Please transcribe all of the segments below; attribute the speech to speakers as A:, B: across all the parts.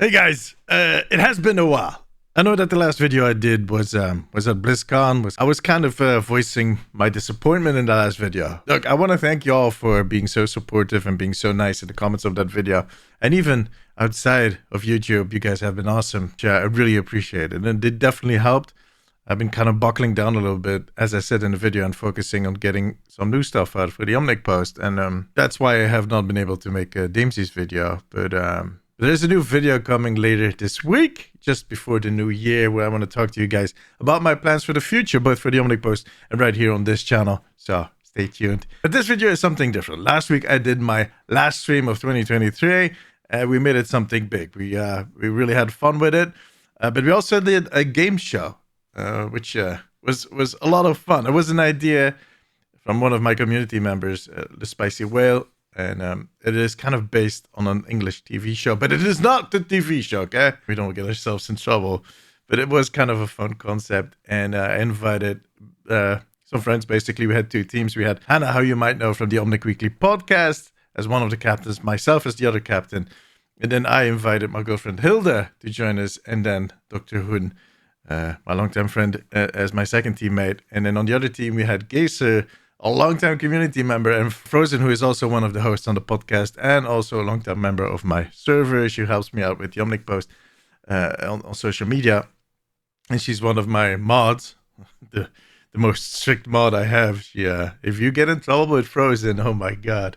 A: Hey guys, it has been a while. I know that the last video I did was at BlizzCon. I was kind of voicing my disappointment in the last video. Look, I want to thank y'all for being so supportive and being so nice in the comments of that video. And even outside of YouTube, you guys have been awesome. I really appreciate it. And it definitely helped. I've been kind of buckling down a little bit, as I said in the video, and focusing on getting some new stuff out for the Omnic post. And that's why I have not been able to make a Deemzies video. But there's a new video coming later this week, just before the new year, where I want to talk to you guys about my plans for the future, both for the Omnic post and right here on this channel. So stay tuned. But this video is something different. Last week I did my last stream of 2023. We made it something big. We really had fun with it. But we also did a game show, which was a lot of fun. It was an idea from one of my community members, the Spicy Whale. And it is kind of based on an English TV show, but it is not the TV show, okay? We don't get ourselves in trouble. But it was kind of a fun concept, and I invited some friends. Basically, we had two teams. We had Hana, who you might know from the Omnic Weekly podcast, as one of the captains, myself as the other captain. And then I invited my girlfriend Hilde to join us, and then Dr. Hoen, my longtime friend, as my second teammate. And then on the other team, we had Gaycer, a longtime community member, and Frozen, who is also one of the hosts on the podcast and also a longtime member of my server. She helps me out with the Omnic post on social media. And she's one of my mods, the most strict mod I have. She, if you get in trouble with Frozen, oh my god.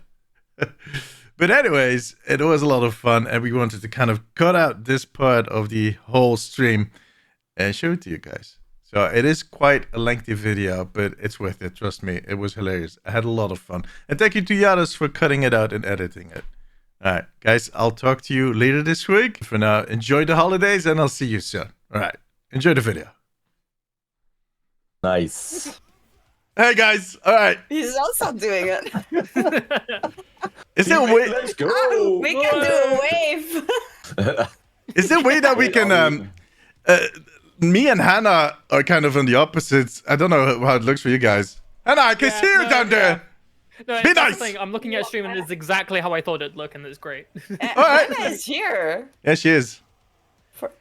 A: But anyways, it was a lot of fun, and we wanted to kind of cut out this part of the whole stream and show it to you guys. So it is quite a lengthy video, but it's worth it. Trust me, it was hilarious. I had a lot of fun. And thank you to Yadas for cutting it out and editing it. All right, guys, I'll talk to you later this week. For now, enjoy the holidays, and I'll see you soon. All right, enjoy the video.
B: Nice.
A: Hey, guys. All right.
C: He's also doing it.
A: Is there a way?
B: Let's go.
C: Oh, we can do a wave.
A: Is there a way that we can... me and Hana are kind of on the opposites. I don't know how it looks for you guys. Hana, I can see you down there.
D: No,
A: Be nice.
D: I'm looking at stream and it's exactly how I thought it'd look, and it's great.
A: All right.
C: Hana is here.
A: Yeah, she is.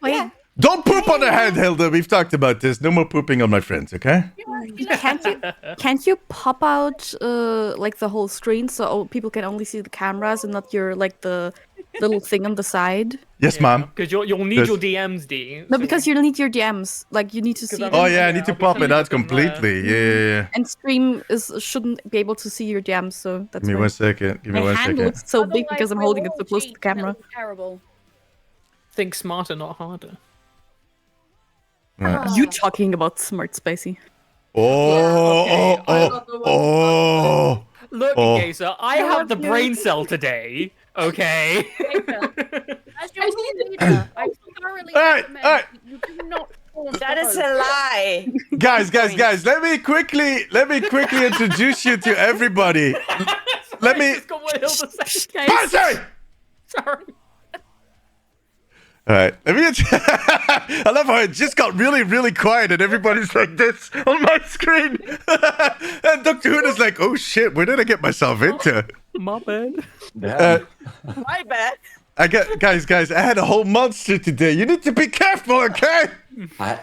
C: Yeah.
A: Don't poop on her head, Hilde. We've talked about this. No more pooping on my friends, okay?
E: Can't you pop out like the whole screen so people can only see the cameras and not your like the little thing on the side?
A: Yes, ma'am.
D: Because you'll need your DMs, D.
E: No, because you need your DMs. Like you need to see them.
A: Oh yeah, I need to pop it out completely. Yeah.
E: And stream shouldn't be able to see your DMs, so that's
A: Give me
E: why.
A: 1 second. Give me
E: My
A: 1
E: hand
A: second.
E: looks so big because I'm holding it so close to the camera.
F: Terrible.
D: Think smarter, not harder.
A: Right.
E: You talking about smart, Spicy?
A: Oh,
D: Look, Gaycer, I have the brain cell today. Okay.
F: As your leader, I thoroughly recommend you do not fall
C: That is
F: down.
C: a lie.
A: Guys, let me quickly introduce you to everybody. Let me.
D: Just got what Hilda said.
A: Spicy!
D: Sorry.
A: All right, I love how it just got really, really quiet and everybody's like this on my screen. And Dr. Hoen is like, oh shit, where did I get myself into?
D: My bad.
C: My bad.
A: Guys, I had a whole monster today. You need to be careful, okay?
B: I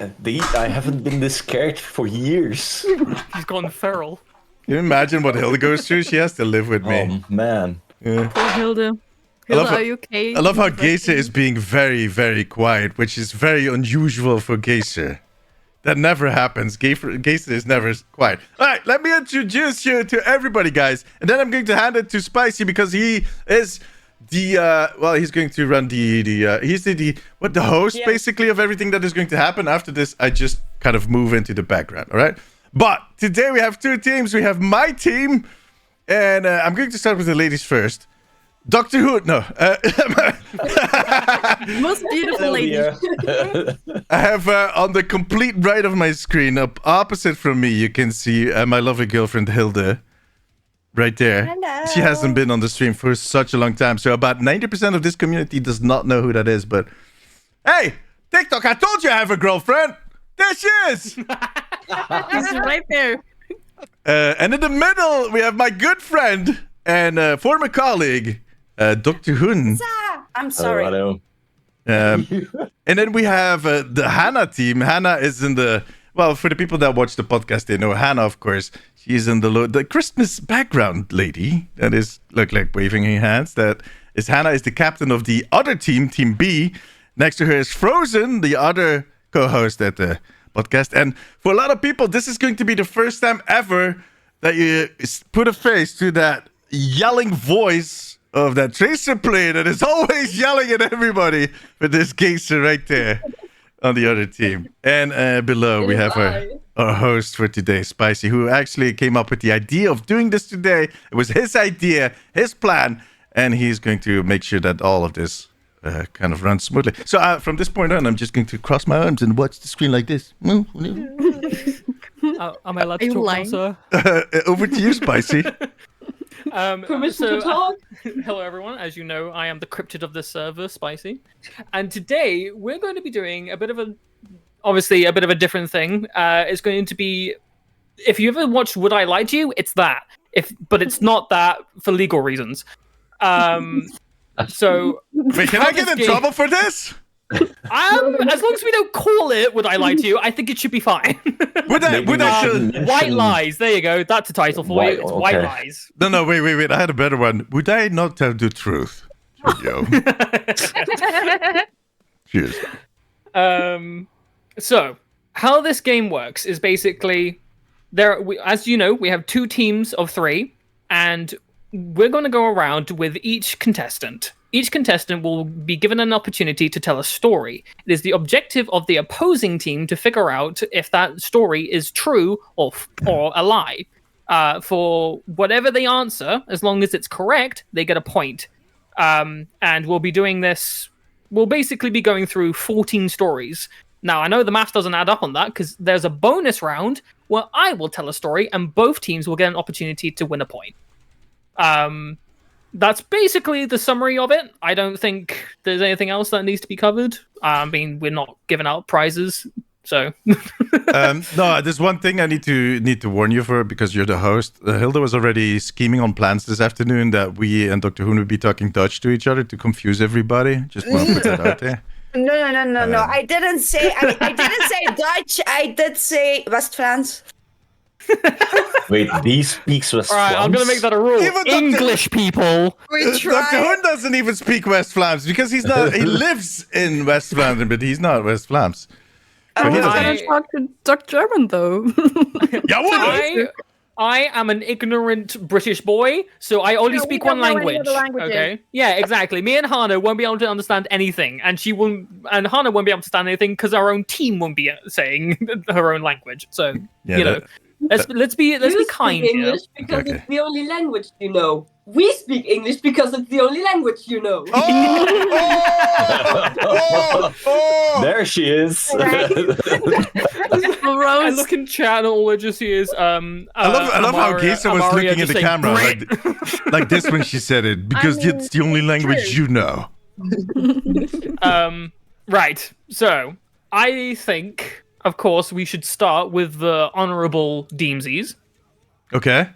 B: haven't been this scared for years.
D: He's gone feral.
A: Can you imagine what Hilde goes through? She has to live with me.
B: Oh, man.
A: Yeah.
E: Poor Hilde.
A: I love
E: Hilde, are you okay?
A: I love how Gaycer is being very, very quiet, which is very unusual for Gaycer. That never happens. Gaycer is never quiet. All right, let me introduce you to everybody, guys. And then I'm going to hand it to Spicy because he is the, he's going to run he's the host, basically, of everything that is going to happen. After this, I just kind of move into the background, all right? But today we have two teams. We have my team, and I'm going to start with the ladies first. Dr. Hoen, no.
E: Most beautiful lady.
A: I have on the complete right of my screen, up opposite from me, you can see my lovely girlfriend Hilde. Right there.
C: Hello.
A: She hasn't been on the stream for such a long time. So about 90% of this community does not know who that is. But hey, TikTok, I told you I have a girlfriend. There she is.
E: She's right there.
A: And in the middle, we have my good friend and former colleague, Dr. Hoen.
C: I'm sorry.
B: Hello.
A: And then we have the Hana team. Hana is in the... Well, for the people that watch the podcast, they know Hana, of course. She's in the Christmas background lady that is look like waving her hands. That is Hana is the captain of the other team, Team B. Next to her is Frozen, the other co-host at the podcast. And for a lot of people, this is going to be the first time ever that you put a face to that yelling voice of that Tracer player that is always yelling at everybody with this Gaycer right there on the other team. And below we have our host for today, Spicy, who actually came up with the idea of doing this today. It was his idea, his plan, and he's going to make sure that all of this kind of runs smoothly. So from this point on, I'm just going to cross my arms and watch the screen like this.
D: Am I allowed to talk now, sir?
A: Over to you, Spicy.
G: Permission to talk?
D: Hello, everyone. As you know, I am the cryptid of this server, Spicy. And today, we're going to be doing obviously a bit of a different thing. It's going to be, if you ever watched Would I Lie to You? It's that. But it's not that for legal reasons. So...
A: Wait, can I get in trouble for this?
D: As long as we don't call it Would I Lie to You, I think it should be fine. White Lies. There you go. That's a title for you. It's White Lies.
A: No, wait. I had a better one. Would I not tell the truth? Yo. Cheers.
D: So, how this game works is basically, as you know, we have 2 teams of 3, and we're going to go around with each contestant. Each contestant will be given an opportunity to tell a story. It is the objective of the opposing team to figure out if that story is true or a lie. For whatever they answer, as long as it's correct, they get a point. And we'll be doing this... We'll basically be going through 14 stories. Now, I know the math doesn't add up on that, because there's a bonus round where I will tell a story, and both teams will get an opportunity to win a point. That's basically the summary of it. I don't think there's anything else that needs to be covered. I mean, we're not giving out prizes, so...
A: No, there's one thing I need to warn you for, because you're the host. Hilde was already scheming on plans this afternoon that we and Dr. Hoen would be talking Dutch to each other to confuse everybody. Just want to put that out there.
C: No. I didn't say I didn't say Dutch. I did say West-Vlaams.
B: Wait, he speaks West
D: Alright, I'm gonna make that a rule.
A: Even
D: English people.
A: Dr. Hoen doesn't even speak West Vlaams because he's not. He lives in West Vlaanderen, but he's not West Vlaams.
E: I'm gonna talk to Dutch German though.
D: I am an ignorant British boy, so I only speak one language. Okay. Yeah, exactly. Me and Hana won't be able to understand anything, and Hana won't be able to understand anything because our own team won't be saying her own language. So let's be kind here.
G: English because it's the only language you know. We speak English because it's the only language you know.
B: There she is.
D: I look in chat and all I just see is
A: I love how Gaycer was looking at the camera like this when she said it, because it's the only language you know.
D: Right. So I think, of course, we should start with the honorable Deemzies.
A: Okay.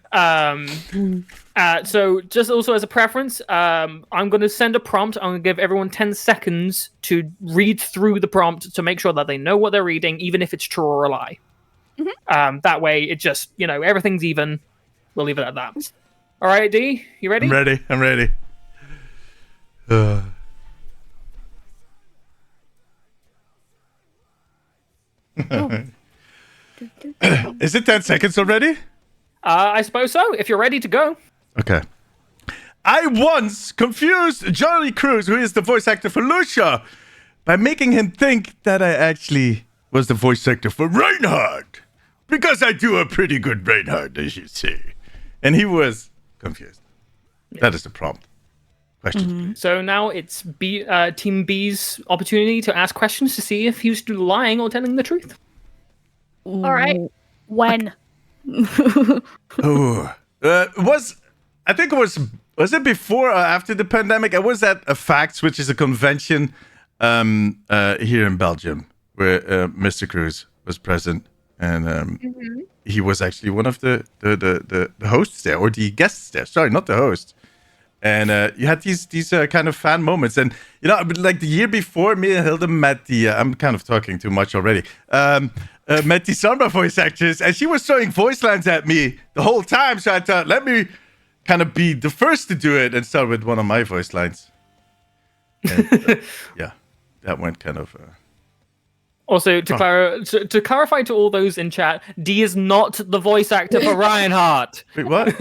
D: So just also as a preference, I'm going to send a prompt. I'm going to give everyone 10 seconds to read through the prompt to make sure that they know what they're reading, even if it's true or a lie. Mm-hmm. That way, it just, everything's even. We'll leave it at that. All right, D, you ready?
A: I'm ready. Is it 10 seconds already?
D: I suppose so, if you're ready to go.
A: Okay. I once confused Johnny Cruz, who is the voice actor for Lucia, by making him think that I actually was the voice actor for Reinhardt. Because I do a pretty good Reinhardt, as you see. And he was confused. That is the prompt. Questions, please.
D: So now it's Team B's opportunity to ask questions to see if he's lying or telling the truth.
F: All right. When?
A: Was it before or after the pandemic? I was at a FACTS, which is a convention here in Belgium, where Mr. Cruz was present, and he was actually one of the hosts there, or the guests there. Sorry, not the host. And you had these kind of fan moments. And, you know, like the year before, me and Hilde met the... I'm kind of talking too much already. Met the Sombra voice actress, and she was throwing voice lines at me the whole time. So I thought, let me kind of be the first to do it and start with one of my voice lines. And, yeah, that went kind of...
D: Also, to clarify to all those in chat, D is not the voice actor for Reinhardt.
A: Wait, what?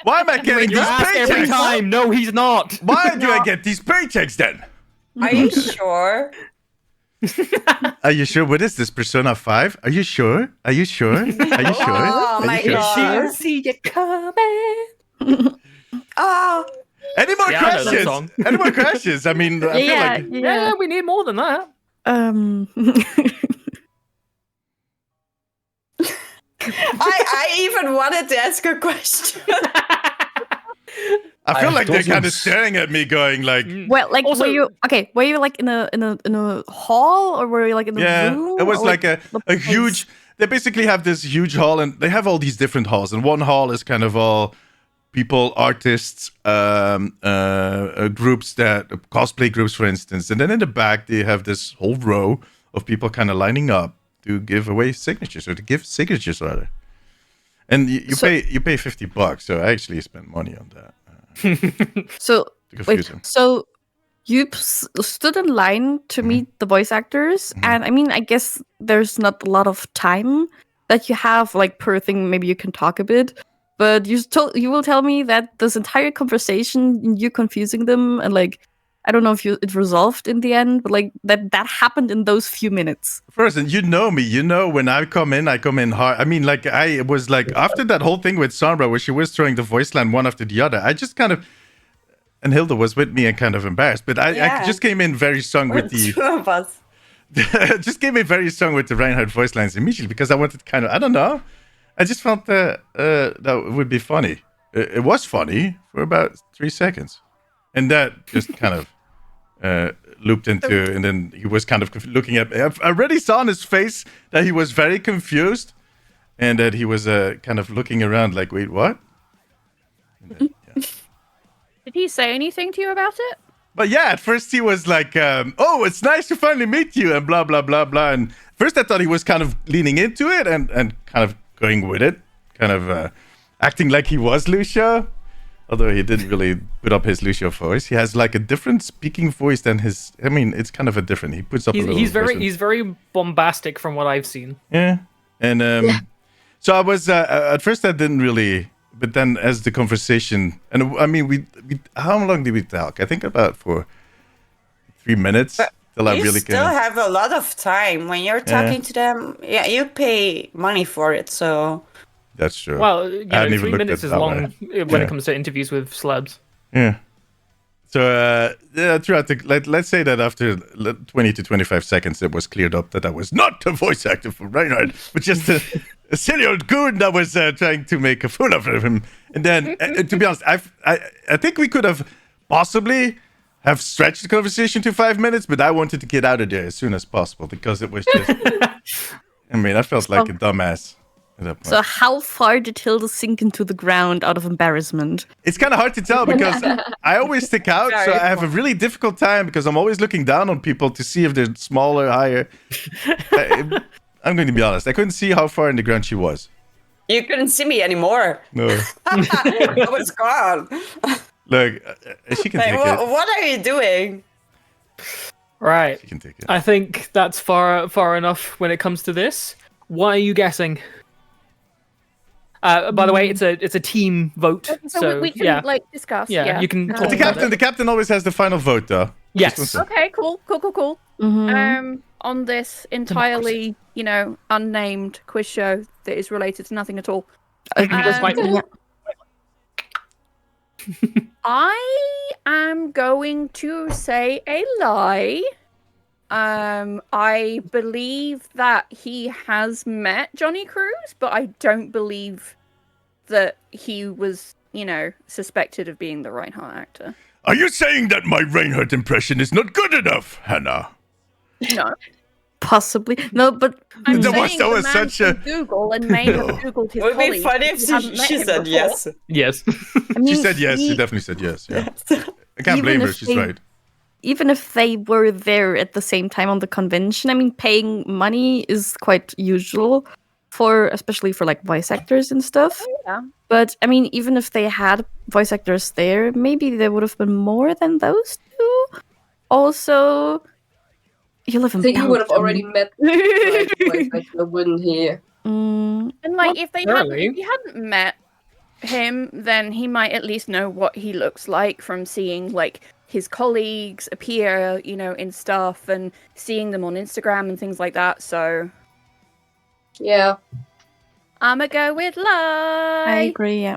A: Why am I getting these
D: Every
A: paychecks?
D: time, no, he's not.
A: Why do I get these paychecks then?
C: Are you sure?
A: Are you sure? What is this, Persona 5? Are you sure? Are you sure? Are you sure?
C: Oh
A: Are
C: my
A: you sure?
C: god.
D: See you coming.
C: Oh,
A: Any more
D: Yeah, I know that
A: questions?
D: song.
A: Any more questions? I mean, I feel like...
D: Yeah, we need more than that.
C: I even wanted to ask a question.
A: I feel like they're
B: told you.
A: kind of staring at me, going like,
E: Well, like,
D: Also-
E: were you like in a hall, or were you like in a
A: yeah,
E: room?
A: it was
E: or,
A: like
E: the
A: a
E: place?
A: huge. They basically have this huge hall, and they have all these different halls. And one hall is kind of all people, artists, groups that cosplay groups, for instance. And then in the back, they have this whole row of people kind of lining up to give away signatures, or to give signatures rather. And you pay $50, so I actually spent money on that.
E: So
A: To confuse
E: wait,
A: them.
E: so you stood in line to meet the voice actors, and I mean, I guess there's not a lot of time that you have, like, per thing. Maybe you can talk a bit, but you will tell me that this entire conversation, you confusing them, and like, I don't know if it resolved in the end, but like that happened in those few minutes.
A: First, and you know me, you know when I come in hard. I mean, like, I was like, after that whole thing with Sombra, where she was throwing the voice line one after the other, I just kind of, and Hilde was with me and kind of embarrassed, but I
C: Yeah.
A: just came in very strong with the,
C: two of us.
A: just came in very strong with the Reinhardt voice lines immediately, because I wanted kind of, I don't know, I just felt that would be funny. It was funny for about 3 seconds, and that just kind of looped into, and then he was kind of looking at me. I already saw on his face that he was very confused, and that he was kind of looking around like, wait, what? And then, yeah.
F: Did he say anything to you about it?
A: But yeah, at first he was like, oh, it's nice to finally meet you, and blah, blah, blah, blah. And first I thought he was kind of leaning into it and kind of going with it, kind of acting like he was Lucio. Although he didn't really put up his Lucio voice. He has like a different speaking voice than his... I mean, it's kind of a different... He puts up a little...
D: He's very
A: voice.
D: he's very bombastic from what I've seen.
A: Yeah. And so I was... at first I didn't really... But then as the conversation... And I mean, we how long did we talk? I think about for 3 minutes. Till I
C: You
A: really
C: still have a lot of time when you're talking to them. Yeah, you pay money for it, so
A: That's true.
D: Well, you
A: I hadn't
D: know,
A: even
D: 3
A: looked
D: minutes
A: at
D: is
A: that
D: long
A: way.
D: when
A: Yeah.
D: it comes to interviews with celebs.
A: Yeah. So, yeah, throughout the... let's say that after 20 to 25 seconds, it was cleared up that I was not a voice actor for Reinhardt, but just a silly old goon that was trying to make a fool of him. And then, to be honest, I think we could have possibly have stretched the conversation to 5 minutes, but I wanted to get out of there as soon as possible, because it was just... I mean, I felt like a dumbass at that point.
E: So how far did Hilde sink into the ground out of embarrassment?
A: It's kind of hard to tell, because I always stick out, so I have a really difficult time, because I'm always looking down on people to see if they're smaller, higher. I'm going to be honest, I couldn't see how far in the ground she was.
C: you couldn't see me anymore.
A: No.
C: I was gone.
A: Look, she can
C: Like,
A: take it.
C: what are you doing?
D: Right.
A: She can take it.
D: I think that's far enough when it comes to this. What are you guessing? By the way, it's a team vote. So,
F: we can
D: yeah,
F: like discuss.
D: yeah, you can. talk
A: The
D: about
A: captain,
D: it.
A: the captain always has the final vote, though.
D: Yes.
A: Just one
F: Okay, cool.
E: Mhm.
F: On this entirely, unnamed quiz show that is related to nothing at all.
E: Yeah.
F: I am going to say a lie. I believe that he has met Johnny Cruz, but I don't believe that he was, suspected of being the Reinhardt actor.
A: Are you saying that my Reinhardt impression is not good enough, Hannah?
F: No.
E: Possibly. No, but
F: I'm
A: That was-
F: saying
A: that
F: the
A: was
F: man
A: such
F: from
A: a-
F: Google and may have Googled his
C: It would be
F: colleagues.
C: funny if
F: who haven't met
C: she
F: him
C: said
F: before.
C: yes.
D: Yes.
E: I mean,
A: She said yes. She
E: he-
A: definitely said yes. Yeah.
C: Yes.
A: I can't
E: Even
A: blame her.
E: if
A: She's
E: they-
A: right.
E: even if they were there at the same time on the convention, I mean, paying money is quite usual for, especially for like voice actors and stuff.
F: Yeah.
E: But I mean, even if they had voice actors there, maybe there would have been more than those two. Also, you live in
G: I think he would have
E: Belgium.
G: already met like, voice actor, wouldn't he?
E: Mm,
F: And like, if
D: Apparently.
F: he hadn't met him, then he might at least know what he looks like from seeing like his colleagues appear, you know, in stuff and seeing them on Instagram and things like that. So
G: Yeah.
F: I'ma go with lie.
E: I agree. Yeah.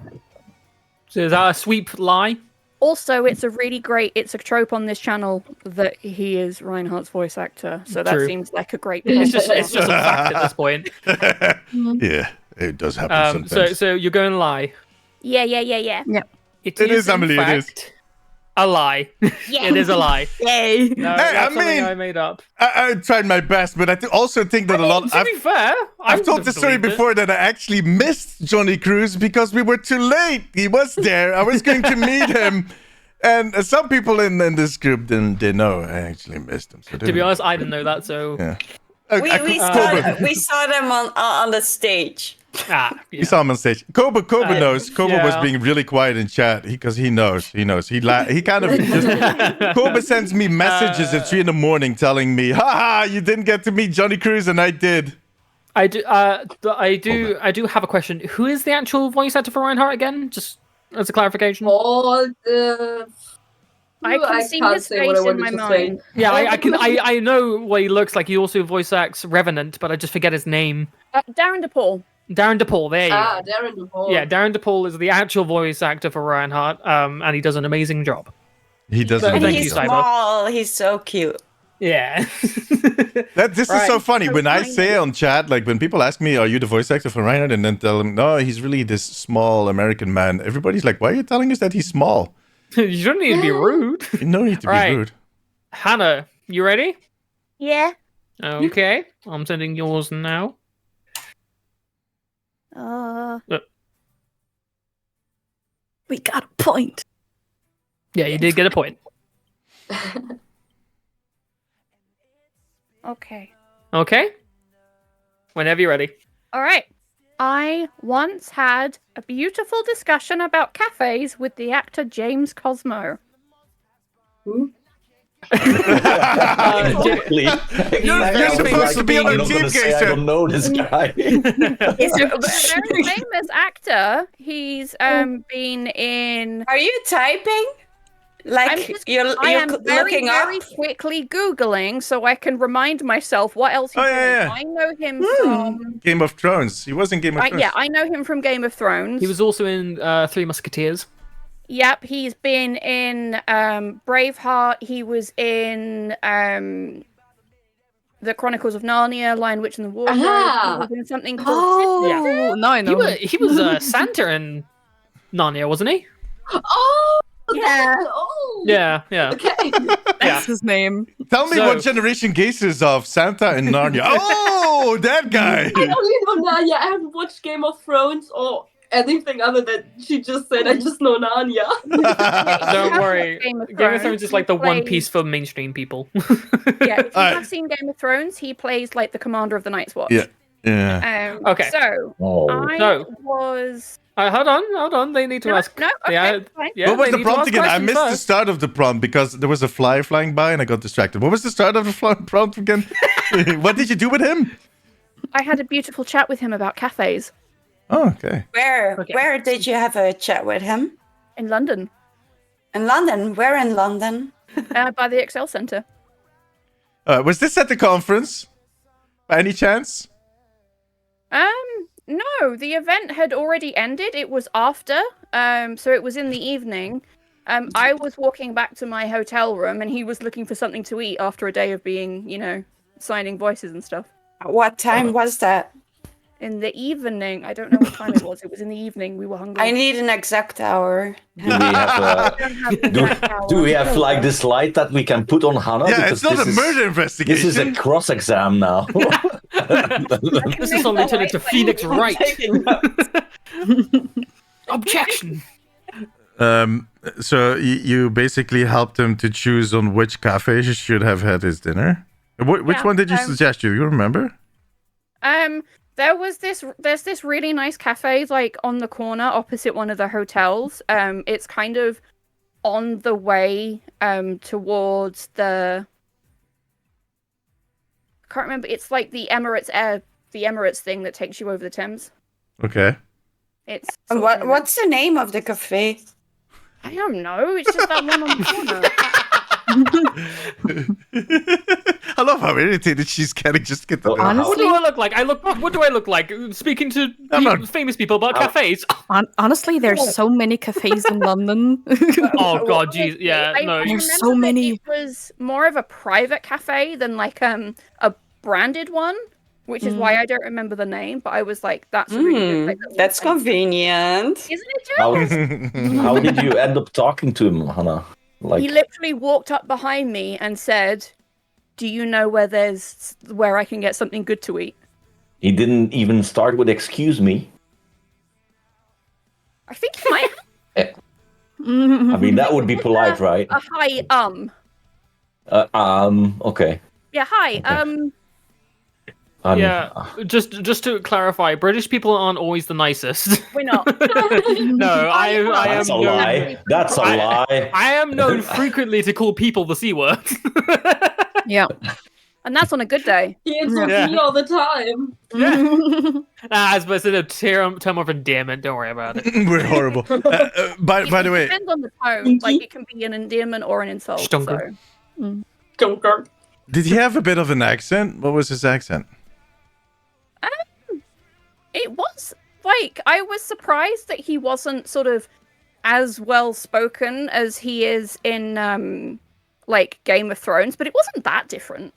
D: So is that a sweep lie?
F: Also, it's a trope on this channel that he is Reinhardt's voice actor. So that
D: True.
F: seems like a great.
D: It's just a fact at this point.
A: Yeah, it does happen sometimes.
D: So you're going lie.
F: Yeah.
A: It is,
D: in
A: Emily, it is.
D: fact, a lie. It is a lie.
E: Yay!
D: No,
A: Hey,
D: that's
A: I
D: something
A: mean-
D: I made up.
A: I tried my best, but I also think that a lot.
D: To be fair,
A: I've told the story before that I actually missed Johnny Cruz because we were too late. He was there. I was going to meet him. And some people in this group they know I actually missed him. So
D: To be honest, I didn't know that. So
A: yeah.
C: We saw them on the stage.
A: You saw him on stage. Kobe knows. Kobe was
D: yeah.
A: being really quiet in chat because he knows. He kind of just. Kobe sends me messages at 3 a.m. telling me, "Haha, you didn't get to meet Johnny Cruz, and I did."
D: I do have a question. Who is the actual voice actor for Reinhardt again? Just as a clarification.
G: All the.
F: I can see
G: can't
F: his
G: say what I
F: face in
G: wanted
F: my
G: to
F: mind.
G: say.
D: Yeah, I know what he looks like. He also voice acts Revenant, but I just forget his name.
F: Darren DePaul.
D: Darren DePaul. There you
G: Ah,
D: go.
G: Darren DePaul.
D: Yeah, Darren DePaul is the actual voice actor for Reinhardt, and he does an amazing job.
A: He does.
D: Thank
C: And
D: you,
C: he's
D: Cyber.
C: small. He's so cute.
D: Yeah.
A: This is so
D: Right.
A: funny when I say on chat, like when people ask me, "Are you the voice actor for Reinhardt?" and then tell them, "No, he's really this small American man." Everybody's like, "Why are you telling us that he's small?"
D: You don't need to be rude.
A: You no need to
D: Right.
A: be rude.
D: Hannah, you ready?
F: Yeah.
D: Okay. I'm sending yours now.
E: We got a point.
D: Yeah, you did get a point.
F: Okay.
D: Okay. Whenever you're ready.
F: All right. I once had a beautiful discussion about cafes with the actor James Cosmo.
B: Exactly.
A: You're supposed to be on
B: I'm
A: the
B: not
A: team,
B: gonna say I
A: Gaycer.
B: don't know this guy.
F: He's a very famous actor. He's been in.
C: Are you typing? Like you're
F: I am very,
C: looking
F: very
C: up?
F: quickly Googling so I can remind myself what else he's
A: Oh,
F: doing.
A: yeah, yeah.
F: I know him from.
A: Game of Thrones. He was in Game of Thrones.
F: Yeah, I know him from Game of Thrones.
D: He was also in Three Musketeers.
F: Yep, he's been in Braveheart. He was in The Chronicles of Narnia, Lion, Witch, and the Wardrobe.
G: Aha!
F: He was in something called.
E: Oh, now I know.
D: He was Santa in Narnia, wasn't he?
G: Oh,
F: Yeah.
G: Oh.
D: Yeah, yeah.
G: Okay.
E: That's his name.
A: Tell me
D: So-
A: what generation Gaycer is of. Santa and Narnia. Oh, that guy.
G: I only know Narnia. I haven't watched Game of Thrones or anything other than she just said. I just know Narnia.
D: Don't worry.
F: Game of
D: Game of Thrones is like the
F: He
D: One
F: plays-
D: Piece for mainstream people.
F: Yeah, if you
A: Alright.
F: have seen Game of Thrones, he plays like the commander of the Night's Watch.
A: Yeah. Yeah.
D: Okay.
F: So
B: Oh.
F: I
D: So-
F: was.
D: Hold on. They need to ask.
F: No, okay,
D: Yeah,
F: fine.
D: yeah,
A: What was
D: they
A: the
D: need to
A: prompt
D: ask
A: again? I
D: questions
A: missed the
D: first.
A: start of the prompt because there was a fly flying by and I got distracted. What was the start of the prompt again? What did you do with him?
F: I had a beautiful chat with him about cafes
A: Oh, okay.
C: Where did you have a chat with him?
F: in London,
C: In London. Where in London?
F: by the Excel Centre.
A: Was this at the conference? By any chance?
F: No, the event had already ended. It was after, so it was in the evening. I was walking back to my hotel room, and he was looking for something to eat after a day of being, signing voices and stuff.
C: What time was that?
F: in the evening. I don't know what time it was. It was in the evening. We were hungry.
C: I need an exact hour.
B: Do we have, do we have like this light that we can put on Hana?
A: Yeah,
B: Because
A: it's not
B: this
A: a
B: is-
A: murder investigation.
B: This is a cross exam now.
D: This is only turned into Phoenix Wright.
C: Taking notes.
D: Objection.
A: So you basically helped him to choose on which cafe he should have had his dinner. Which
F: Yeah,
A: one did you suggest? You remember?
F: There's this really nice cafe like on the corner opposite one of the hotels. It's kind of on the way towards the I can't remember. It's like the Emirates thing that takes you over the Thames.
A: Okay.
F: It's
C: And what's the name of the cafe?
F: I don't know. It's just that one on the corner.
A: I love how irritated she's getting. Just get the
B: Well,
A: name.
D: What do I look like? What do I look like? Speaking to famous people about cafes.
E: Honestly, there's so many cafes in London.
D: Oh god, jeez, yeah,
F: I
D: no.
E: There's
F: remember
E: so
F: that
E: many.
F: It was more of a private cafe than like a branded one, which is why I don't remember the name. But I was like, that's a really good place.
C: That's convenient.
F: Isn't it?
B: How,
F: Just?
B: how did you end up talking to him, Hana? Like,
F: He literally walked up behind me and said, "Do you know where I can get something good to eat?"
B: he didn't even start with "excuse me."
F: I think he might have
B: I mean, that would be polite, right?
F: a hi.
B: Okay.
F: Yeah, hi.
D: Yeah, just to clarify, British people aren't always the nicest.
F: We're not.
D: No, I am
B: That's a
D: known.
B: lie. That's a lie.
D: I am known frequently to call people the C word.
E: Yeah.
F: And that's on a good day.
G: He insults
D: Yeah.
G: me all the time.
D: As but it's a term of endearment. Don't worry about it.
A: We're horrible. By the way,
F: It depends on the tone. Like, it can be an endearment or an insult.
D: Stunker.
F: So.
G: Junker.
A: did he have a bit of an accent? What was his accent?
F: It was like I was surprised that he wasn't sort of as well spoken as he is in like Game of Thrones, but it wasn't that different.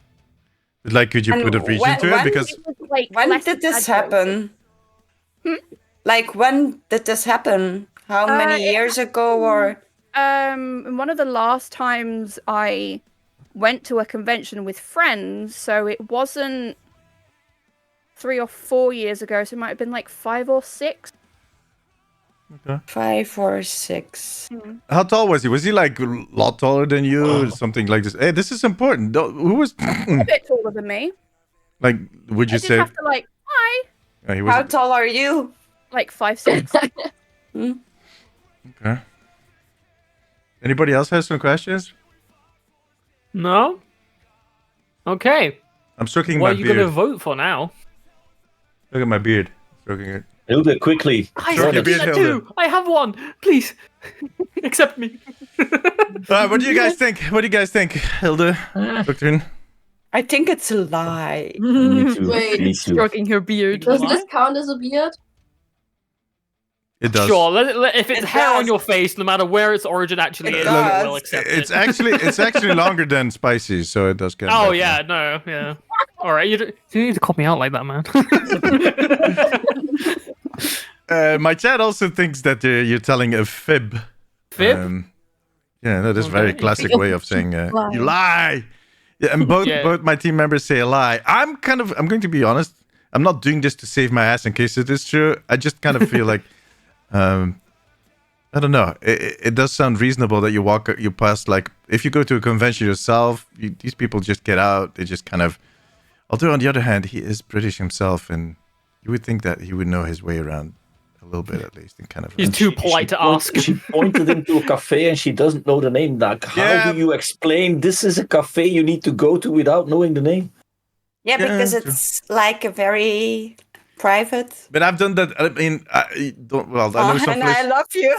A: Like, could you
C: And
A: put a region to it?
C: when-
A: Because
F: It was, like,
C: When
F: less
C: did this
F: exaggerated.
C: happen? Like, when did this happen? How many
F: it
C: years ago? Or
F: One of the last times I went to a convention with friends, so it wasn't 3 or 4 years ago, so it might have been like 5 or 6.
C: 5 or 6?
A: how tall was he? Was he like a lot taller than you or something like this? Hey, this is important. Who was
F: A bit taller than me.
A: like? Would you
F: I did
A: say
F: have to like, hi,
A: he
C: How
A: was
C: tall are you?
F: like 5'6".
A: okay? Anybody else has some questions?
D: No. Okay.
A: I'm stroking
D: What
A: my
D: are you
A: beard.
D: gonna vote for now?
A: Look at my beard. Stroking it.
B: Hilde, quickly.
D: I
A: Sure,
B: join
A: your
B: us.
A: beard.
D: I do. I have one. Please accept me.
A: What do you guys think? What do you guys think, Hilde? Doctor?
C: I think it's a lie.
B: Me too.
G: Wait.
B: Me too.
E: Stroking her beard.
G: Does this count as a beard?
A: It does.
D: Sure. If it's
C: It
D: hair on
C: does.
D: your face, no matter where its origin actually
C: It
D: is,
C: does.
D: we'll accept
A: It's
D: it.
A: actually longer than spicy, so it does count.
D: Oh
A: back.
D: yeah, no, yeah. All right, you need to call me out like that, man.
A: My chat also thinks that you're telling a fib.
D: Fib?
A: Yeah, that is a very
D: Okay.
A: classic way of saying you lie. Yeah, and both my team members say a lie. I'm going to be honest. I'm not doing this to save my ass in case it is true. I just kind of feel like, I don't know. It does sound reasonable that you pass, like, if you go to a convention yourself, these people just get out. They just kind of, although on the other hand, he is British himself, and you would think that he would know his way around a little bit at least. And kind of,
D: He's too polite to ask.
B: She pointed him to a cafe and she doesn't know the name. Like, how
A: Yeah.
B: do you explain this is a cafe you need to go to without knowing the name?
C: Yeah, because
A: true.
C: it's like a very private.
A: But I've done that. I mean, I know some
C: And I
A: places.
C: love you.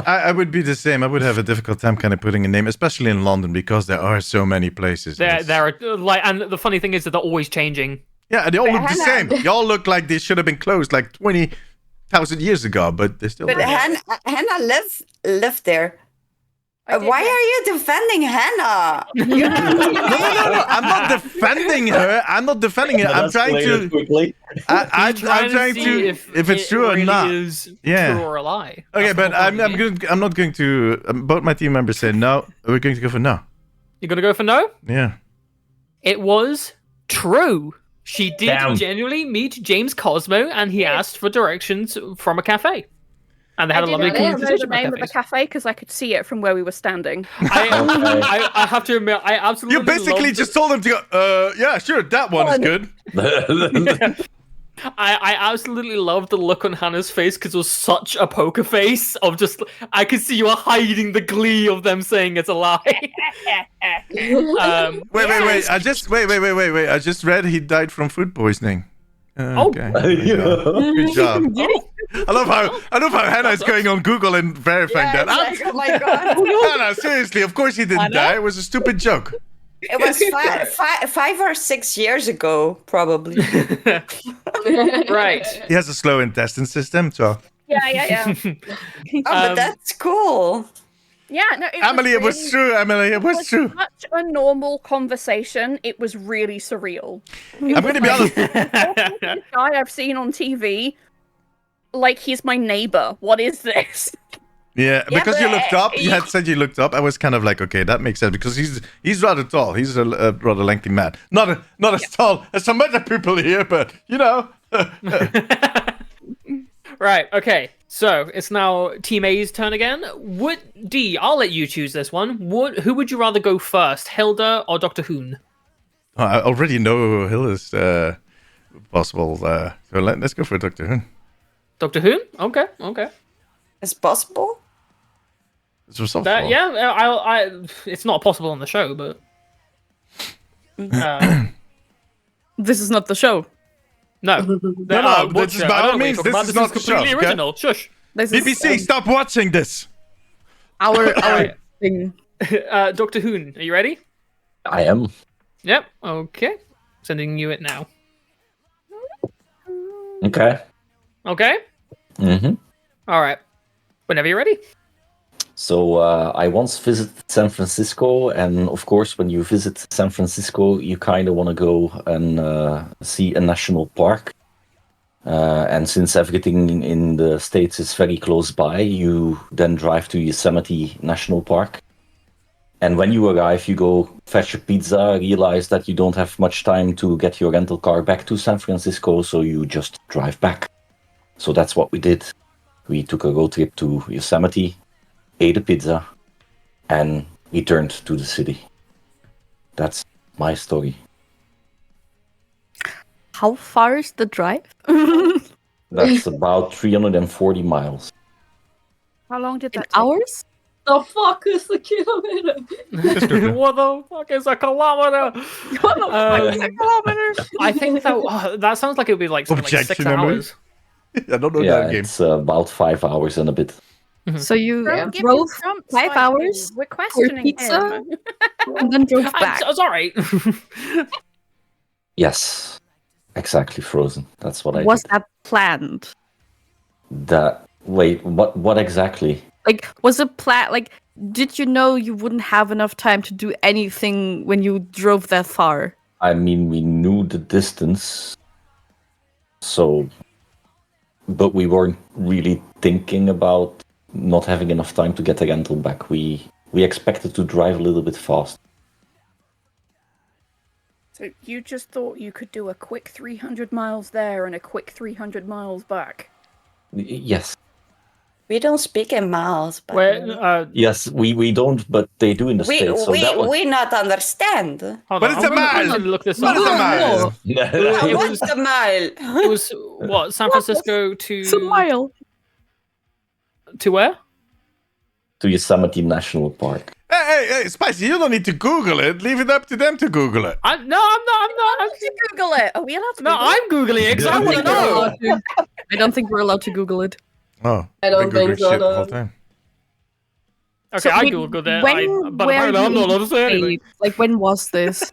A: I would be the same. I would have a difficult time kind of putting a name, especially in London, because there are so many places.
D: There are like, and the funny thing is that they're always changing.
A: Yeah, they all look the
C: Hana-
A: same. They all look like they should have been closed like 20,000 years ago, but they're still
C: But
A: there.
C: Hannah lived there. Why are you defending Hannah?
A: No. I'm not defending her. I'm trying to.
B: quickly.
A: I'm
D: Trying
A: trying
D: see
A: to. If it's true or
D: really
A: not.
D: is
A: Yeah.
D: true or a lie.
A: Okay,
D: That's the
A: but
D: whole point of the game.
A: I'm not going to. Both my team members say no. We're going to go for no.
D: You're gonna go for no?
A: Yeah.
D: It was true. She did
B: Damn.
D: genuinely meet James Cosmo, and he asked for directions from a cafe. And they had a lovely
F: I didn't know the
D: conversation
F: name
D: about
F: of the
D: cafes.
F: cafe because I could see it from where we were standing.
D: I have to admit, I absolutely
A: You basically
D: loved-
A: just told him to go. Yeah, sure. That one is good.
D: I absolutely loved the look on Hannah's face because it was such a poker face of just I could see you were hiding the glee of them saying it's a lie.
A: Wait. I just read he died from food poisoning. Okay. Good job. I love how Hannah is going on Google and verifying that.
C: Oh my god.
A: Hannah, seriously, of course he didn't die. It was a stupid joke.
C: It was 5 or 6 years ago, probably.
D: Right.
A: He has a slow intestine system, so.
F: Yeah.
C: But that's cool.
F: Yeah, no,
A: Emily, it was true. Emily, it was true.
F: Such a normal conversation. It was really surreal.
A: I'm going to be honest.
F: This guy I've seen on TV, like he's my neighbor. What is this?
A: Yeah, because you
C: but,
A: looked up. You had said you looked up. I was kind of like, okay, that makes sense because he's rather tall. He's a rather lengthy man. Not as tall as some other people here, but you know.
D: Right, okay. So it's now Team A's turn again. I'll let you choose this one. Who would you rather go first, Hilda or Dr. Hoen?
A: Oh, I already know Hilda's possible. So let's go for Dr. Hoen.
D: Dr. Hoen? Okay.
C: It's possible?
A: It's for softball.
D: It's not possible on the show, but
E: This is not the show.
D: no.
A: No, this is by all means, this is not the show,
D: completely
A: okay?
D: original. Shush.
E: This is
A: BBC, stop watching this.
E: our
D: Alright.
E: thing.
D: Dr. Hoen, are you ready?
B: I am.
D: Yep. Okay. Sending you it now.
B: Okay.
D: Okay.
B: Mm-hmm.
D: All right. Whenever you're ready.
B: So I once visited San Francisco, and of course, when you visit San Francisco, you kind of want to go and see a national park. And since everything in the States is very close by, you then drive to Yosemite National Park. And when you arrive, you go fetch a pizza, realize that you don't have much time to get your rental car back to San Francisco, so you just drive back. So that's what we did. We took a road trip to Yosemite, ate a pizza, and returned to the city. That's my story.
E: How far is the drive?
B: That's about 340 miles.
F: How long did that take?
E: Hours?
G: The fuck is the kilometer?
D: What the fuck is a kilometer? I think that sounds like it would be like something like 6
A: Objection, Emily.
D: hours.
A: I don't know
B: Yeah,
A: that game.
B: it's about 5 hours and a bit.
E: So you
F: Don't give
E: drove
F: him Trump
E: 5
F: slightly.
E: hours
F: We're
E: for
F: questioning
E: pizza
F: him.
E: and then drove back.
D: It's all right.
B: Yes, exactly, Frozen. That's what I
E: Was
B: did.
E: that planned?
B: Wait, what exactly?
E: Like, was it like, did you know you wouldn't have enough time to do anything when you drove that far?
B: I mean, we knew the distance, so, but we weren't really thinking about not having enough time to get the rental back. We expected to drive a little bit fast.
F: So you just thought you could do a quick 300 miles there and a quick 300 miles back?
B: Yes,
C: We don't speak in miles. But
B: yes, we don't, but they do in the States. So that was...
C: we not understand.
D: Hold
A: What
D: on,
A: is a
D: I'm gonna
A: mile?
D: look this
A: What
D: up.
A: is a mile?
D: It
C: What's
D: was,
C: the mile?
D: it was what, San Francisco
E: It's a mile.
D: to where?
B: To Yosemite National Park.
A: Hey, Spicy, you don't need to Google it. Leave it up to them to Google it.
D: I'm not.
F: Google it. Are we allowed to
D: No,
F: Google it?
D: I'm googling it 'cause I want to know.
E: I don't think we're allowed to Google it.
A: Oh,
G: I don't
A: Google
G: think so,
A: shit the
G: no.
A: whole time.
D: Okay,
E: So
D: I
E: wait,
D: googled it. But
E: were
D: apparently
E: you
D: I'm not allowed to say
E: in
D: anything.
E: Spain? Like, when was this?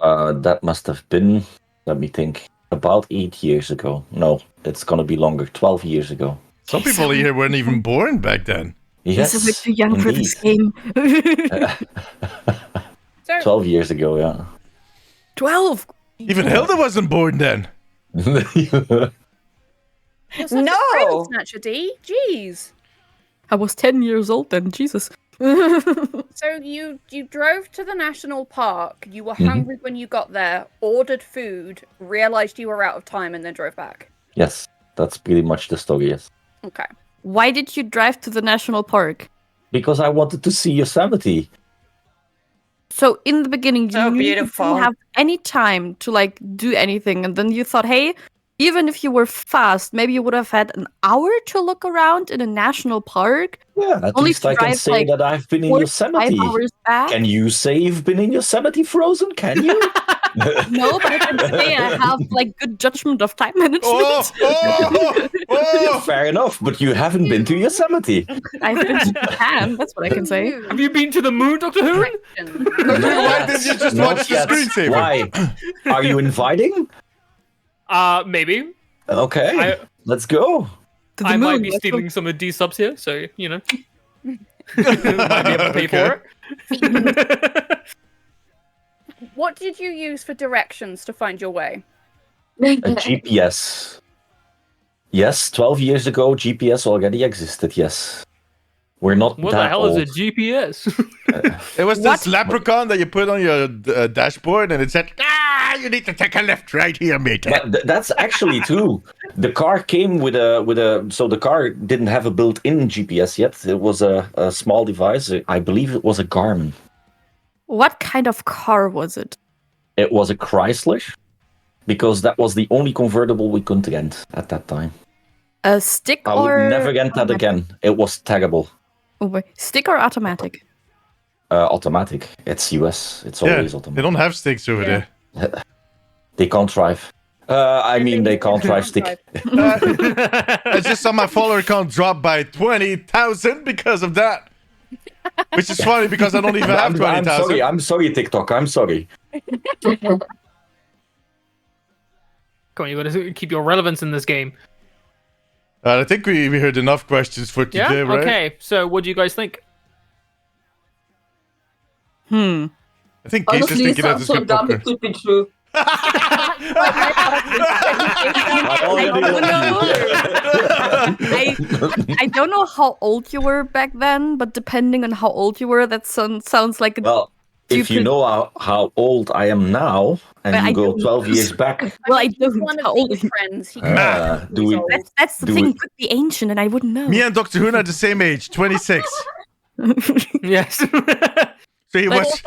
B: That must have been, let me think, about 8 years ago. No, it's gonna be longer, 12 years ago.
A: Some people here weren't even born back then.
B: Yes,
E: He's a bit too young for this
B: indeed.
E: game.
F: So
B: 12 years ago, yeah.
E: 12.
A: Even Hilde wasn't born then.
F: you're such a
C: No.
F: trail snatcher, D. Jeez.
E: I was 10 years old then. Jesus.
F: So you drove to the national park. You were hungry when you got there. Ordered food. Realized you were out of time, and then drove back.
B: Yes, that's pretty much the story, yes.
F: Okay.
E: Why did you drive to the national park?
B: Because I wanted to see Yosemite.
E: So in the beginning, you
C: So
E: knew you
C: beautiful.
E: didn't have any time to like do anything, and then you thought, hey, even if you were fast, maybe you would have had an hour to look around in a national park.
B: Yeah, at
E: Only
B: least
E: to
B: I can
E: drive,
B: say
E: like,
B: that I've been in
E: 4 to 5
B: Yosemite.
E: hours back.
B: Can you say you've been in Yosemite, Frozen? Can you?
E: No, but I can say I have like good judgment of time management.
A: Oh.
B: Fair enough, but you haven't been to Yosemite.
E: I've been to Japan. That's what I can say.
D: Have you been to the moon, Doctor Hoen?
A: Why did you just
B: Not
A: watch the
B: yet.
A: screensaver?
B: Why? Are you inviting?
D: Maybe.
B: Okay, let's go.
E: To the
D: I might
E: moon,
D: be
E: let's go.
D: stealing some of D's subs here, so you know. Might be able to pay for it.
F: What did you use for directions to find your way?
B: A GPS. Yes, 12 years ago, GPS already existed, yes. We're not
D: What
B: that
D: the hell
B: old.
D: is a GPS?
A: It was this leprechaun that you put on your dashboard, and it said, you need to take a left right here, mate.
B: But that's actually true. The car came with a. So the car didn't have a built-in GPS yet. It was a small device. I believe it was a Garmin.
E: What kind of car was it?
B: It was a Chrysler, because that was the only convertible we couldn't rent at that time.
E: A stick
B: I
E: or
B: would never rent that again. It was terrible.
E: Oh, wait. Stick or automatic?
B: Automatic. It's US. It's
A: Yeah,
B: always
A: they
B: automatic.
A: don't have sticks over there.
B: They can't drive. I mean, they can't drive stick.
A: I just saw my follower count drop by 20,000 because of that. Which is funny because I don't even have
B: I'm
A: 20,000.
B: sorry, TikTok. I'm sorry.
D: Come on, you gotta keep your relevance in this game.
A: I think we heard enough questions for
D: Yeah?
A: today, right?
D: Okay, so what do you guys think?
A: I think Gaycer's
G: Honestly, it
A: thinking that
G: sounds
A: it's
G: so
A: good
G: dumb
A: popcorn.
G: it could be true.
E: I don't know how old you were back then, but depending on how old you were, that sounds like a
B: Well, if you
E: could-
B: know how old I am now, and
E: But
B: you
E: I
B: go
E: don't.
B: 12 years back,
E: well, I
F: He's
E: don't.
F: one
E: How
F: of
E: old
F: these
E: are you?
F: friends. He
B: do we-
E: That's the
B: Do
E: thing.
B: we-
E: It could be ancient, and I wouldn't know.
A: Me and Dr. Hoen are the same age, 26.
D: Yes.
A: So he
F: Like
A: was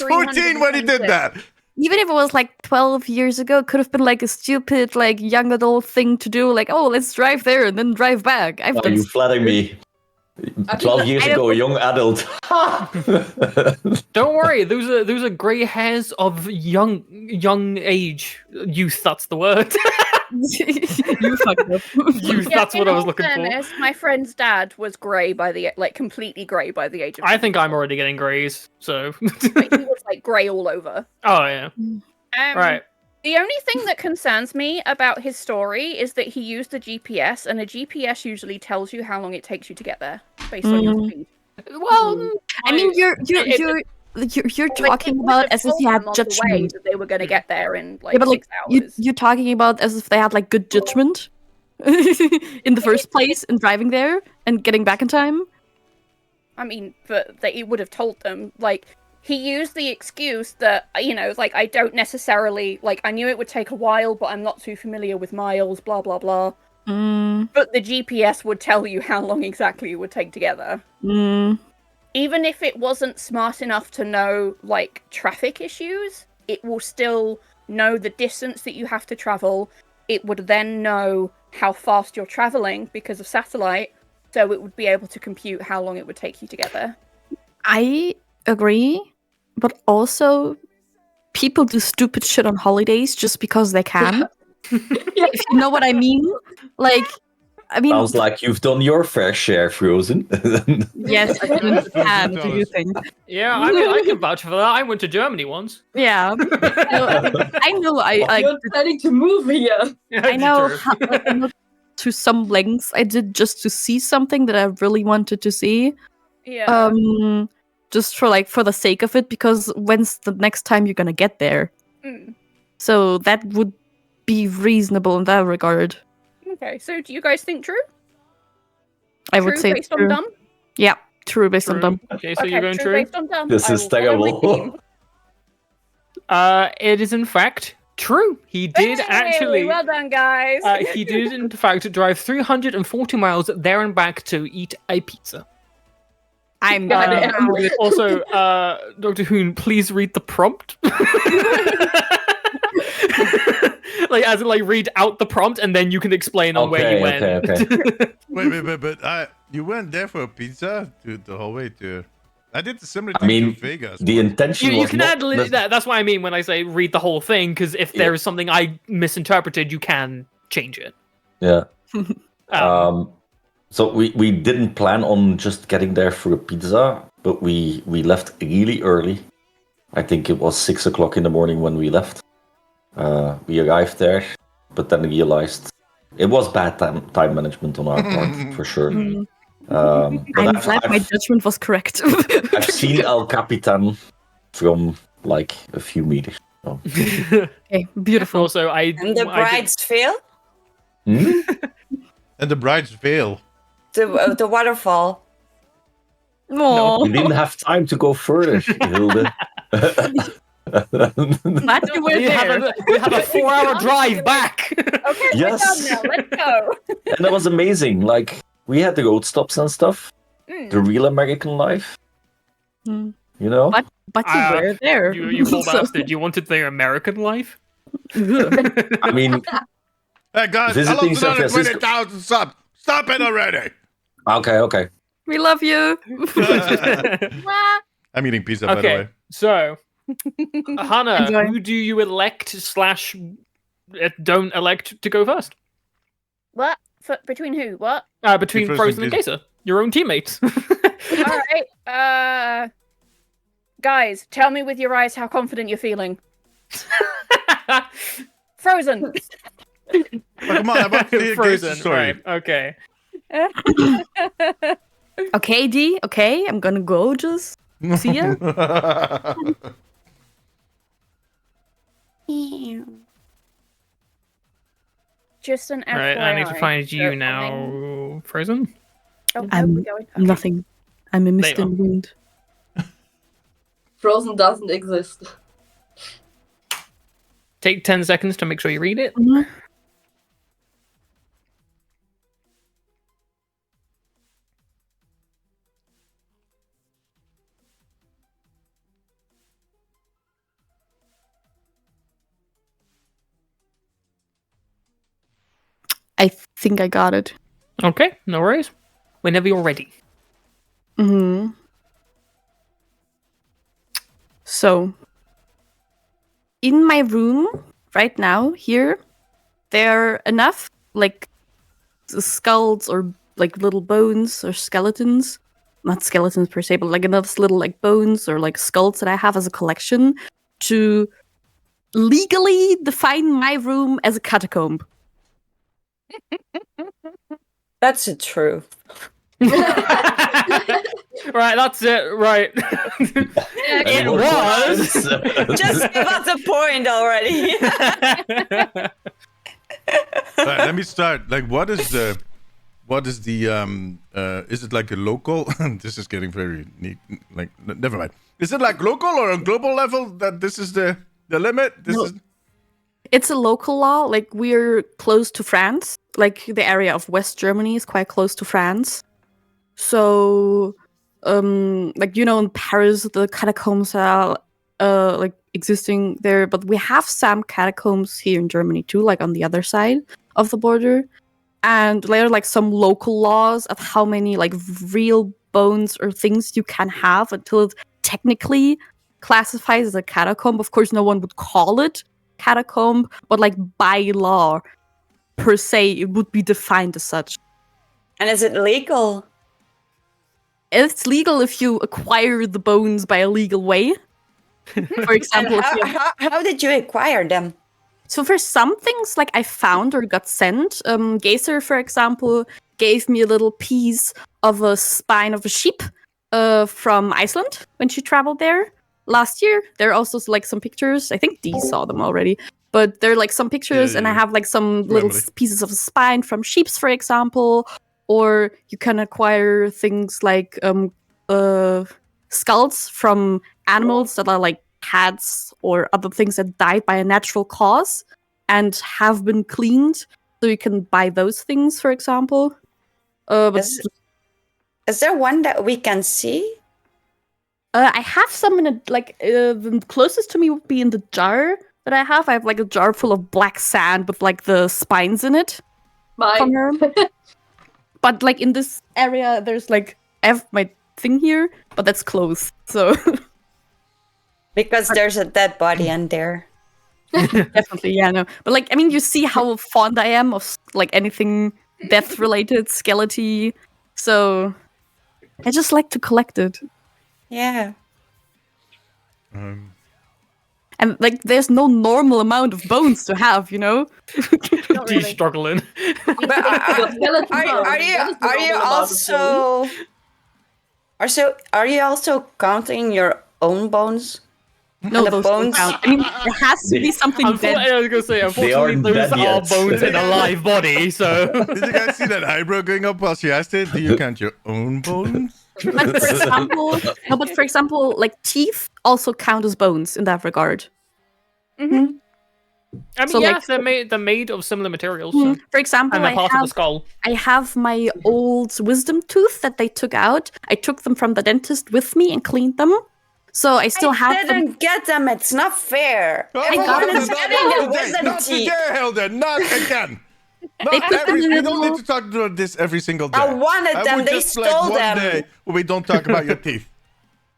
A: 14 when he did that.
E: Even if it was like 12 years ago, it could have been like a stupid, like young adult thing to do. Like, oh, let's drive there and then drive back. I've
B: are
E: done.
B: you flattering me? 12 years
E: I
B: ago, a
E: don't-
B: young adult.
D: Don't worry, those are grey hairs of young age. Youth, that's the word.
E: You fucked up.
D: Youth, that's what I was looking for.
F: fairness, my friend's dad was grey by the completely grey by the age of.
D: I think I'm already getting greys, so.
F: Like, he was like grey all over.
D: Oh, yeah. Right.
F: The only thing that concerns me about his story is that he used a GPS, and a GPS usually tells you how long it takes you to get there based on your speed.
D: Well,
E: I mean, you're
F: Like,
E: talking
F: it would
E: about
F: have
E: as if
F: told
E: you had
F: them on the way
E: judgment.
F: that they were going to get there in like
E: Yeah, but like
F: 6 hours.
E: you're talking about as if they had like good judgment in the first place in driving there and getting back in time.
F: I mean, but he would have told them, like, he used the excuse that, you know, like, I don't necessarily, like, I knew it would take a while, but I'm not too familiar with miles, blah, blah, blah. But the GPS would tell you how long exactly it would take to get there. Even if it wasn't smart enough to know, like, traffic issues, it will still know the distance that you have to travel. It would then know how fast you're traveling because of satellite, so it would be able to compute how long it would take you to get there.
E: I agree, but also people do stupid shit on holidays just because they can. If you know what I mean. Like, I mean,
B: Sounds like you've done your fair share, Frozen.
E: yes, I do in Japan. Do you think?
D: yeah, I mean, I can vouch for that. I went to Germany once.
E: Yeah, I know. I
G: You're planning to move here.
E: I know. How, like, to some lengths I did just to see something that I really wanted to see.
F: Yeah.
E: Just for the sake of it, because when's the next time you're gonna get there?
F: Mm.
E: So that would be reasonable in that regard.
F: Okay, so do you guys think true?
E: I would
F: True
E: say
F: based
E: true.
F: on dumb?
E: Yeah, true based on
D: True.
E: dumb.
D: Okay, so
F: Okay,
D: you're going
F: true
D: true?
F: based on dumb.
B: This
F: I
B: is
F: will follow my team.
B: terrible.
D: It is in fact true. He did
F: Hey,
D: actually.
F: well done, guys.
D: He did in fact drive 340 miles there and back to eat a pizza.
E: I'm
F: Goddamn.
D: Also, Dr. Hoen, please read the prompt. Read out the prompt and then you can explain on where you went.
B: Okay.
A: Wait, but you went there for a pizza the whole way to. I did the similar
B: I
A: thing
B: mean,
A: to Vegas.
B: the intention
D: You
B: was
D: can
B: not
D: add that's what I mean when I say read the whole thing, because if there is something I misinterpreted, you can change it.
B: Yeah.
D: Um,
B: So we didn't plan on just getting there for a pizza, but we left really early. I think it was 6 o'clock in the morning when we left. We arrived there, but then realized it was bad time management on our part, for sure. But
E: I'm glad my judgment was correct.
B: I've seen El Capitan from like a few meters. So.
E: Okay, beautiful.
D: also,
C: And the bride's veil?
B: Hmm?
A: And the bride's veil.
C: The waterfall.
E: Aww.
B: We didn't have time to go further, Hilde.
E: Glad you were
D: we
E: there.
D: have a 4-hour drive back.
F: Okay,
B: Yes.
F: we're done now. Let's go.
B: And that was amazing. Like, we had the road stops and stuff. The real American life.
E: Mm.
B: You know?
E: But you were there.
D: You poor
E: So-
D: bastard. You wanted their American life?
B: I mean,
A: Hey guys, I
B: Visiting
A: lost
B: San Francisco.
A: 120,000 subs. Stop it already.
B: okay.
E: We love you.
A: I'm eating pizza, by the
D: Okay,
A: way.
D: so Hana,
E: Enjoy.
D: who do you elect / don't elect to go first?
F: What? Between who? What?
D: Between
A: Frozen
D: Frozen and
A: Gaycer.
D: Gaycer, your own teammates.
F: All right. Guys, tell me with your eyes how confident you're feeling. Frozen.
A: Oh, come on, I want to hear
D: Frozen,
A: Gaycer's story.
D: right? Okay.
E: Okay, D. Okay, I'm gonna go. Just see ya.
F: Just an FYI.
D: All right, I need to find
F: so
D: you now, Frozen.
F: Oh,
E: I'm
F: we're going.
E: nothing. I'm a mist
D: There
E: in the wind.
G: Frozen doesn't exist.
D: Take 10 seconds to make sure you read it.
E: I think I got it.
D: Okay, no worries. Whenever you're ready.
E: Hmm. So, in my room right now, here, there are enough like skulls or like little bones or skeletons. Not skeletons per se, but like enough little like bones or like skulls that I have as a collection to legally define my room as a catacomb.
C: That's the truth.
D: Right, that's it. Right.
B: Any
D: It
B: more
D: was.
B: questions?
C: Just give us a point already.
A: Alright, let me start. Like, what is the is it like a local? This is getting very neat. Like, never mind. Is it like local or a global level that this is the limit? This
E: No.
A: is
E: It's a local law. Like we're close to France. Like the area of West Germany is quite close to France. So, like in Paris, the catacombs are like existing there, but we have some catacombs here in Germany too, like on the other side of the border. And there are like some local laws of how many like real bones or things you can have until it technically classifies as a catacomb. Of course, no one would call it catacomb, but like by law, per se, it would be defined as such.
C: And is it legal?
E: It's legal if you acquire the bones by a legal way. For
C: And
E: example, if you
C: how did you acquire them?
E: So for some things, like I found or got sent, Gaycer, for example, gave me a little piece of a spine of a sheep from Iceland when she traveled there last year. There are also like some pictures. I think Dee saw them already. But there are like some pictures, and I have like some little pieces of spine from sheeps, for example. Or you can acquire things like skulls from animals that are like cats or other things that died by a natural cause and have been cleaned. So you can buy those things, for example.
C: Is there one that we can see?
E: I have some in the closest to me would be in the jar that I have. I have like a jar full of black sand with like the spines in it. From her. But like in this area, there's like I have my thing here, but that's closed. So
C: because there's a dead body in there.
E: Definitely, yeah, no. But like I mean, you see how fond I am of like anything death related, skeleton. So I just like to collect it.
C: Yeah.
E: And like, there's no normal amount of bones to have, you know.
D: Really. Struggling.
C: But are you also counting your own bones?
E: No,
C: the
E: those
C: bones.
E: don't count. I mean, there has to be something dead.
D: I was gonna say, unfortunately,
B: aren't
D: those
B: dead
D: are
B: yet.
D: bones in a live body. So
A: Did you guys see that eyebrow going up while she asked it? Do you count your own bones?
E: But for example, like teeth also count as bones in that regard.
F: Mm-hmm.
D: I mean,
E: So,
D: yes, they're made of similar materials. So.
E: For example,
D: And they're part of the skull.
E: I have my old wisdom tooth that they took out. I took them from the dentist with me and cleaned them. So I still have them.
C: didn't get them. It's not fair. Everyone is getting their wisdom
A: Not
C: teeth.
A: today, Hilde. Not again.
E: They put them in
A: We
E: a
A: don't
E: little-
A: need to talk about this every single day.
C: I wanted them.
A: would
C: They
A: just like
C: stole
A: one
C: them.
A: day where we don't talk about your teeth.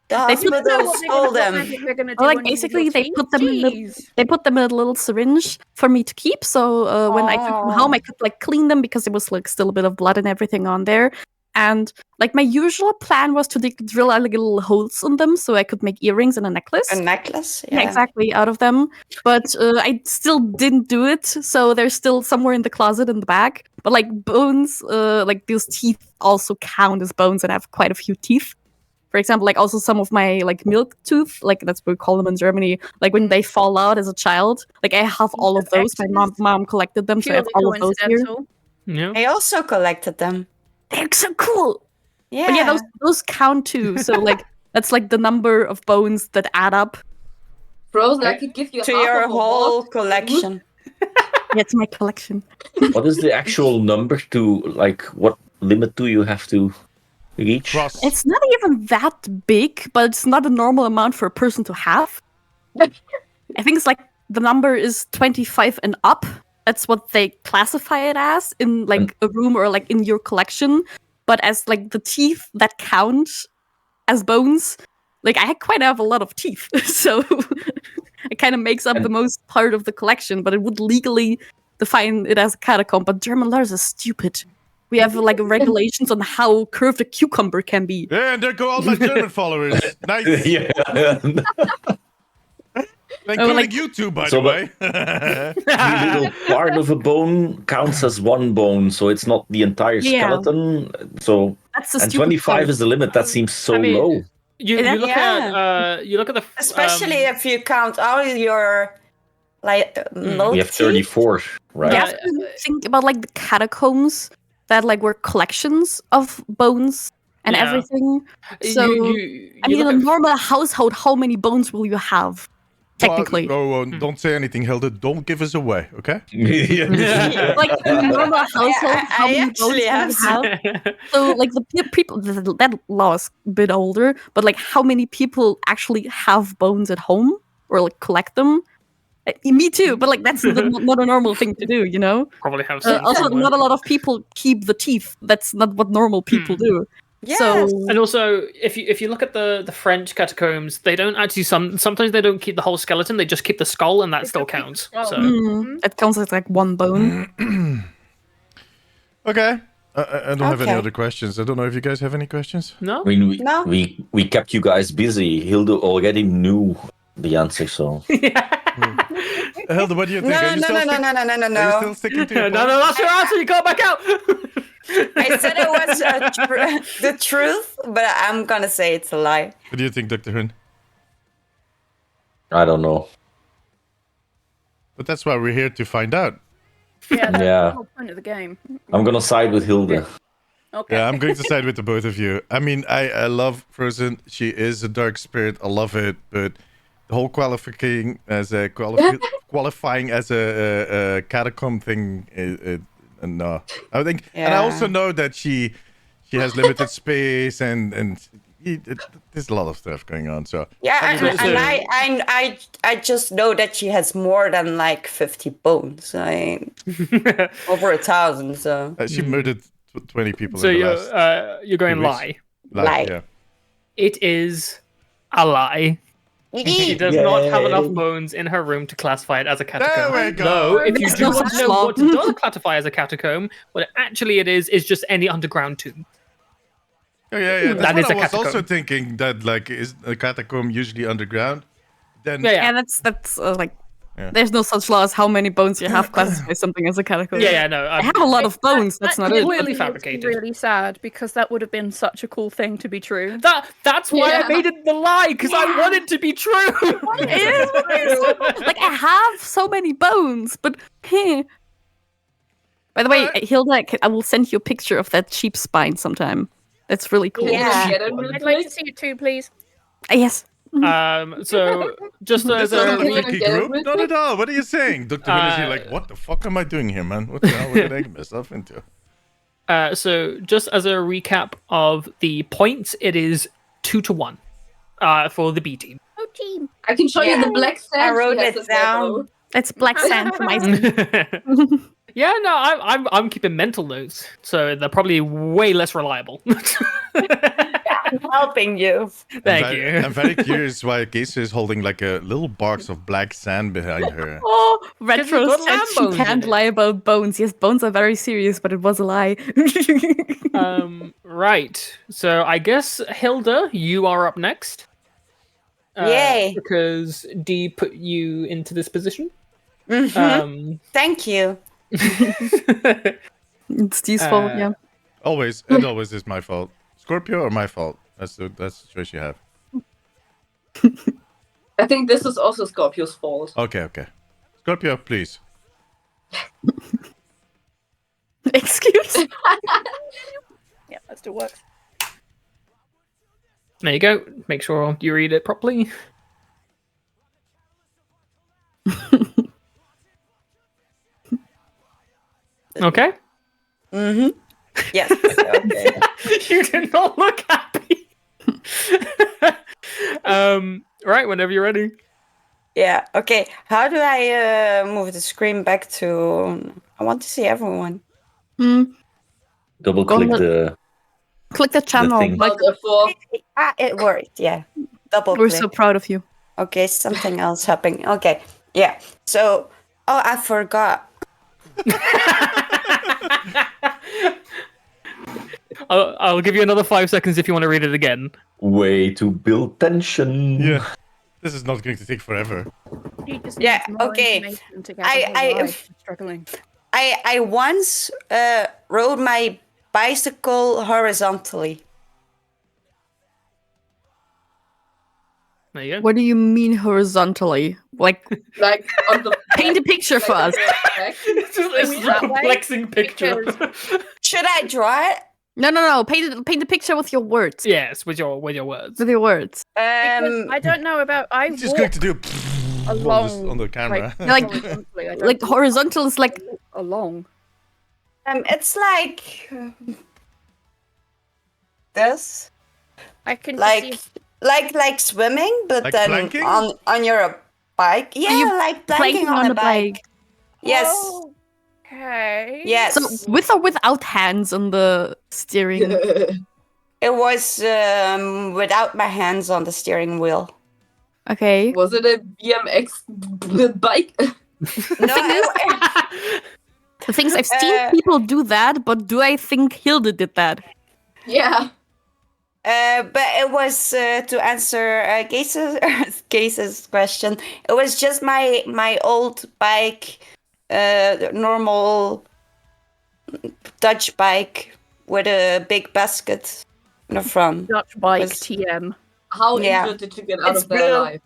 C: The
E: They put
C: hospital
E: them-
C: stole them.
E: Well, like basically, they put them in a little syringe for me to keep. So when I took them home, I could like clean them because there was like still a bit of blood and everything on there. And like my usual plan was to drill like little holes in them so I could make earrings and a necklace.
C: A necklace?
E: Yeah, exactly, out of them. But I still didn't do it, so they're still somewhere in the closet in the back. But like bones, like those teeth also count as bones, and I have quite a few teeth. For example, like also some of my like milk tooth, like that's what we call them in Germany. Like when they fall out as a child, like I have all of those. My mom collected them, so I have all of those here.
D: Yeah.
C: I also collected them.
E: They're so cool.
C: Yeah.
E: But yeah, those count too. So like that's like the number of bones that add up.
G: Frozen, I could give you
C: to
G: half
C: your
G: of a
C: whole
G: box.
C: collection.
E: Yeah, it's my collection.
B: What is the actual number to, like, what limit do you have to reach?
A: Cross.
E: It's not even that big, but it's not a normal amount for a person to have. I think it's like the number is 25 and up. That's what they classify it as in like a room or like in your collection. But as like the teeth that count as bones, like I quite have a lot of teeth. So it kind of makes up the most part of the collection, but it would legally define it as a catacomb. But German laws are stupid. We have like regulations on how curved a cucumber can be.
A: Yeah, and there go all my German followers. Nice.
B: Yeah.
A: Including
E: like-
A: you two, by
B: So,
A: the way.
B: The little part of a bone counts as one bone, so it's not the entire
E: Yeah.
B: skeleton. So,
E: That's the
B: and
E: stupid
B: 25
E: part.
B: is the limit. That seems so
D: I mean,
B: low.
D: You look
C: Yeah.
D: at you look at the
C: Especially if you count all your like milk
B: We have
C: teeth.
B: 34, right?
E: You have to think about like the catacombs that like were collections of bones and
D: Yeah.
E: everything. So I mean, in a normal household, how many bones will you have? Technically,
A: Don't say anything, Hilde. Don't give us away, okay?
E: like in a normal household, how
C: I
E: many bones
C: actually
E: will
C: have
E: you have? So like the people, that law is a bit older, but like how many people actually have bones at home or like collect them? Me too, but like that's not a normal thing to do, you know.
D: probably have some
E: Also,
D: somewhere.
E: not a lot of people keep the teeth. That's not what normal people do.
C: Yes.
E: So
D: And also, if you look at the French catacombs, they don't actually sometimes they don't keep the whole skeleton. They just keep the skull, and that still counts. So
E: it counts as like one bone.
A: Okay. I don't have any
C: Okay.
A: other questions. I don't know if you guys have any questions.
D: no,
B: I mean,
C: No.
B: we kept you guys busy. Hilde already knew the answer, so.
A: Hilde, what do you think?
C: No,
A: Are you
C: no,
A: still
C: no, no,
A: stick-
C: no, no, no, no,
A: Are you
C: no.
A: still sticking to your
D: No,
A: point?
D: no, that's your answer. You go back out.
C: I said it was the truth, but I'm gonna say it's a lie.
A: What do you think, Dr. Hoen?
B: I don't know.
A: But that's why we're here to find out.
F: Yeah, that's
B: Yeah.
F: the whole point of the game.
B: I'm gonna side with Hilde.
F: Okay.
A: Yeah, I'm going to side with the both of you. I mean, I love Frozen. She is a dark spirit. I love it. But the whole qualifying as a catacomb thing, no. I think, and I also know that she has limited space and there's a lot of stuff going on. So
C: Yeah,
D: Have you
C: and,
D: got
C: and I just know that she has more than like 50 bones. Over 1,000. So
A: she murdered 20 people.
D: So
A: in the
D: you're going
A: weeks.
D: lie.
C: Lie.
A: Yeah.
D: It is a lie. She does not have enough
B: Yay.
D: bones in her room to classify it as a catacomb.
A: There we go.
D: Though, if you
E: There's
D: do
E: no
D: want to
E: such
D: know
E: law.
D: what does classify as a catacomb, what actually it is just any underground tomb.
A: Yeah. That's
D: That
A: what
D: is
A: I
D: a
A: was also
D: catacomb.
A: thinking, that like, is a catacomb usually underground? Then
D: Yeah,
E: Yeah,
D: yeah.
E: that's like.
A: Yeah.
E: There's no such law as how many bones you have classified something as a catacomb.
D: Yeah, no.
E: I have a lot of bones. That's not it.
D: completely
F: It's
D: fabricated.
F: really sad because that would have been such a cool thing to be true.
D: That's why I
G: Yeah.
D: made it the lie, because I want it to be true.
E: It is. Like I have so many bones, but By the way, Hilda, I will send you a picture of that sheep spine sometime. That's really cool.
C: Yeah.
G: Get it real
F: I'd like to
G: quick.
F: see it too, please.
E: Yes.
D: So just
A: This
D: as
A: is not a
G: We're
D: a
G: gonna
A: freaky
G: get it
A: group.
G: with
A: Not
G: me.
A: at all. What are you saying? Dr. Hoen is here like, what the fuck am I doing here, man? What the hell did I get myself into?
D: so just as a recap of the points, it is 2-1 for the B team.
F: Oh, team.
G: I can show you the black sand.
C: I wrote
G: she has
C: it
G: as well,
C: down.
G: though.
E: That's black sand for my team.
D: Yeah, no, I'm keeping mental notes, so they're probably way less reliable.
C: I'm helping you.
D: Thank
A: I'm
D: you.
A: I'm very curious why Gaycer is holding like a little box of black sand behind her.
E: Oh, Retro
D: you've got
E: said
D: lamb
E: she
D: bones in
E: can't
D: it.
E: lie about bones. Yes, bones are very serious, but it was a lie.
D: Right. So I guess Hilda, you are up next.
C: Yay.
D: Because Dee put you into this position.
C: Thank you.
E: It's Dee's fault, yeah.
A: Always, it always is my fault. Scorpio or my fault? That's the choice you have.
G: I think this is also Scorpio's fault.
A: Okay. Scorpio, please.
E: Excuse me.
F: Yeah, that still works.
D: There you go. Make sure you read it properly. Okay.
C: Yes. Okay.
D: You did not look happy. Right, whenever you're ready.
C: Yeah. Okay. How do I move the screen back to? I want to see everyone.
B: Double click
E: Go on
B: the.
E: Click the channel.
B: thing.
E: Like,
G: Therefore,
C: It worked. Yeah. Double
E: we're
C: click.
E: so proud of you.
C: Okay. Something else happening. Okay. Yeah. So. Oh, I forgot.
D: I'll give you another 5 seconds if you want to read it again.
B: Way to build tension.
A: Yeah. This is not going to take forever.
F: He just
C: Yeah,
F: needs more
C: okay.
F: information to get
C: I-
F: the whole
C: I-
F: life. She's struggling.
C: I once rode my bicycle horizontally.
D: There you go.
E: What do you mean horizontally? Like,
G: like on the
E: paint a picture for us.
D: It's just
F: Is
D: a
F: that way?
D: perplexing picture.
C: Should I draw it?
E: No. Paint a picture with your words.
D: Yes, with your words.
E: With your words.
F: Because I don't know about. I
A: It's just going to do
F: along
A: on the camera.
E: Like-
F: horizontally. I don't
E: Like horizontal is like
F: along.
C: It's like this,
F: I can
C: like
F: see
C: like swimming, but
A: Like
C: then
A: planking?
C: on your bike. Yeah,
E: you
C: like planking on a bike. Yes.
F: Oh, okay.
C: Yes.
E: so with or without hands on the steering.
C: It was without my hands on the steering wheel.
E: Okay.
G: Was it a BMX bike?
C: No,
E: The things I've seen people do that, but do I think Hilde did that?
G: Yeah.
C: But it was to answer Gaycer's question. It was just my old bike, normal Dutch bike with a big basket in the front.
F: Dutch bike
C: Was-
F: TM.
G: How
C: Yeah.
G: injured did you get out
C: It's
G: of there
C: blue.
G: alive?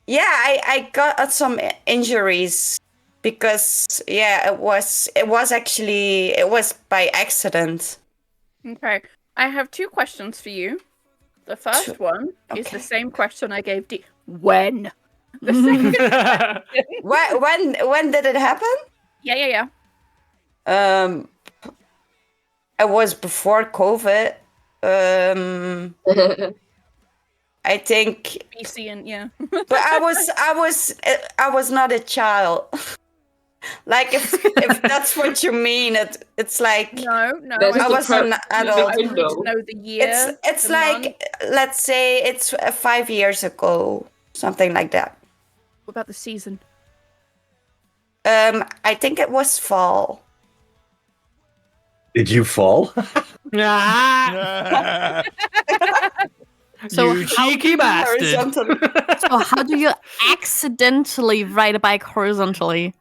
C: Yeah, I got some injuries because it was by accident.
F: Okay. I have 2 questions for you. The first one is the
C: Okay.
F: same question I gave D. When? The second
C: When did it happen?
F: Yeah.
C: It was before COVID. I think,
F: BC and yeah.
C: but I was not a child. Like if that's what you mean, it's like
F: No.
G: There's
C: I
G: the
C: was an adult.
F: I want to know the year.
C: It's
F: the
C: like
F: month.
C: let's say it's 5 years ago, something like that.
F: What about the season?
C: I think it was fall.
B: Did you fall?
D: Ah,
E: So
D: you cheeky bastard.
C: Horizontally.
E: So how do you accidentally ride a bike horizontally?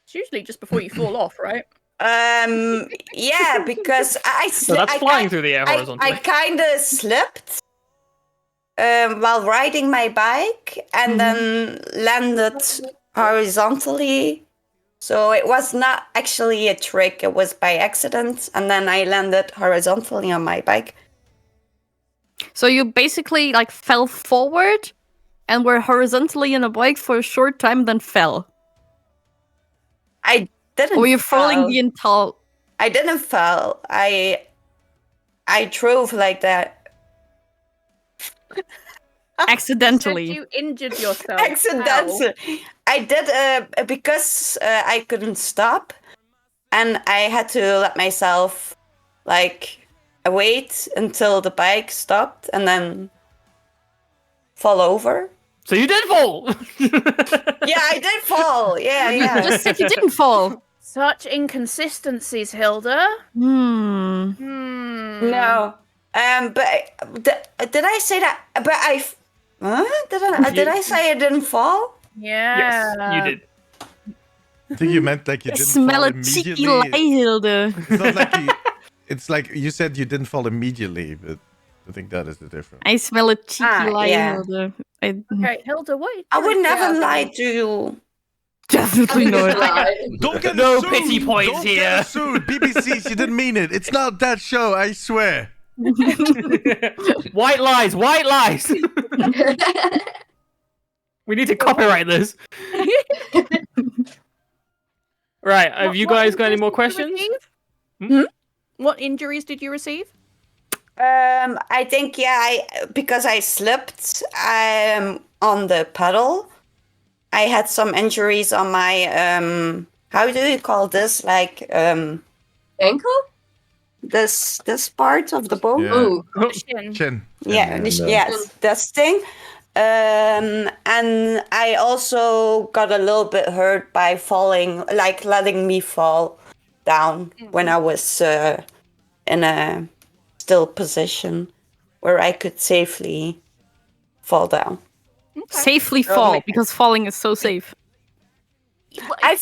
F: It's usually just before you fall off, right?
C: Yeah, because
D: So that's flying through the air
C: I
D: horizontally.
C: kind of slipped while riding my bike and then landed horizontally. So it was not actually a trick, it was by accident. And then I landed horizontally on my bike.
E: So you basically like fell forward and were horizontally in a bike for a short time, then fell.
C: I didn't
E: Or were you falling
C: fall.
E: the entire...
C: I didn't fall. I drove like that.
E: accidentally.
F: Said you injured yourself.
C: Accidentally. I did because I couldn't stop, and I had to let myself like wait until the bike stopped and then fall over.
D: So you did fall.
C: Yeah, I did fall. Yeah,
E: You
C: yeah.
E: just said you didn't fall.
F: Such inconsistencies, Hilda.
E: Hmm.
C: No. But did I say that? But did I say I didn't fall?
F: Yeah.
D: Yes, you did.
A: I think you meant like you didn't
E: Smell
A: fall
E: a cheeky
A: immediately.
E: lie, Hilde.
A: It's not like it's like you said you didn't fall immediately, but I think that is the difference.
E: I smell a cheeky lie,
C: yeah.
E: Hilde.
F: Okay, Hilda, what?
C: I would never
G: Yeah.
C: lie to you.
E: Definitely not.
A: Don't get
D: No
A: us sued.
D: pity points
A: Don't
D: here.
A: Get us sued. BBC, she didn't mean it. It's not that show, I swear.
D: White lies, white lies. We need to copyright this. Right, have you guys got any more questions?
F: What injuries did you receive?
C: I think because I slipped on the pedal. I had some injuries on my how do you call this? Like
G: Ankle?
C: this part of the bone.
A: Yeah.
G: Oh,
F: Shin.
A: Chin.
C: Yeah,
B: no.
C: yes, this thing. And I also got a little bit hurt by falling, like letting me fall down when I was in a still position where I could safely fall down.
E: Safely fall, because falling is so safe.
C: I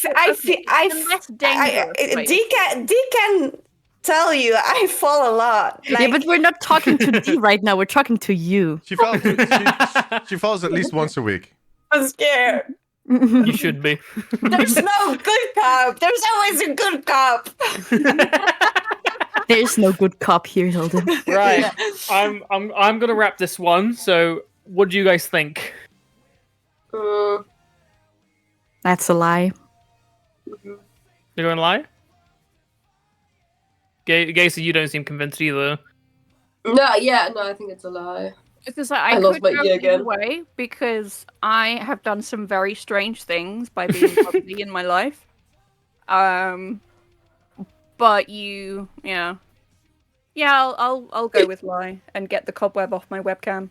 F: less dangerous way.
C: D can tell you I fall a lot.
E: Yeah,
C: Like,
E: but we're not talking to D right now. We're talking to you.
A: She falls. She falls at least once a week.
C: I'm scared.
D: You should be.
C: There's no good cop. There's always a good cop.
E: There's no good cop here, Hilda.
D: Right. I'm gonna wrap this one. So what do you guys think?
E: That's a lie.
D: You're gonna lie? Gaycer, you don't seem convinced either.
G: no, I think it's a lie.
F: Because I
G: I lost
F: could
G: my
F: go
G: ear
F: either
G: again.
F: way because I have done some very strange things by being clumsy in my life. But yeah, I'll go with lie and get the cobweb off my webcam.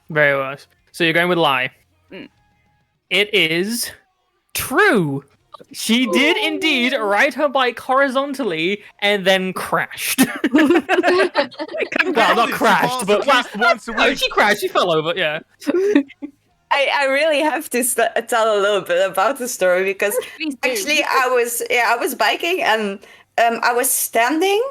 D: Very well. So you're going with lie.
F: Mm.
D: It is true. She did indeed ride her bike horizontally and then crashed. Well, not
A: She
D: crashed,
A: falls
D: but
A: at least once a
D: no,
A: week.
D: she crashed. She fell over. Yeah.
C: I really have to tell a little bit about the story because
F: Please do.
C: actually I was biking and I was standing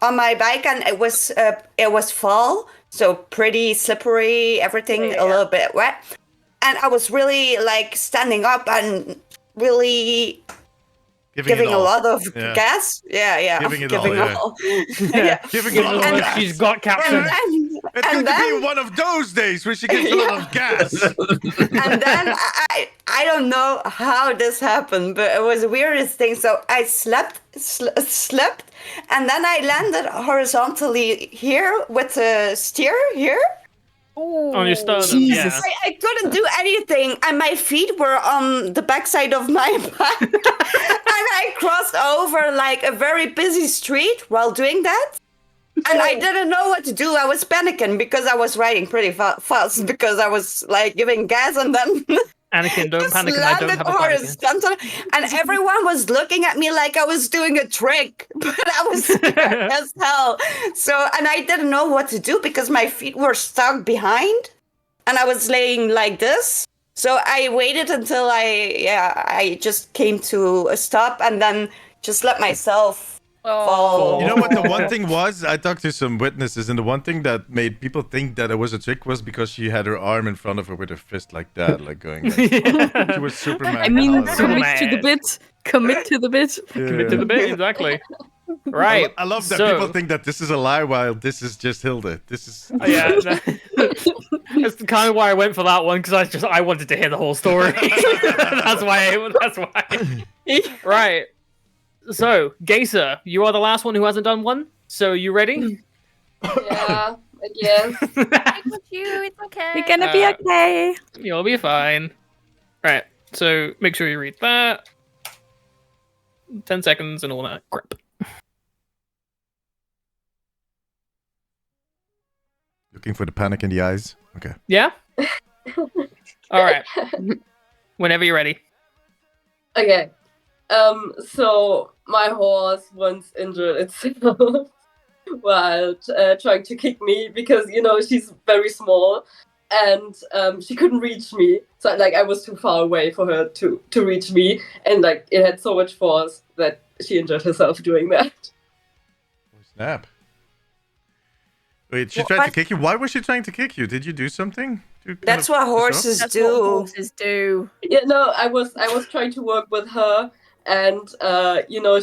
C: on my bike and it was fall, so pretty slippery, everything a little bit wet, and I was really like standing up and really giving
A: it
C: a
A: all.
C: lot of
A: Yeah.
C: gas. Yeah.
A: Giving it all, yeah.
C: Yeah.
A: Giving
D: Give
A: a
D: her
A: lot of
D: what
A: gas.
D: she's got, Captain.
A: It's going to be one of those days where she gives a lot of gas.
C: And then I don't know how this happened, but it was the weirdest thing. So I slept, and then I landed horizontally here with the steer here.
D: On your sternum.
E: Jesus.
D: Yeah.
C: I couldn't do anything, and my feet were on the backside of my bike. And I crossed over like a very busy street while doing that. And I didn't know what to do. I was panicking because I was riding pretty fast because I was like giving gas and then
D: Anakin, don't
C: just
D: panic, and I don't
C: landed
D: have a panic.
C: horizontal. And everyone was looking at me like I was doing a trick, but I was scared as hell. So, and I didn't know what to do because my feet were stuck behind and I was laying like this. So I waited until I just came to a stop and then just let myself fall.
A: You know what the one thing was? I talked to some witnesses, and the one thing that made people think that it was a trick was because she had her arm in front of her with her fist like that, like going. Like, she was Superman.
E: I mean,
A: Oh,
E: commit to the bit. Commit to the bit.
D: Commit to the bit, exactly. Right.
A: I love that
D: so-
A: people think that this is a lie while this is just Hilde. This is.
D: Yeah, that's kind of why I went for that one because I wanted to hear the whole story. That's why. Right. So, Gaycer, you are the last one who hasn't done one. So, you ready?
G: Yeah, I guess.
F: I got you. It's okay.
E: You're gonna be okay.
D: You'll be fine. Right. So, make sure you read that. 10 seconds and all that crap.
A: Looking for the panic in the eyes. Okay.
D: Yeah? All right. Whenever you're ready.
G: Okay. So my horse once injured itself while trying to kick me because she's very small and she couldn't reach me. So like I was too far away for her to reach me, and like it had so much force that she injured herself doing that.
A: Oh, snap. Wait, she tried to kick you? Why was she trying to kick you? Did you do something?
C: That's what horses
F: That's
C: do.
F: what horses do.
G: Yeah, no, I was trying to work with her, and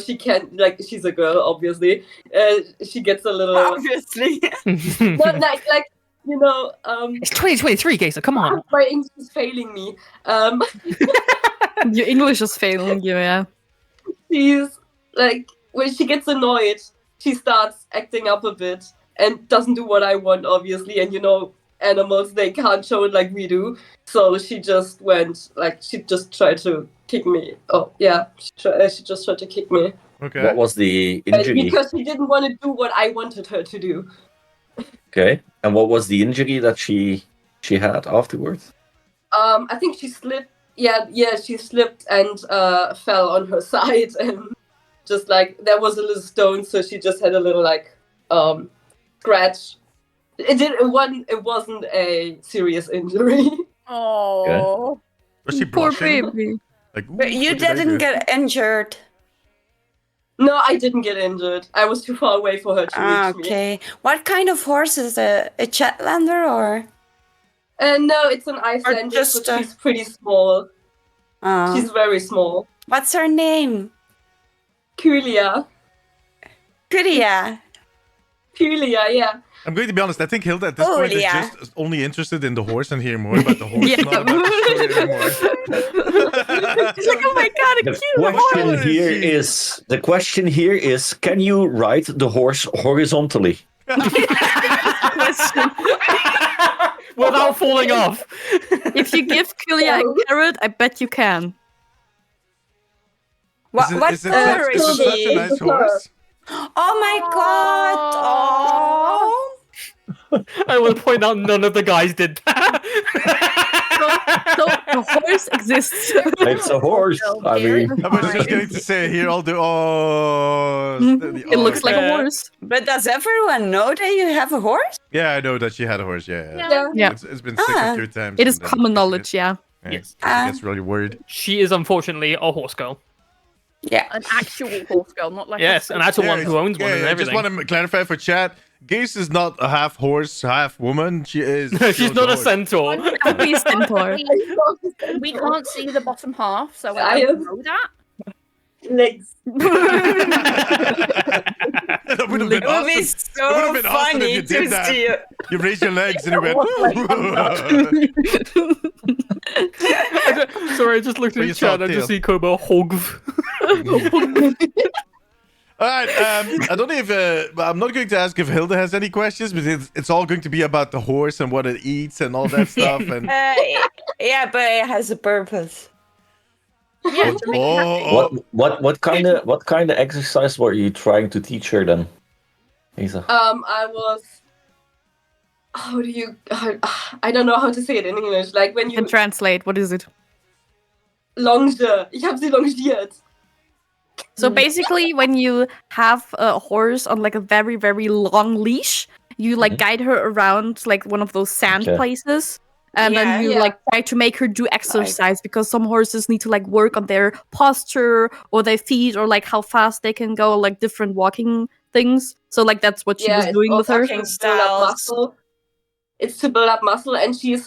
G: she can't, like, she's a girl, obviously. She gets a little
C: Obviously.
G: not like
D: It's 2023, Gaycer, come on.
G: my English is failing me.
E: Your English is failing you, yeah.
G: She's like, when she gets annoyed, she starts acting up a bit and doesn't do what I want, obviously. And animals, they can't show it like we do. So she just went, like, she just tried to kick me. Oh, yeah, she just tried to kick me.
A: Okay.
B: What was the injury?
G: Because she didn't want to do what I wanted her to do.
B: Okay. And what was the injury that she had afterwards?
G: I think she slipped. Yeah, she slipped and fell on her side, and just like there was a little stone, so she just had a little like scratch. It wasn't a serious injury.
F: Oh.
A: Was she
E: Poor
A: blushing?
E: baby.
A: Like, ooh,
C: But you
A: what did I
C: didn't
A: do?
C: get injured.
G: No, I didn't get injured. I was too far away for her to reach me.
C: Okay. What kind of horse is it? A Shetlander or?
G: No, it's an Icelander,
C: just,
G: but she's pretty small.
C: Oh.
G: She's very small.
C: What's her name?
G: Kulia.
C: Kulia.
G: Kulia, yeah.
A: I'm going to be honest. I think Hilde at this point is
C: yeah.
A: just only interested in the horse and hearing more about the horse,
E: Yeah.
A: not about the story anymore.
E: She's like, oh my god, a cute
B: The question here is, can you ride the horse horizontally?
E: question.
D: Without falling off.
E: If you give Kulia a carrot, I bet you can.
C: What
A: Is it
C: color
A: such
C: is
A: a
C: she?
A: nice horse?
C: Oh my god! Oh.
D: I want to point out none of the guys did that.
E: So the horse exists.
B: It's a horse. I mean,
A: I was just going to say here all the
E: It looks like a
D: Yeah.
E: horse.
C: But does everyone know that you have a horse?
A: Yeah, I know that she had a horse. Yeah.
E: Yeah.
A: It's been sick a few times.
E: It is
A: and then
E: common
A: she
E: knowledge, yeah.
D: Yes.
A: gets really worried.
D: She is unfortunately a horse girl.
C: Yeah.
F: An actual horse girl, not like
D: Yes,
F: a
D: an actual one
A: Yeah,
D: who owns one and
A: I just
D: everything.
A: want to clarify for chat. Gaycer is not a half horse, half woman. She is.
D: She's not a
A: horse.
D: centaur.
E: Could be a centaur.
F: We can't see the bottom half, so
G: I
F: I don't
G: am-
F: know that.
G: Legs.
A: That would have been
C: It would be
A: awesome. It would have
C: so
A: been awesome if
C: funny
A: you
C: to
A: did that.
C: see you.
A: You raise your legs and you went.
D: Sorry, I just looked
A: But
D: at
A: you
D: the
A: saw
D: chat. I
A: tail.
D: just see Kobo Hogv.
A: All right. I don't know if I'm not going to ask if Hilde has any questions, but it's all going to be about the horse and what it eats and all that stuff. And
C: Yeah, but it has a purpose.
F: Yeah, to make it happy.
B: what kind of exercise were you trying to teach her then, Lisa?
G: I was. How do you? I don't know how to say it in English. Like when you
E: Can translate. What is it?
G: longe. Ich habe sie longiert.
E: So basically, when you have a horse on like a very, very long leash, you like guide her around like one of those sand
B: Okay.
E: places. And then you
G: Yeah.
E: like try to make her do exercise because some horses need to like work on their posture or their feet or like how fast they can go, like different walking things. So like that's what she was
G: it's
E: doing with
G: also
E: her.
G: to build up muscle. It's to build up muscle, and she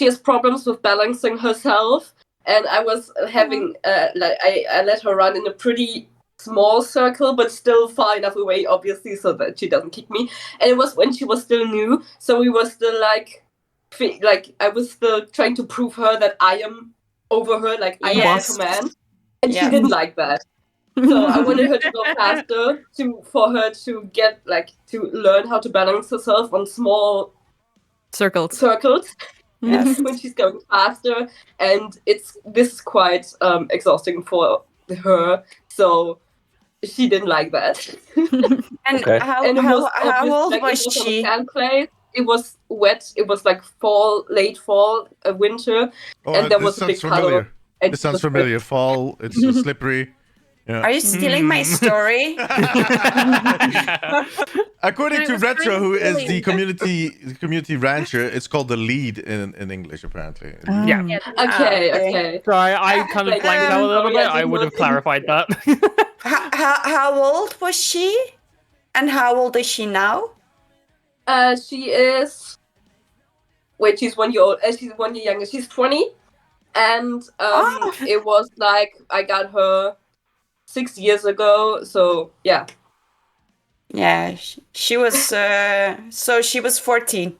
G: has problems with balancing herself. And I was having like I let her run in a pretty small circle, but still far enough away, obviously, so that she doesn't kick me. And it was when she was still new, so we were still like I was still trying to prove her that I am over her, like I am
C: Yes.
G: her command, and
C: Yeah.
G: she didn't like that. So I wanted her to go faster, for her to get to learn how to balance herself on small
E: Circles.
G: circles.
C: Yes.
G: When she's going faster, and this is quite exhausting for her. So she didn't like that.
C: And
B: Okay.
C: how
G: And it was
C: how
G: obvious,
C: old
G: like,
C: was
G: it on a
C: she?
G: sand place. It was wet. It was like late fall, winter,
A: oh,
G: and there
A: this
G: was a big
A: sounds familiar.
G: puddle. And
A: This
G: she
A: sounds
G: was wet.
A: familiar. Fall. It's slippery. Yeah.
C: Are you stealing my story?
A: According
F: No,
A: to
F: it was
A: Retro,
F: kind of
A: who is
F: silly.
A: the community rancher, it's called the lead in English, apparently.
D: Yeah.
F: Yeah,
G: Okay.
D: Sorry, I kind of
G: Like,
D: blanked out a little
G: sorry,
D: bit.
G: I
D: I
G: didn't
D: would have
G: know.
D: clarified that.
C: How old was she? And how old is she now?
G: She is. Wait, she's 1 year old. She's 1 year younger. She's 20, and
C: Oh.
G: it was like I got her 6 years ago. So yeah.
C: Yeah, she was. So she was 14.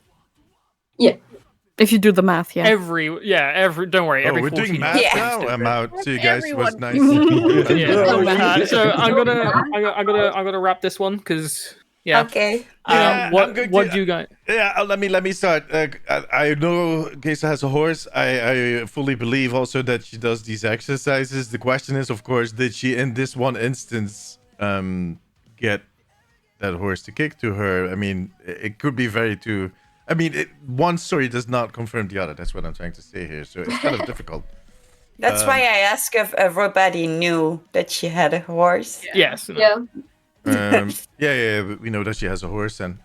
E: If you do the math, yeah.
D: Don't worry,
A: Oh,
D: every
A: we're
D: 14
A: doing
D: years.
A: math
C: Yeah.
A: now. I'm out. See you guys. It was
F: Everyone.
A: nice.
D: Yeah. So I'm gonna wrap this one because
C: Okay.
A: Yeah, I'm
D: what
A: going
D: what
A: to-
D: do you guys?
A: Yeah, let me start. I know Gaycer has a horse. I fully believe also that she does these exercises. The question is, of course, did she in this one instance get that horse to kick to her? I mean, it could be very too. I mean, one story does not confirm the other. That's what I'm trying to say here. So it's kind of difficult.
C: That's why I asked if everybody knew that she had a horse.
D: Yes.
G: Yeah.
A: Yeah, we know that she has a horse, and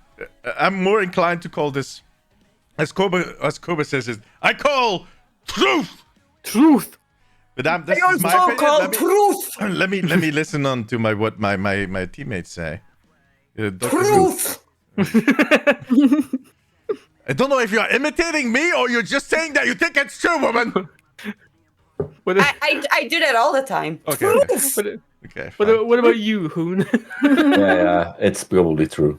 A: I'm more inclined to call this, as Koba says it, I call truth.
D: Truth.
A: But this is my opinion.
C: So-called truth.
A: Let me listen on to what my teammates say. Dr. Who.
C: Truth.
A: I don't know if you are imitating me or you're just saying that you think it's true, woman.
D: What,
C: I do that all the time.
A: Okay.
C: Truth.
A: Okay.
D: what,
A: fine.
D: what about you, Hoen?
B: Yeah, it's probably true.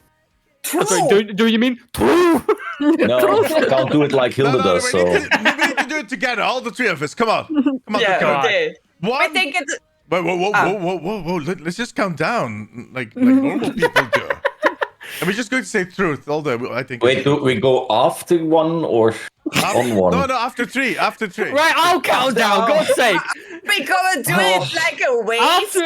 C: Truth.
D: Sorry, do you mean true?
B: No, I can't do it like Hilde does.
A: we
B: So
A: need to do it together, all the three of us. Come on. Come on.
C: Yeah,
A: come on.
C: okay.
A: One.
C: I think it's.
A: Whoa. Let's just count down like normal people do. And we're just going to say truth, although I think.
B: wait, do we go after one or on one?
A: No, after three. After three.
D: Right, I'll count down. God's sake.
C: We gotta do it like a wave.
D: After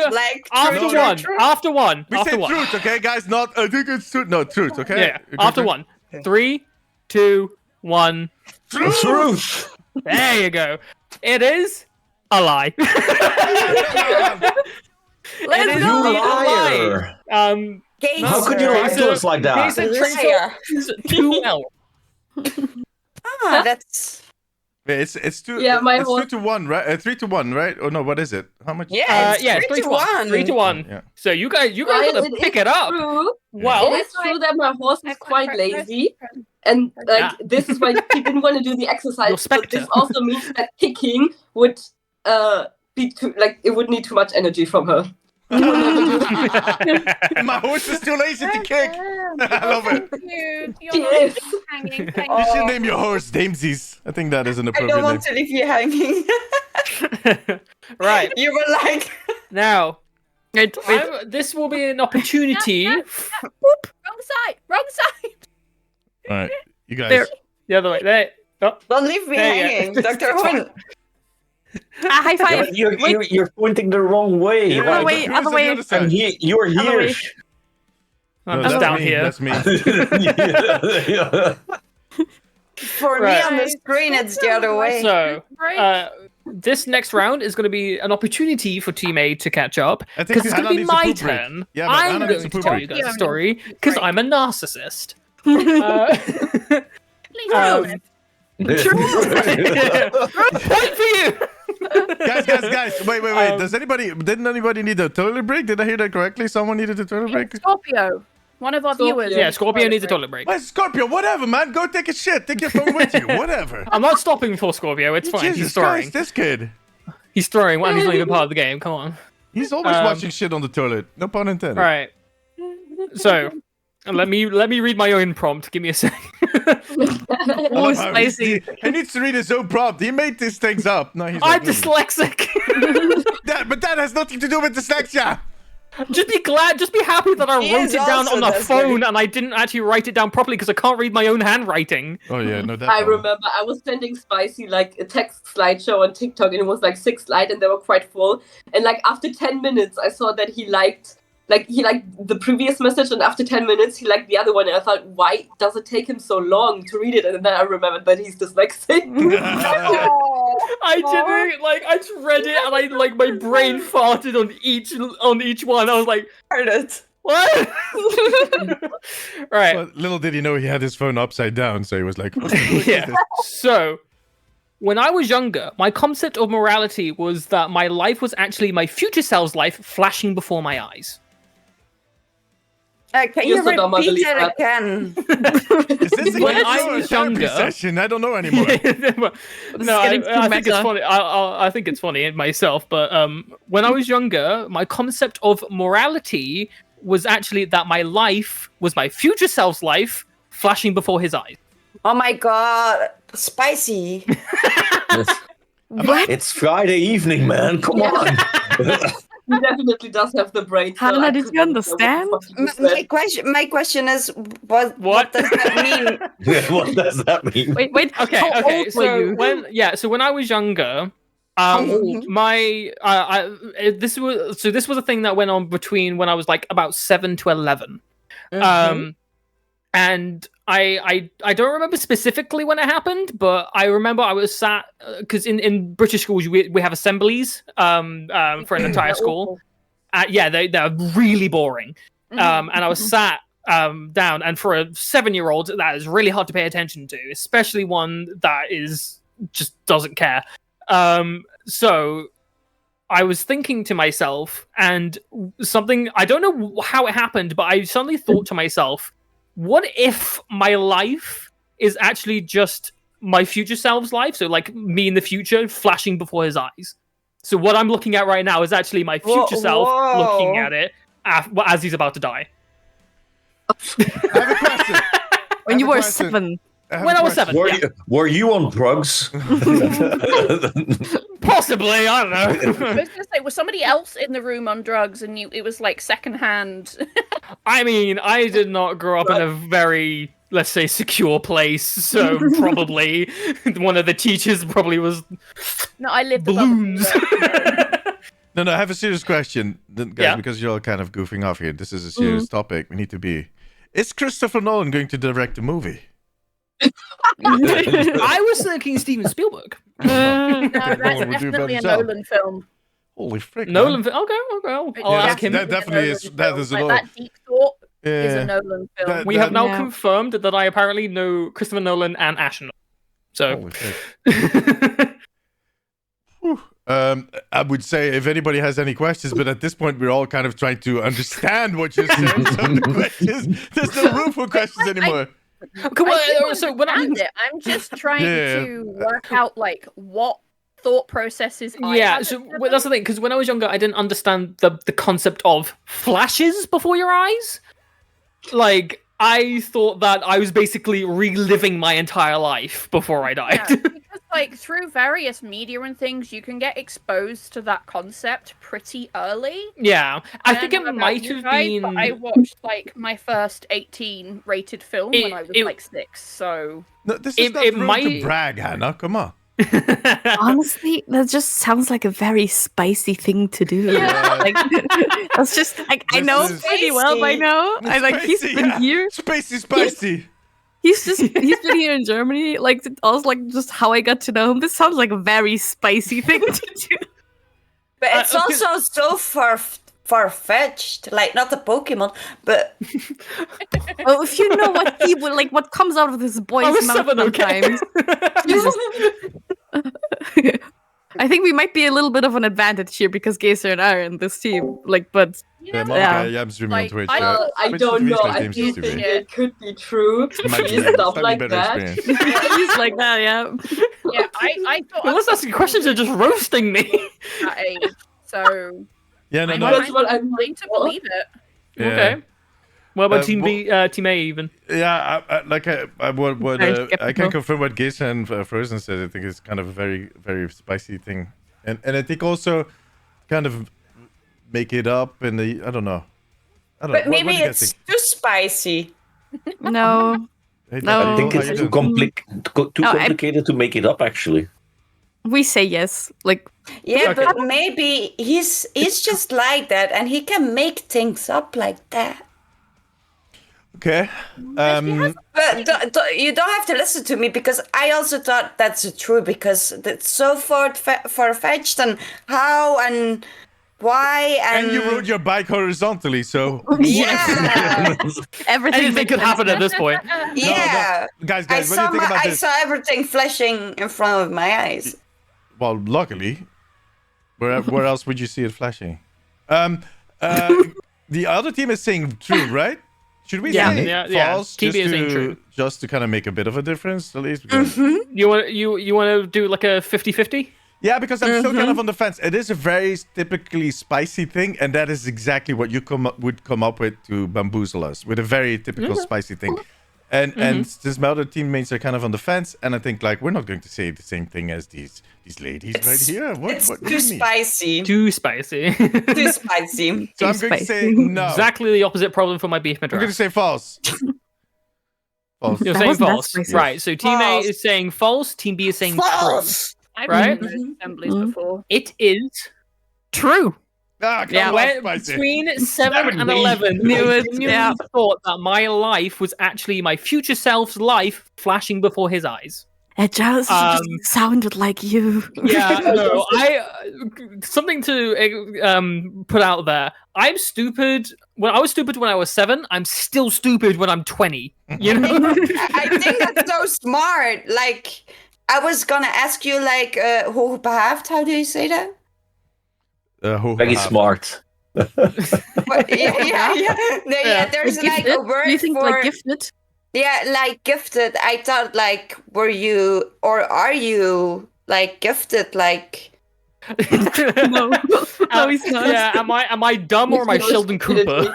C: truth,
D: one.
C: truth.
D: After one.
A: We
D: After
A: say
D: one.
A: truth, okay, guys? Not I think it's truth. No, truth, okay?
D: Yeah.
A: Okay,
D: After
A: truth.
D: one. 3, 2, 1.
B: Truth.
D: There you go. It is a lie.
E: Let's
D: is
E: go.
B: You
D: indeed a lie.
B: liar!
C: Gaycer.
B: How could you lie to us like that?
D: Gaycer trains
C: Liar.
D: horses too well.
C: Ah, that's
A: Wait, it's two.
G: Yeah, my
A: it's
G: horse-
A: 2-1, right? 3-1, right? Oh no, what is it? How much?
C: yeah. It's
D: Yeah,
C: 3-1.
D: 3-1.
A: Yeah.
D: So you guys
G: Guys,
D: gotta pick it up.
G: True.
D: Well,
G: It is true that my horse is quite lazy, and
D: Yeah.
G: this is why he didn't want to do the
D: Your
G: exercise. But
D: spectre.
G: this also means that kicking would be too it would need too much energy from her.
A: My horse is too lazy to kick. I love it.
G: Yes.
A: You should name your horse Deemzies. I think that is an
C: I
A: appropriate
C: don't
A: name.
C: want to leave you hanging.
D: right
C: You were like,
D: now,
E: Wait.
D: this will be an opportunity.
F: Wrong side.
A: All right, you guys.
E: There.
D: The other way. There. Oh,
C: don't leave me
D: There you
C: hanging,
D: go.
C: Dr. Hoen.
E: High
B: Yeah,
E: five.
B: but you're pointing the wrong way.
A: Yeah,
E: Other
B: Like,
E: way,
A: who's on
E: other
A: the
E: way.
A: other side?
B: and you're
E: Other
B: here.
E: way.
D: I'm
A: No,
D: just
A: that's
D: down
A: me,
D: here.
A: That's me.
C: For me
D: Right.
C: on the screen, it's the other way.
D: So, this next round is going to be an opportunity for Team A to catch up.
A: I think
D: Because it's
A: Hana
D: going to be
A: needs a
D: my
A: poop break.
D: turn.
A: Yeah, but
D: I'm
A: Hana
D: going
A: needs a
D: to
A: poop
D: tell
A: break.
D: you guys a
F: Yeah,
D: story
F: break.
D: because I'm a narcissist. Uh, um, point for you.
A: guys. Wait. Didn't anybody need a toilet break? Did I hear that correctly? Someone needed a toilet break?
F: Scorpio. One of our viewers.
D: Yeah, Scorpio needs a toilet break.
A: Why, Scorpio, whatever, man. Go take a shit. Take your phone with you. Whatever.
D: I'm not stopping for Scorpio. It's fine. He's
A: Jesus
D: throwing.
A: Christ, this kid.
D: He's throwing when he's not even part of the game. Come on.
A: He's always
D: Um,
A: watching shit on the toilet. No pun intended.
D: All right. So, let me read my own prompt. Give me a second.
A: I
E: Oh,
A: love how
E: spicy.
A: He needs to read his own prompt. He made these things up. No, he's
D: I'm
A: like,
D: dyslexic.
A: but that has nothing to do with dyslexia.
D: Just be happy that I
C: He
D: wrote
C: is
D: it down
C: also
D: on the
C: dyslexic.
D: phone and I didn't actually write it down properly because I can't read my own handwriting.
A: Oh yeah, no, that.
G: I remember I was sending Spicy like a text slideshow on TikTok, and it was like 6 slides, and they were quite full. And like after 10 minutes, I saw that he liked the previous message, and after 10 minutes, he liked the other one. And I thought, why does it take him so long to read it? And then I remembered that he's dyslexic.
D: I didn't I just read it and my brain farted on each one. I was like,
C: Heard it.
D: what? Right.
A: Well, little did he know he had his phone upside down, so he was like,
D: Yeah. So, when I was younger, my concept of morality was that my life was actually my future self's life flashing before my eyes.
C: Can you
G: You're so dumb, I
C: repeat
G: believe
C: it
G: that.
C: again?
A: Is this a
D: When
A: game
D: I
A: show or
D: was
A: a therapy
D: younger-
A: session? I don't know anymore.
D: No,
E: getting too
D: I think it's
E: meta.
D: funny. I think it's funny in myself. But when I was younger, my concept of morality was actually that my life was my future self's life flashing before his eyes.
C: Oh my god, spicy.
E: What?
B: It's Friday evening, man. Come on.
G: He definitely does have the brain. so
E: Hannah,
G: I
E: did you
G: couldn't understand what
E: understand?
G: the fuck he
C: My question is, what does that mean?
B: What does that mean?
E: Wait.
D: Okay,
E: How
D: okay.
E: old were
D: So
E: you?
D: when I was younger,
E: old?
D: this was a thing that went on between when I was like about 7 to 11. And I don't remember specifically when it happened, but I remember I was sat because in British schools we have assemblies for an entire school. They're really boring. And I was sat down, and for a 7-year-old, that is really hard to pay attention to, especially one that is just doesn't care. So I was thinking to myself, and something, I don't know how it happened, but I suddenly thought to myself, what if my life is actually just my future self's life? So like me in the future flashing before his eyes. So what I'm looking at right now is actually my future self looking at it as he's about to die.
A: I have a question.
E: When you
A: I have a
E: were
A: question.
E: 7.
D: When I was 7.
B: Were you on drugs?
D: Possibly, I don't
F: I
D: know.
F: was going to say, was somebody else in the room on drugs and it was like secondhand?
D: I mean, I did not grow up in a very, let's say, secure place, so probably one of the teachers probably was
F: No, I lived above
D: balloons.
A: No, I have a serious question, guys,
D: Yeah?
A: because you're all kind of goofing off here. This is a serious topic. We need to be. Is Christopher Nolan going to direct a movie?
D: I was thinking Steven Spielberg.
F: No,
A: think
F: that's
A: Nolan would do a
F: definitely a
A: better job.
F: Nolan film.
A: Holy frick!
D: Nolan.
A: man.
D: Okay. I'll
A: Yeah,
D: ask him.
A: that definitely is. That is a lot.
F: That deep thought is
A: Yeah.
F: a Nolan film.
A: That-
D: We have now
E: Yeah.
D: confirmed that I apparently know Christopher Nolan and Ash Nolan. So.
A: Holy frick. Whew. I would say if anybody has any questions, but at this point we're all kind of trying to understand what you're saying. So the questions, there's no room for questions anymore.
D: Okay, well,
F: I do
D: so when I
F: understand it. I'm just trying
A: Yeah.
F: to work out like what thought processes. I
D: yeah,
F: have
D: so
F: at
D: well, that's the thing, because when I was younger, I didn't understand the concept of flashes before your eyes. Like, I thought that I was basically reliving my entire life before I died.
F: Yeah, because like through various media and things, you can get exposed to that concept pretty early.
D: Yeah, I think
F: don't
D: it
F: know about
D: might
F: you
D: have
F: guys,
D: been.
F: but I watched like my first 18 rated film when I was
D: It-
F: like 6. So
A: No, this is
D: It-
A: not
D: it
A: room to
D: might-
A: brag, Hannah. Come on.
E: Honestly, that just sounds like a very spicy thing to do.
A: Yeah.
E: Like that's just like I
A: This
E: know
A: is-
E: pretty well by now. I like he's
A: Spicy,
E: been
A: yeah.
E: here.
A: Spicy.
E: He's been here in Germany. Like also like just how I got to know him. This sounds like a very spicy thing to do.
C: But it's
D: okay.
C: also so far-fetched. Like, not the Pokemon, but
E: Well, if you know what he would like, what comes out of this boy's
D: I was
E: mouth
D: 7, okay?
E: sometimes. I think we might be a little bit of an advantage here because Gaycer and I are in this team. Like, but
A: Yeah,
F: know,
A: Monica, yeah, I'm streaming on
F: like,
A: Twitch.
F: I
G: I don't know. I
A: Deemzies
G: do
A: TV.
G: think it could be true.
A: Might be
G: Stuff
A: slightly
G: like
A: better
G: that.
A: experience.
E: he's like that, yeah.
F: yeah, I thought
D: Well, let's ask you questions. You're just roasting me.
F: at that age, so
A: Yeah, no,
F: I'm
A: no.
G: That's what I'm
F: inclined to believe it.
A: Yeah.
D: Okay. What about
A: Uh,
D: Team
A: wha-
D: Team A even?
A: Yeah, what
E: Very
A: I can
E: skeptical.
A: confirm what Gaycer and Frozen said. I think it's kind of a very, very spicy thing, and I think also kind of make it up in the I don't know.
C: but
A: What
C: maybe
A: do you guys
C: it's
A: think?
C: too spicy.
E: No.
A: Hey,
E: No.
A: Daphne,
B: I think
A: how
B: it's
A: you
B: too,
A: doing?
B: too
E: No, I-
B: complicated to make it up, actually.
E: We say yes. Like
C: Yeah,
D: Okay.
C: but maybe he's just like that, and he can make things up like that.
A: Okay.
C: But you don't have to listen to me because I also thought that's true because it's so far-fetched and how and why
A: And you rode your bike horizontally, so
C: yeah,
E: everything
D: Anything
E: makes
D: could
E: sense.
D: happen at this point.
C: yeah.
A: guys,
C: I
A: what do
C: saw
A: you think about
C: I
A: this?
C: saw everything flashing in front of my eyes.
A: Well, luckily, where else would you see it flashing? The other team is saying true, right? Should we
E: Yeah.
A: say
D: Yeah.
A: false
D: Team B is saying true.
A: just to kind of make a bit of a difference, at least? Because,
D: You want to do like a 50-50?
A: yeah, because I'm still kind of on the fence. It is a very typically spicy thing, and that is exactly what you would come up with to bamboozle us with a very typical spicy thing. And since my other teammates are kind of on the fence, and I think like we're not going to say the same thing as these ladies right here. What
C: It's
A: do
C: too
A: you mean?
C: spicy.
D: Too spicy.
C: Too spicy.
A: So I'm
E: Too
A: going to say
E: spicy.
A: no.
D: Exactly the opposite problem for my beef
A: I'm going to
D: madras.
A: say false. False.
D: You're
E: That
D: saying
E: wasn't that
D: false,
E: spicy.
D: right? So Team
C: False.
D: A is saying false. Team B is saying
C: False.
F: I've
D: Right?
F: been to assemblies
E: Mhm.
F: before.
D: true. It is true.
A: Ah, come
E: Yeah,
A: on,
D: When,
A: spicy.
D: between 7 and 11,
E: Knew
D: I
E: it,
D: genuinely
E: yeah.
D: thought that my life was actually my future self's life flashing before his eyes.
E: It just sounded like you.
D: Yeah, no, something to put out there. I'm stupid. When I was stupid when I was 7, I'm still stupid when I'm 20. You know?
C: I think that's so smart. Like, I was gonna ask you, like, hoogbehaafd, how do you say that?
B: Very smart.
C: But, yeah, there's like a word
E: Do you think
C: for
E: like gifted?
C: yeah, like gifted. I thought like, were you or are you like gifted? Like,
E: No, no, he's not.
D: Yeah, am I dumb or am I Sheldon Cooper?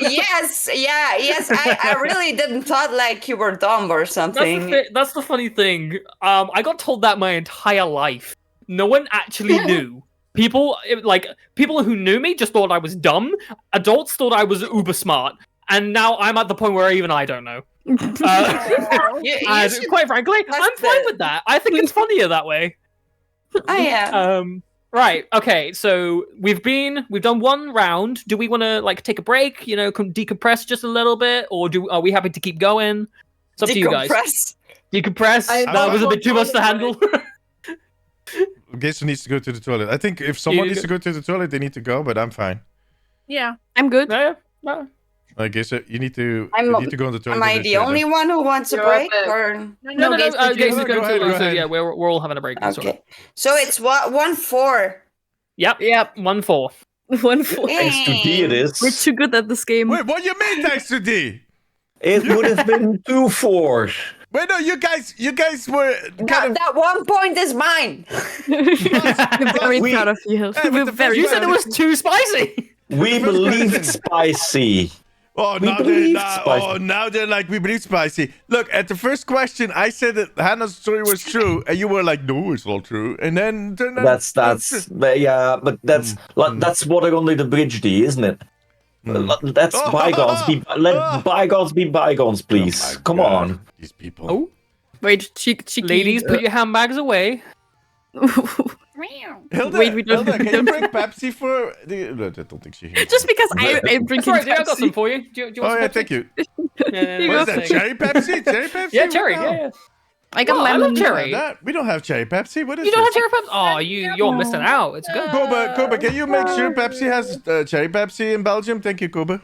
C: yes. I really didn't thought like you were dumb or something.
D: That's the funny thing. I got told that my entire life. No one actually knew. People who knew me just thought I was dumb. Adults thought I was uber smart. And now I'm at the point where even I don't know.
C: You
D: And
C: should-
D: quite frankly, I'm
C: that's
D: fine
C: it.
D: with that. I think it's funnier that way.
C: Oh yeah.
D: Right. Okay. So we've done one round. Do we want to like take a break? You know, decompress just a little bit, or are we happy to keep going? It's up to you guys.
C: Decompress.
D: Decompress.
G: I
D: That was a bit too much to
G: want
D: handle.
A: Gaycer needs to go to the toilet. I think if someone
D: You
A: needs to go to the toilet, they need to go, but I'm fine.
F: Yeah.
E: I'm good.
D: No, no.
A: Gaycer, you need to go on the toilet.
C: Am I the only one who wants a
G: You're
C: break?
G: back.
C: Or
D: No.
E: Gaycer,
D: Gaycer's
A: go
D: going
A: ahead,
D: to.
A: go
D: So
A: ahead.
D: yeah, we're all having a break. That's all right.
C: okay, so it's what 1-4.
D: Yep. 1-4.
E: 1-4.
B: Thanks to D, it is.
E: We're too good at this game.
A: Wait, what do you mean thanks to D?
B: It would have been 2-4.
A: Wait, no, you guys were kind of...
C: That 1 point is mine.
E: We're very proud of you.
A: Hey,
E: We're
A: but the
E: very
D: You said it
E: proud.
D: was too spicy.
B: We believed spicy.
A: Oh,
B: We
A: now
B: believed spicy.
A: now they're like, we believe spicy. Look, at the first question, I said that Hannah's story was true, and you were like, no, it's not true. And then...
B: That's but that's water under the bridge, D, isn't it? That's bygones. Let bygones be bygones, please.
A: Oh my
B: Come
A: God,
B: on.
A: These people.
D: Oh,
E: Wait, cheeky.
D: ladies, put your handbags away.
A: Hilda,
E: Wait, we don't-
A: Hilda, can you bring Pepsi for... I don't think she hears.
E: Just because I'm
D: That's
E: drinking
D: right, I got
E: Pepsi.
D: some for you. Do you
A: Oh,
D: want
A: yeah,
D: some
A: thank you.
D: Yeah,
A: What is that,
D: thanks.
A: cherry Pepsi? Cherry Pepsi?
D: Yeah,
A: What
D: cherry.
A: the hell?
D: Yeah.
E: I got
D: Oh, I
E: lemon.
D: love
A: We don't
D: cherry.
A: have that. We don't have cherry Pepsi. What is
D: You don't have
A: this?
D: cherry Pepsi? Oh, you're missing out. It's good.
A: Koba, can you make sure Pepsi has cherry Pepsi in Belgium? Thank you, Koba.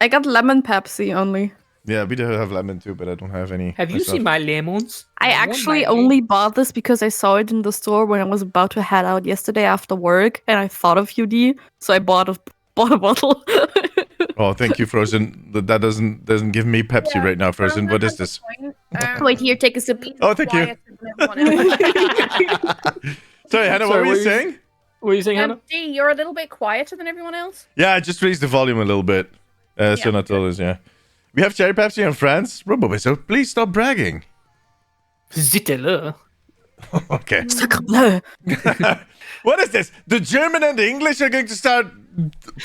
E: I got lemon Pepsi only.
A: Yeah, we do have lemon too, but I don't have any.
D: Have you
A: myself.
D: seen my lemons?
E: I
D: want
E: actually
D: my
E: only bought this because I saw it in the store when I was about to head out yesterday after work, and I thought of you, D, so I bought a bottle.
A: Oh, thank you, Frozen. That doesn't give me Pepsi right now, Frozen. What is this?
E: Wait, here, take a sip.
A: Oh, thank you. Sorry, Hannah, what were you saying?
D: What are you saying, Hannah?
F: D, you're a little bit quieter than everyone else.
A: Yeah, I just raised the volume a little bit. So not others, yeah. We have cherry Pepsi in France, Robo, so please stop bragging.
D: Zitele.
A: Okay.
E: Sacre
A: What is this? The German and the English are going to start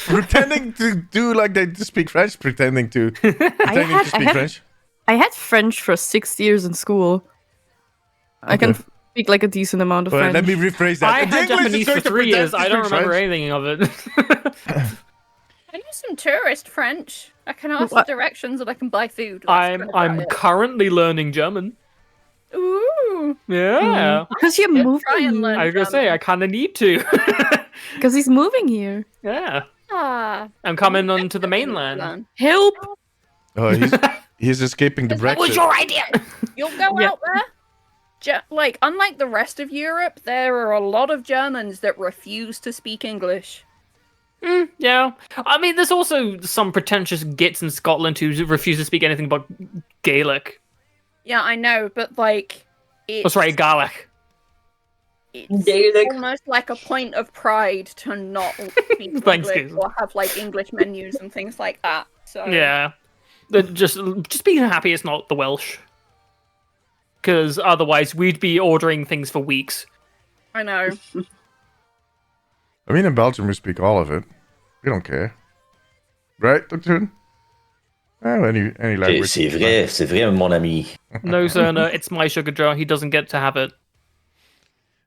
A: pretending to do like they speak French, pretending to speak French.
E: I had French for 6 years in school. I can speak like a decent amount of
A: Well,
E: French.
A: let me rephrase that.
D: I
A: The
D: had
A: English is
D: Japanese
A: going
D: for
A: to
D: 3
A: pretend
D: years.
A: to
D: I don't
A: speak
D: remember
A: French.
D: anything of it.
F: I know some tourist French. I can ask for directions and I can buy food. That's about
D: I'm
F: it.
D: currently learning German.
F: Ooh.
D: Yeah.
E: Because you're moving
F: try and learn.
D: I was gonna say I kind of need to.
E: Because he's moving here.
D: Yeah.
F: Ah,
D: I'm coming onto the mainland.
F: learn.
E: Help!
A: Oh, he's escaping the
F: That was
A: Brexit.
F: your idea. You'll go
E: Yeah.
F: out there. Like, unlike the rest of Europe, there are a lot of Germans that refuse to speak English.
D: Yeah. I mean, there's also some pretentious gits in Scotland who refuse to speak anything but Gaelic.
F: Yeah, I know, but like,
D: Oh, sorry, Gaelic.
F: it's
G: Gaelic.
F: almost like a point of pride to not speak
D: Thanks,
F: English
D: Gazel.
F: or have like English menus and things like that. So
D: Yeah. Just being happy it's not the Welsh. Because otherwise we'd be ordering things for weeks.
F: I know.
A: I mean, in Belgium, we speak all of it. We don't care. Right, Dr. Hoen? Oh, any language.
B: C'est vrai, mon ami.
D: No, sir, no, it's my sugar jar. He doesn't get to have it.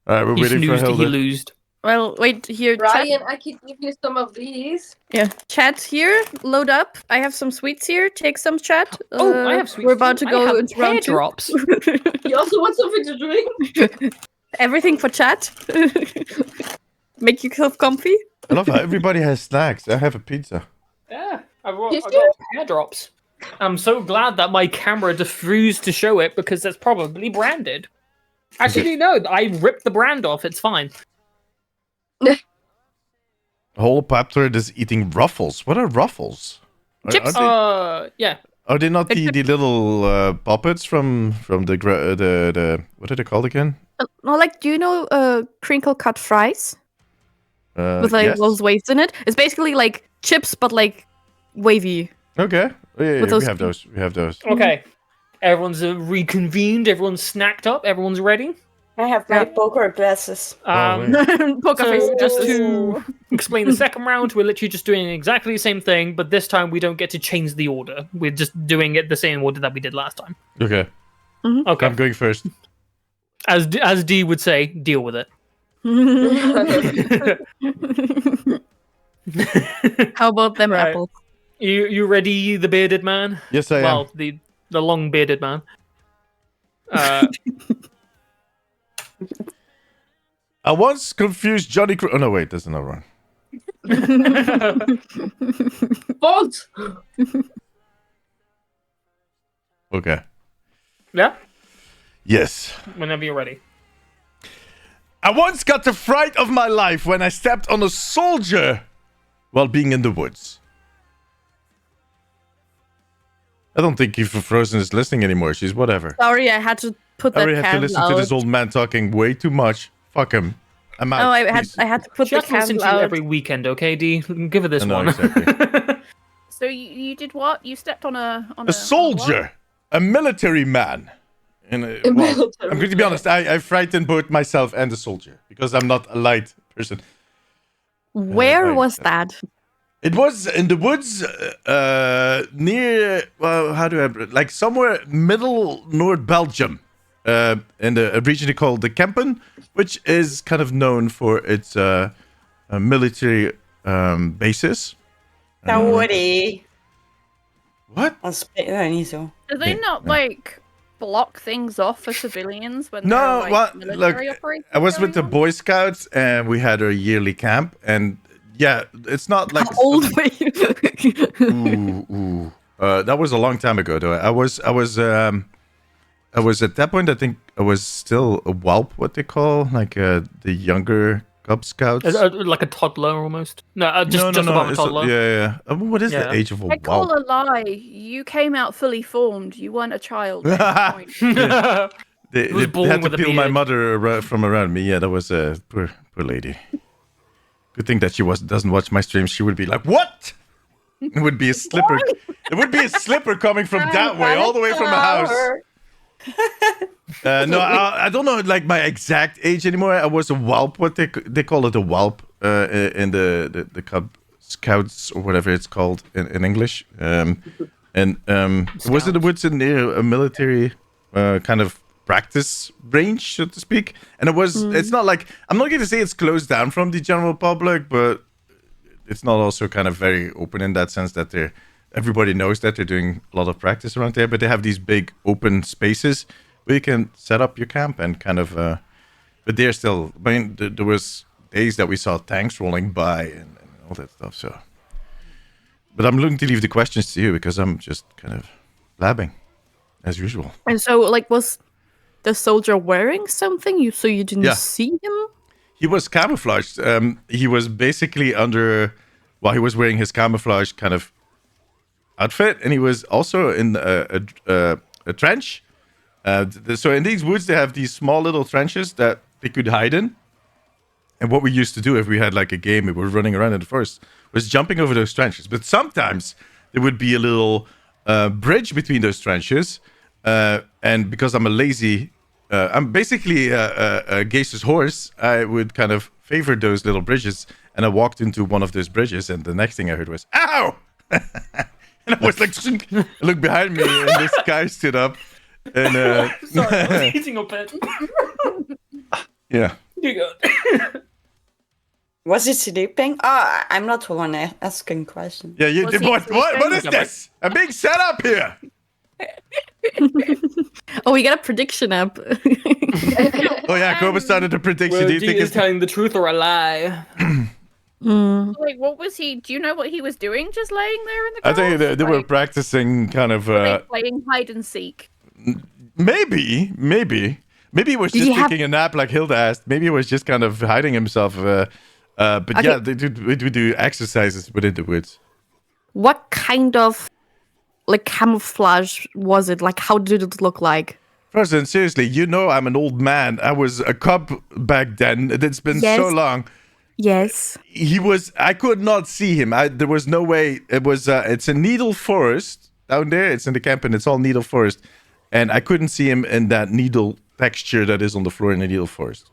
A: Alright, we're
D: He
A: waiting for
D: snoozed, he
A: Hilda.
D: losed.
E: Well, wait, here. Chat,
G: Ryan, I could give you some of these.
E: chat here. Load up. I have some sweets here. Take some, chat.
D: Oh, I have sweets.
E: We're about
D: too.
E: to
D: I
E: go
D: have
E: into
D: hair
E: round 2.
D: drops.
G: You also want something to drink?
E: Everything for chat. Make yourself comfy.
A: I love how everybody has snacks. I have a pizza.
D: Yeah, I got
G: Did you?
D: hair drops. I'm so glad that my camera refused to show it because that's probably branded. Actually, no, I ripped the brand off. It's fine.
A: The whole Paptor is eating ruffles. What are ruffles?
E: Chips.
D: Yeah.
A: Are they not the little puppets from the what are they called again?
E: No, like, do you know crinkle cut fries with like
A: Yes.
E: those waves in it? It's basically like chips, but like wavy.
A: Okay. Yeah,
E: With
A: we
E: those-
A: have those. We have those.
D: Okay. Everyone's reconvened. Everyone's snacked up. Everyone's ready.
C: I have my poker glasses.
D: Um,
E: Poker face.
D: so just to explain the second round, we're literally just doing exactly the same thing, but this time we don't get to change the order. We're just doing it the same order that we did last time.
A: Okay.
D: Okay.
A: I'm going first.
D: As D would say, deal with it.
E: How about them
D: Right.
E: apples?
D: You ready, the bearded man?
A: Yes, I am.
D: Well, the long bearded man.
A: I once confused Johnny. Oh no, wait, that's another one.
G: What?
A: Okay.
D: Yeah.
A: Yes.
D: Whenever you're ready.
A: I once got the fright of my life when I stepped on a soldier while being in the woods. I don't think Eva Frozen is listening anymore. She's whatever.
E: Sorry, I had to put
A: I
E: that
A: already have to
E: candle
A: listen
E: out.
A: to this old man talking way too much. Fuck him. I'm out.
E: No, I
A: please.
E: had to put
D: She
E: the
D: has to listen
E: candle
D: to you
E: out.
D: every weekend, okay, D? Give her this
A: I know,
D: one.
A: exactly.
F: So you did what? You stepped on a
A: A soldier, a military man. And, well, I'm going to be honest. I frightened both myself and the soldier because I'm not a light person.
E: Where
A: right.
E: was that?
A: It was in the woods near, well, how do I, like somewhere middle North Belgium, in a region called the Kempen, which is kind of known for its military bases.
C: Dat hoorde je.
A: What?
C: Dat spreekt hij niet zo.
F: Do they not like block things off for civilians when
A: No,
F: there are, like,
A: well,
F: military
A: look,
F: operations
A: I was with the
F: going on?
A: Boy Scouts and we had a yearly camp, and yeah, it's not like
E: How old were you?
A: That was a long time ago, though. I was at that point. I think I was still a whelp, what they call like the younger Cub Scouts.
D: Like a toddler almost. No, just above a
A: it's
D: toddler.
A: yeah. What is the
D: Yeah.
A: age of a
F: I call
A: whelp?
F: a lie. You came out fully formed. You weren't a child. At any point.
A: They
D: was born
A: had to
D: with a
A: peel my
D: beard.
A: mother from around me. Yeah, that was a poor lady. Good thing that she doesn't watch my streams. She would be like, "What?" It would be a slipper. It would be a slipper coming from that way, all the way from the house. No, I don't know like my exact age anymore. I was a whelp. What they call it, a whelp in the Cub Scouts or whatever it's called in English. It was in the woods near a military kind of practice range, so to speak. And it was. It's not like I'm not going to say it's closed down from the general public, but it's not also kind of very open in that sense that everybody knows that they're doing a lot of practice around there, but they have these big open spaces where you can set up your camp and kind of but they're still, I mean, there was days that we saw tanks rolling by and all that stuff. So but I'm looking to leave the questions to you because I'm just kind of blabbing as usual.
E: And so, like, was the soldier wearing something so you didn't
A: Yeah.
E: see him?
A: He was camouflaged. He was basically under, well, he was wearing his camouflage kind of outfit, and he was also in a trench. So in these woods, they have these small little trenches that they could hide in. And what we used to do if we had like a game, we were running around in the forest, was jumping over those trenches. But sometimes there would be a little bridge between those trenches. And because I'm a lazy, I'm basically a Gaycer's horse, I would kind of favor those little bridges. And I walked into one of those bridges, and the next thing I heard was, "Ow!" And I was like, I looked behind me, and this guy stood up. And
D: Sorry, I was eating a bit.
A: yeah.
D: You go.
C: Was he sleeping? Oh, I'm not the one asking questions.
A: Yeah, you
F: Was
A: did
F: he
A: what is
F: sleeping?
A: this? I'm being set up here.
E: Oh, we got a prediction app.
A: Oh yeah, Koba started a prediction.
D: Well,
A: Do you
D: D
A: think
D: is
A: it's
D: telling the truth or a lie?
F: Like, what was he? Do you know what he was doing? Just laying there in the
A: I
F: grass?
A: think they were
F: Like,
A: practicing kind of
F: were they playing hide and seek.
A: maybe he was
E: Did
A: just
E: he have-
A: taking a nap like Hilda asked. Maybe he was just kind of hiding himself. But
E: Okay.
A: yeah, we do exercises within the woods.
E: What kind of like camouflage was it? Like, how did it look like?
A: President, seriously, you know I'm an old man. I was a cub back then. It's been so
E: Yes.
A: long.
E: Yes.
A: I could not see him. There was no way. It was it's a needle forest down there. It's in the camp and it's all needle forest. And I couldn't see him in that needle texture that is on the floor in the needle forest.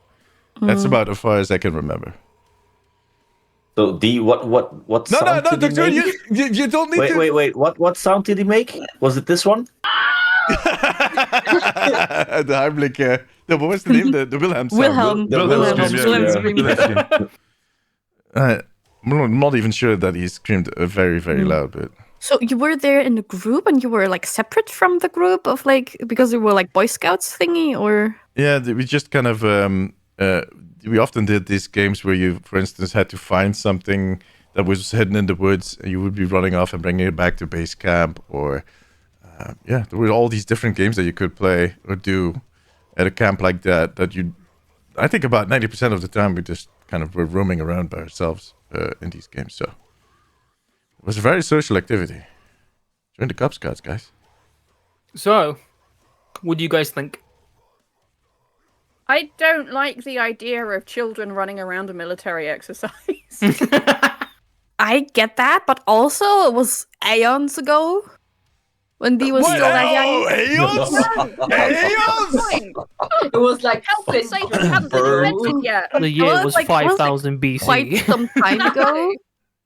A: That's about as far as I can remember.
B: So D, what
A: No,
B: sound did he
A: Doctor,
B: make?
A: you don't need to.
B: Wait. What sound did he make? Was it this one?
A: The Heimlich. What was the name? The Wilhelm sound.
E: Wilhelm.
B: Wilhelm
A: scream,
B: scream,
E: Wilhelm scream.
A: I'm not even sure that he screamed very, very loud, but
E: So you were there in a group, and you were like separate from the group of like because you were like Boy Scouts thingy, or
A: yeah, we just kind of we often did these games where you, for instance, had to find something that was hidden in the woods, and you would be running off and bringing it back to base camp, or there were all these different games that you could play or do at a camp like that. I think about 90% of the time we just kind of were roaming around by ourselves in these games. So it was a very social activity. Join the Cub Scouts, guys.
D: So, what do you guys think?
F: I don't like the idea of children running around a military exercise.
E: I get that, but also it was aeons ago when they was still that young.
G: It was like
F: Health and safety hadn't been invented yet.
D: The year
E: Well,
D: was
E: like,
D: 5000 BC.
E: Quite some time ago.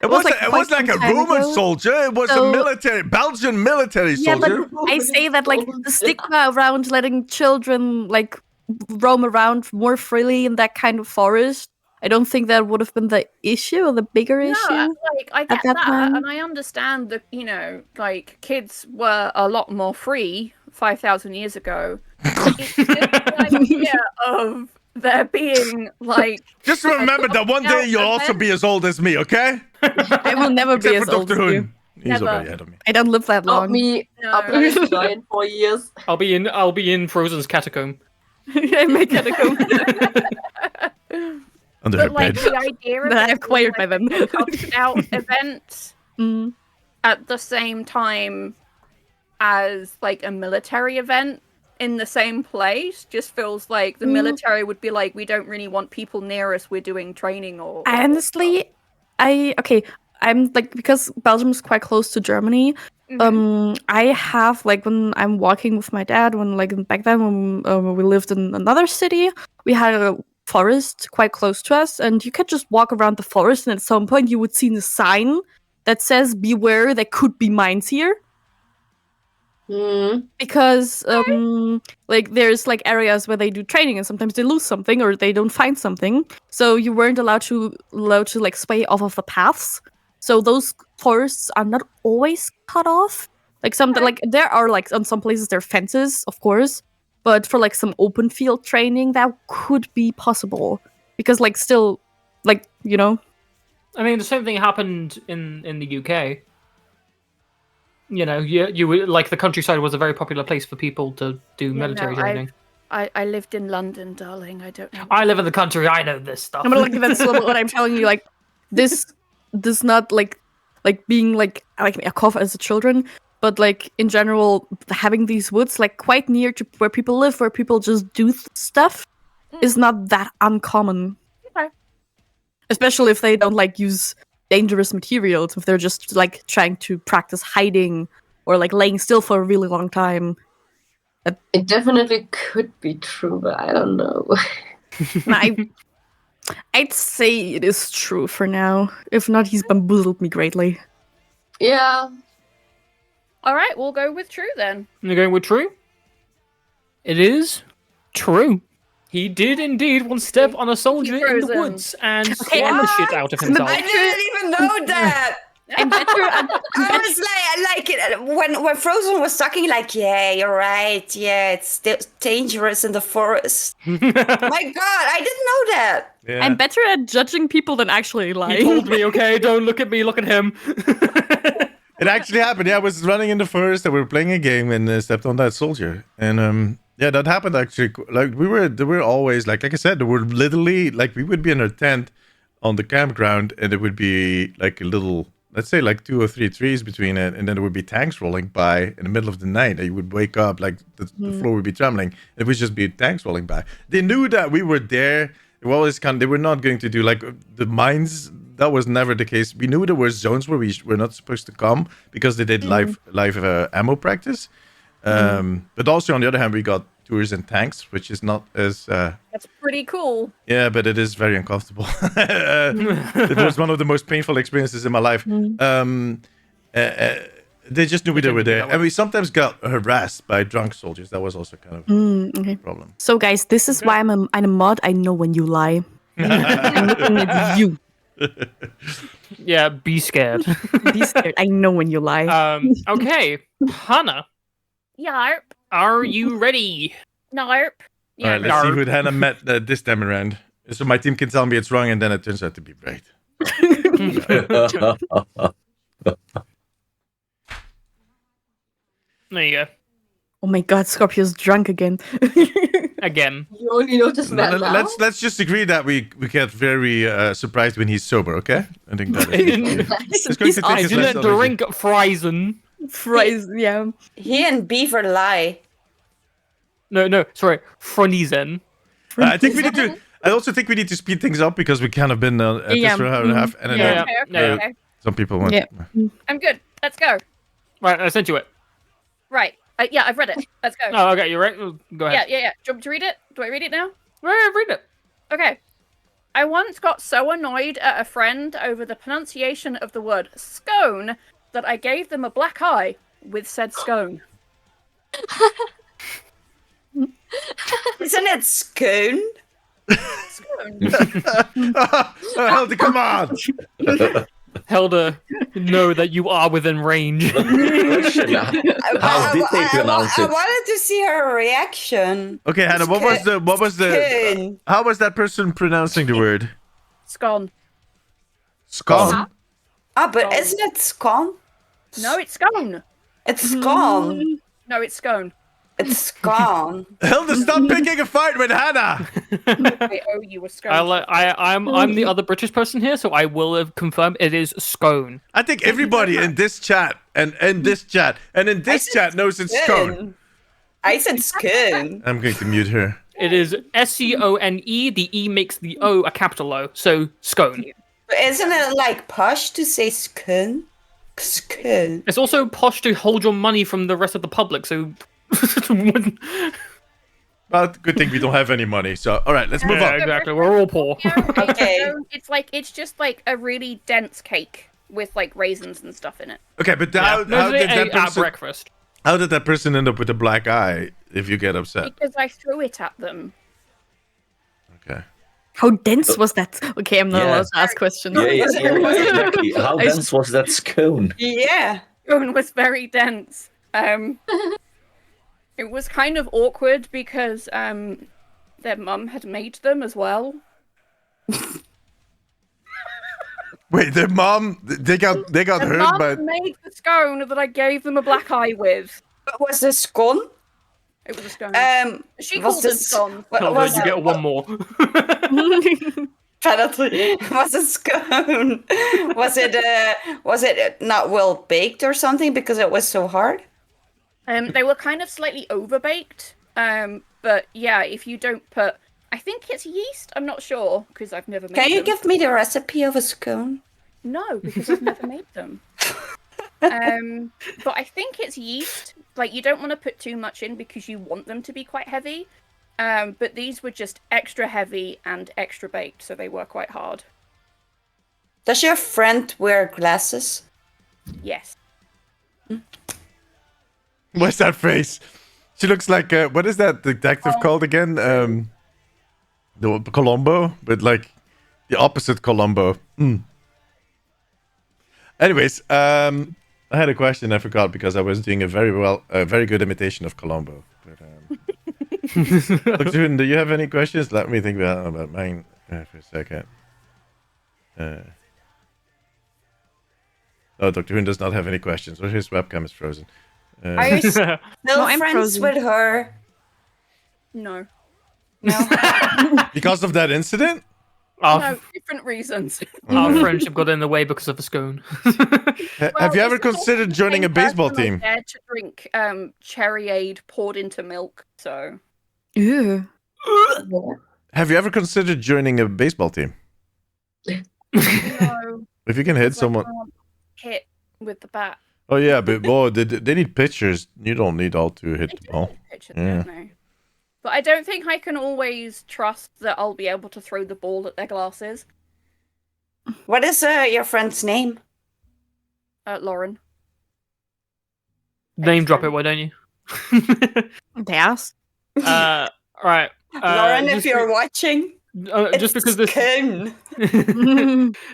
A: It was like
E: quite
A: a
E: some time
A: Roman
E: ago.
A: soldier. It was
E: So-
A: a Belgian military
E: Yeah,
A: soldier.
E: but I say that like the stigma around letting children like roam around more freely in that kind of forest, I don't think that would have been the issue or the bigger
F: No,
E: issue.
F: like I get
E: that
F: that,
E: time.
F: and I understand that like kids were a lot more free 5,000 years ago. It's just the idea of there being like.
A: Just remember that one day you'll also be as old as me, okay?
E: I will never be
A: Except
E: as
A: for
E: old
A: Dr.
E: as you.
A: Hoen. He's
F: Never.
A: already ahead of me.
E: I don't live that
G: not
E: long.
G: me.
F: No.
G: I'm going to die in 4 years.
D: I'll be in Frozen's catacomb.
E: I make it a go.
A: Under her
F: But like
A: bed.
F: the idea of
E: That I
F: there
E: acquired
F: being,
E: by them.
F: like, a Cub Scout event
E: Mm.
F: at the same time as like a military event in the same place just feels like the military would be like, we don't really want people near us, we're doing training or
E: Honestly, I'm like, because Belgium is quite close to Germany. I have like, when I'm walking with my dad, when like back then when we lived in another city, we had a forest quite close to us, and you could just walk around the forest, and at some point you would see a sign that says beware, there could be mines here. Because like there's like areas where they do training, and sometimes they lose something or they don't find something, so you weren't allowed to like sway off of the paths. So those forests are not always cut off. Like some like there are like on some places there are fences, of course, but for like some open field training that could be possible, because like still like
D: I mean, the same thing happened in the UK. You know, you would, like, the countryside was a very popular place for people to do military training.
F: I lived in London, darling. I don't know.
D: I live in the country. I know this stuff.
E: I'm gonna like that's what I'm telling you. Like this does not like being like a cough as a children, but like in general, having these woods like quite near to where people live, where people just do stuff, is not that uncommon.
F: Okay.
E: Especially if they don't like use dangerous materials, if they're just like trying to practice hiding or like laying still for a really long time.
G: It definitely could be true, but I don't know.
E: I'd say it is true for now. If not, he's bamboozled me greatly.
G: Yeah.
F: All right, we'll go with true then.
D: You're going with true? It is true. He did indeed once step on a soldier in the
F: Frozen.
D: woods and
E: Okay,
D: swam the
C: what?
D: shit out of himself.
C: I didn't even know that.
E: I'm better.
C: I was like it when Frozen was talking, like, yeah, you're right. Yeah, it's still dangerous in the forest. My God, I didn't know that.
A: Yeah.
E: I'm better at judging people than actually
D: He
E: lying.
D: told me, okay, don't look at me, look at him.
A: It actually happened. Yeah, I was running in the forest and we were playing a game and stepped on that soldier. And yeah, that happened actually. Like there were always like I said, there were literally like we would be in our tent on the campground and there would be like a little, let's say like 2 or 3 trees between it, and then there would be tanks rolling by in the middle of the night. And you would wake up like the floor would be trembling. It would just be tanks rolling by. They knew that we were there. They were not going to do like the mines. That was never the case. We knew there were zones where we were not supposed to come because they did live ammo practice. But also on the other hand, we got tours in tanks, which is not as
F: That's pretty cool.
A: yeah, but it is very uncomfortable. It was one of the most painful experiences in my life. They just knew we were there, and we sometimes got harassed by drunk soldiers. That was also kind of
E: Okay.
A: a problem.
E: So guys, this is why I'm a mod. I know when you lie. I'm looking at you.
D: Yeah, be scared.
E: Be scared. I know when you lie.
D: Okay, Hana,
F: Yarp.
D: are you ready?
F: Narp.
B: Yeah.
A: All right, let's see who Hannah met this time around. So my team can tell me it's wrong, and then it turns out to be right.
D: There you go.
E: Oh my god, Scorpio's drunk again.
D: Again.
G: You only notice that now?
A: Let's just agree that we get very surprised when he's sober, okay? I think that is. It's going to take
D: I
A: his
D: didn't
A: less
D: drink Friesen.
E: Fries, yeah.
C: He and Beaver lie.
D: No, sorry, Fronizen.
A: I think we need to. I also think we need to speed things up because we kind of been at this for an hour and a half, and then
F: Okay.
A: some people want.
E: Yeah.
F: I'm good. Let's go.
D: Right, I sent you it.
F: Right. Yeah, I've read it. Let's go.
D: Oh, okay, you're right. Go ahead.
F: Yeah. Do you want me to read it? Do I read it now?
D: Read it.
F: Okay. I once got so annoyed at a friend over the pronunciation of the word scone that I gave them a black eye with said scone.
C: Isn't it scone?
A: Hilde, come on!
D: Hilda, know that you are within range.
B: How did they pronounce
C: I
B: it?
C: wanted to see her reaction.
A: Okay, Hannah, what was the?
C: Scone.
A: How was that person pronouncing the word?
F: Scone.
A: Scone.
C: Ah, but isn't it scone?
F: No, it's scone.
C: It's scone.
F: No, it's scone.
C: It's scone.
A: Hilda, stop picking a fight with Hannah.
F: I owe you a scone.
D: I'm the other British person here, so I will have confirmed it is scone.
A: I think everybody in this chat and in this chat and in this chat knows it's scone.
C: I said scone.
A: I'm going to mute her.
D: It is Scone. The E makes the O a capital O, so scone.
C: But isn't it like posh to say scone? Scone.
D: It's also posh to hold your money from the rest of the public, so...
A: But good thing we don't have any money. So, all right, let's move
D: Yeah,
A: on.
D: exactly. We're all poor.
C: Okay.
F: It's just like a really dense cake with like raisins and stuff in it.
A: Okay, but
D: How
A: did that
D: at
A: person,
D: breakfast?
A: how did that person end up with a black eye? If you get upset,
F: Because I threw it at them.
A: okay.
E: How dense was that? Okay, I'm not
B: Yeah.
E: allowed to ask questions.
B: Yeah, exactly. How dense was that scone?
C: Yeah.
F: Scone was very dense. It was kind of awkward because their mum had made them as well.
A: Wait, their mom, they got
F: Their
A: hurt
F: mum
A: by.
F: made the scone that I gave them a black eye with.
C: What was the scone?
F: It was a scone. She
C: was
F: called it
C: this-
F: scone.
C: what
D: Hilda,
C: was
D: you
C: it?
D: get one more.
C: Penalty. Was it scone? Was it not well baked or something because it was so hard?
F: They were kind of slightly overbaked. But yeah, if you don't put, I think it's yeast. I'm not sure because I've never made
C: Can you
F: them.
C: give me the recipe of a scone?
F: No, because I've never made them. But I think it's yeast. Like you don't want to put too much in because you want them to be quite heavy. But these were just extra heavy and extra baked, so they were quite hard.
C: Does your friend wear glasses?
F: Yes.
A: What's that face? She looks like what is that detective called again? The Columbo, but like the opposite Columbo. Anyways, I had a question I forgot because I was doing a very good imitation of Columbo. But, Dr. Hoen, do you have any questions? Let me think about mine for a second. Oh, Dr. Hoen does not have any questions, or his webcam is frozen.
C: Are you still
E: I'm
C: friends
E: frozen.
C: with her?
F: No.
C: No.
A: Because of that incident?
D: Our,
F: No, different reasons.
D: our friendship got in the way because of the scone.
A: Have you ever considered joining a baseball team?
F: I dared to drink cherryade poured into milk, so
E: Ew.
A: Have you ever considered joining a baseball team?
F: no.
A: If you can hit someone.
F: Hit with the bat.
A: Oh yeah, but they need pitchers. You don't need all to hit the ball.
F: Pitcher,
A: Yeah.
F: don't they? But I don't think I can always trust that I'll be able to throw the ball at their glasses.
C: What is your friend's name?
F: Lauren.
D: Name drop it, why don't you?
E: They asked.
D: Right.
C: Lauren, if you're watching,
D: just because this,
C: Ken.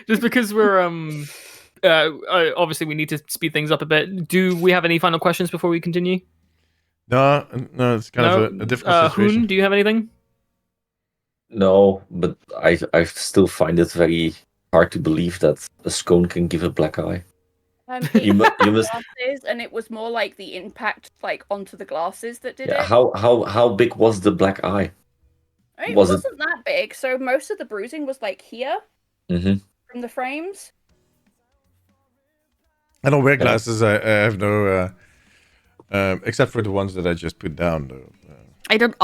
D: just because we're obviously we need to speed things up a bit. Do we have any final questions before we continue?
A: No, it's kind of a difficult situation.
D: Hoen, do you have anything?
B: No, but I still find it very hard to believe that a scone can give a black eye. You must.
F: Glasses, and it was more like the impact, like onto the glasses that did
B: Yeah.
F: it.
B: How big was the black eye?
F: It
B: was it-
F: wasn't that big, so most of the bruising was like here
B: Mm-hmm.
F: from the frames.
A: I don't wear glasses. I have no, except for the ones that I just put down. Though.
E: I don't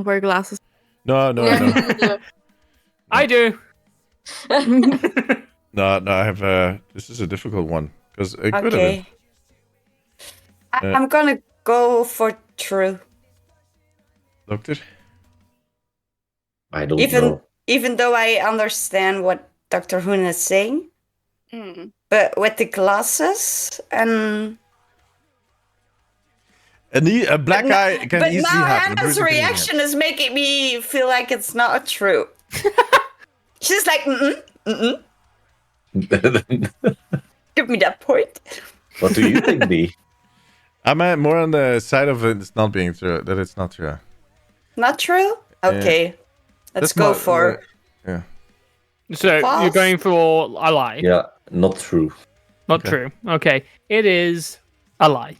E: wear glasses.
A: No.
D: I do.
A: No, I have. This is a difficult one because it could have been.
C: Okay. I'm gonna go for true.
A: Doctor.
B: I don't know.
C: Even though I understand what Dr. Hoen is saying, but with the glasses and
A: A black eye can
C: but
A: easily
C: now
A: happen.
C: Hannah's
A: Bruising can easily
C: reaction is making me feel like it's not true. She's like, give me that point.
B: What do you think, B?
A: I'm more on the side of it's not being true. That it's not true.
C: Not true? Okay. Let's
A: That's
C: go
A: not-
C: for
A: Yeah.
D: So
C: False.
D: you're going for a lie.
B: Yeah, not true.
D: Not
A: Okay.
D: true. Okay. It is a lie.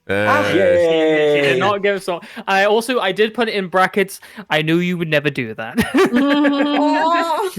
D: She
B: Yay!
D: did not give so. I did put it in brackets. I knew you would never do that.
C: Oh,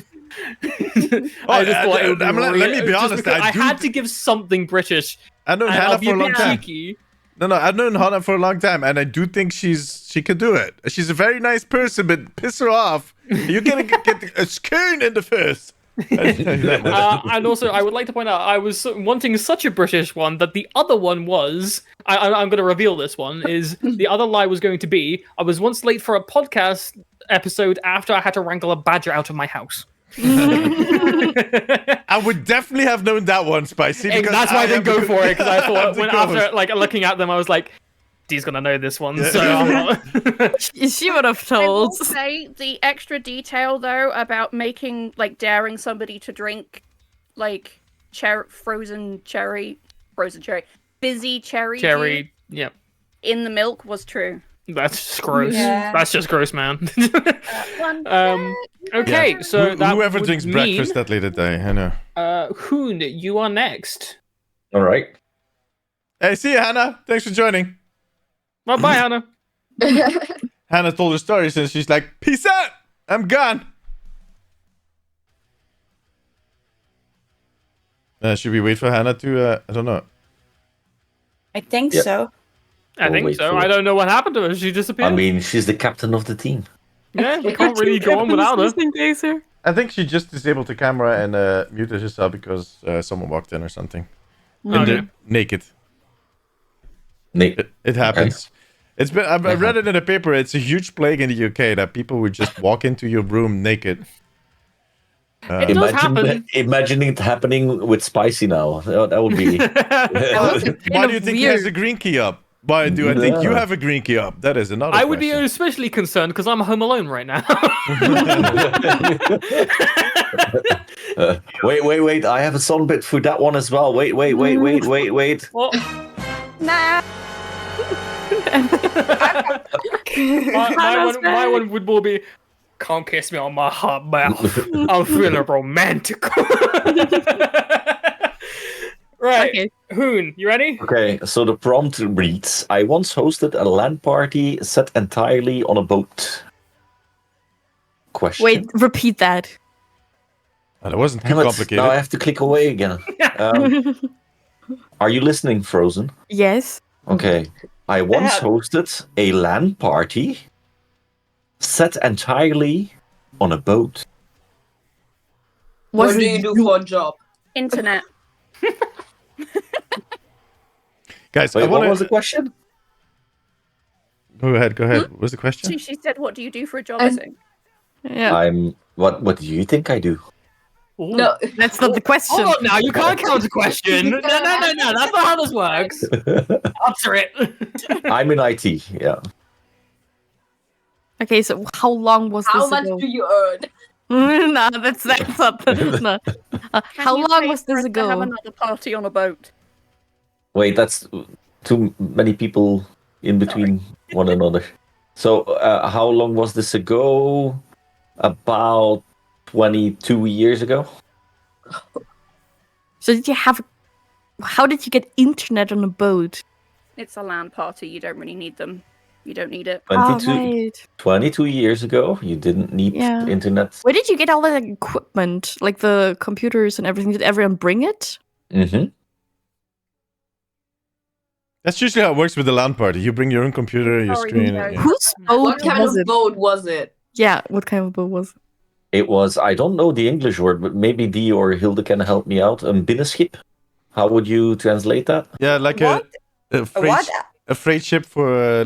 D: I just thought it would be
A: let me be
D: just
A: honest,
D: because
A: I
D: I
A: do
D: had to give something British.
A: I've known
D: And
A: Hannah
D: I'll be
A: for
D: a
A: a long
D: bit
A: time.
D: cheeky.
A: No, I've known Hana for a long time, and I do think she can do it. She's a very nice person, but piss her off. You're gonna get a scone in the face.
D: And also, I would like to point out, I was wanting such a British one that the other one was. I'm going to reveal this one. Is the other lie was going to be? I was once late for a podcast episode after I had to wrangle a badger out of my house.
A: I would definitely have known that one, Spicy.
D: And
A: because
D: that's why I didn't go for it, because I
A: I'm
D: thought
A: the
D: when
A: ghost.
D: after like looking at them, I was like, Dee's gonna know this one, so I'm not.
E: She would have
F: I will
E: told.
F: say the extra detail though about making like daring somebody to drink like frozen cherry, fizzy cherry
D: Cherry, yeah,
F: in the milk was true.
D: that's just gross.
C: Yeah.
D: That's just gross, man.
F: One
D: Okay, so that
A: whoever
D: would
A: drinks
D: mean,
A: breakfast that late at day, I know.
D: Hoen, you are next.
B: All right.
A: Hey, see you, Hannah. Thanks for joining.
D: Well, bye, Hannah.
A: Hannah told her story since she's like, peace out. I'm gone. Should we wait for Hannah to? I don't know.
C: I think
B: Yeah.
C: so.
D: I
B: We'll
D: think
B: wait
D: so.
B: for
D: I
B: it.
D: don't know what happened to her. She disappeared.
B: I mean, she's the captain of the team.
D: yeah, we can't really go on without her.
E: Gaycer.
A: I think she just disabled the camera and muted herself because someone walked in or something.
D: Okay.
A: Naked.
B: Nick.
A: It happens. It's been. I read it in a paper. It's a huge plague in the UK that people would just walk into your room naked.
D: It does happen.
B: Imagining it happening with Spicy now. That would be.
A: Why do you think he has a green key up? Why do I think you
B: No.
A: have a green key up? That is another.
D: I would be
A: question.
D: especially concerned because I'm home alone right now.
B: Wait. I have a song bit for that one as well. Wait.
D: Well,
C: Nah.
D: my one would more be, can't kiss me on my hot mouth. I'm feeling romantic. Right.
E: Okay.
D: Hoen, you ready?
B: Okay, so the prompt reads: I once hosted a LAN party set entirely on a boat. Question.
E: Wait, repeat that.
A: Oh, that wasn't too
B: Damn it,
A: complicated.
B: now I have to click away again. Are you listening, Frozen?
E: Yes.
B: Okay. I once hosted a LAN party set entirely on a boat.
G: What
E: Was
G: do
E: it
G: you do for a job?
F: Internet.
A: Guys,
B: Wait,
A: I
B: what
A: want
B: was the
A: to
B: question?
A: go ahead. What was the question?
F: She said, "What do you do for a job?" I think.
E: Yeah.
B: What do you think I do?
D: Ooh.
G: No.
E: That's not the question.
D: Hold on now, you can't counter question. No, that's not how this works. Answer it.
B: I'm in IT, yeah.
E: Okay, so how long was
G: How
E: this
G: much
E: ago?
G: do you earn?
E: No, that's not. No. How
F: Can you
E: long
F: pay
E: was
F: for
E: this
F: us to have
E: ago?
F: another party on a boat.
B: Wait, that's too many people in between one another. So, how long was this ago? About 22 years ago.
E: So how did you get internet on a boat?
F: It's a LAN party. You don't really need them. You don't need it.
B: 22,
E: Right.
B: 22 years ago, you didn't need
E: Yeah.
B: internet.
E: Where did you get all that equipment, like the computers and everything? Did everyone bring it?
B: Mm-hmm.
A: That's usually how it works with the LAN party. You bring your own computer, your
F: Sorry,
A: screen.
F: Joe.
A: Yeah.
E: Whose boat
G: What kind
E: was
G: of
E: it?
G: boat was it?
E: Yeah, what kind of boat was it?
B: It was, I don't know the English word, but maybe Dee or Hilde can help me out. Binnenschip. How would you translate that?
A: Yeah, like
C: What?
A: a freight,
C: What?
A: a freight ship for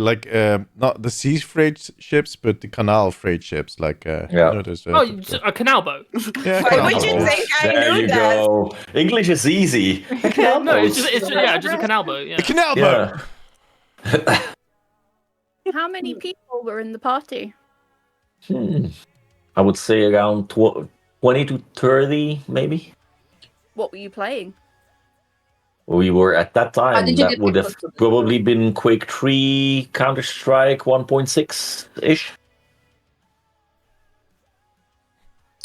A: not the sea freight ships, but the canal freight ships. Like
B: Yeah.
A: there's
D: a canal boat.
A: yeah,
C: Why
A: canal
C: would you
A: boat.
C: think I
B: There
C: knew
B: you
C: that?
B: go. English is easy. A canal
D: No, it's
B: boat.
D: just a canal boat.
A: A
D: Yeah.
A: canal boat.
B: Yeah.
F: How many people were in the party?
B: I would say around 20 to 30, maybe.
F: What were you playing?
B: We were at that
G: How
B: time.
G: did you
B: That
G: get
B: would have
G: access to this?
B: probably been Quake 3, Counter Strike 1.6-ish.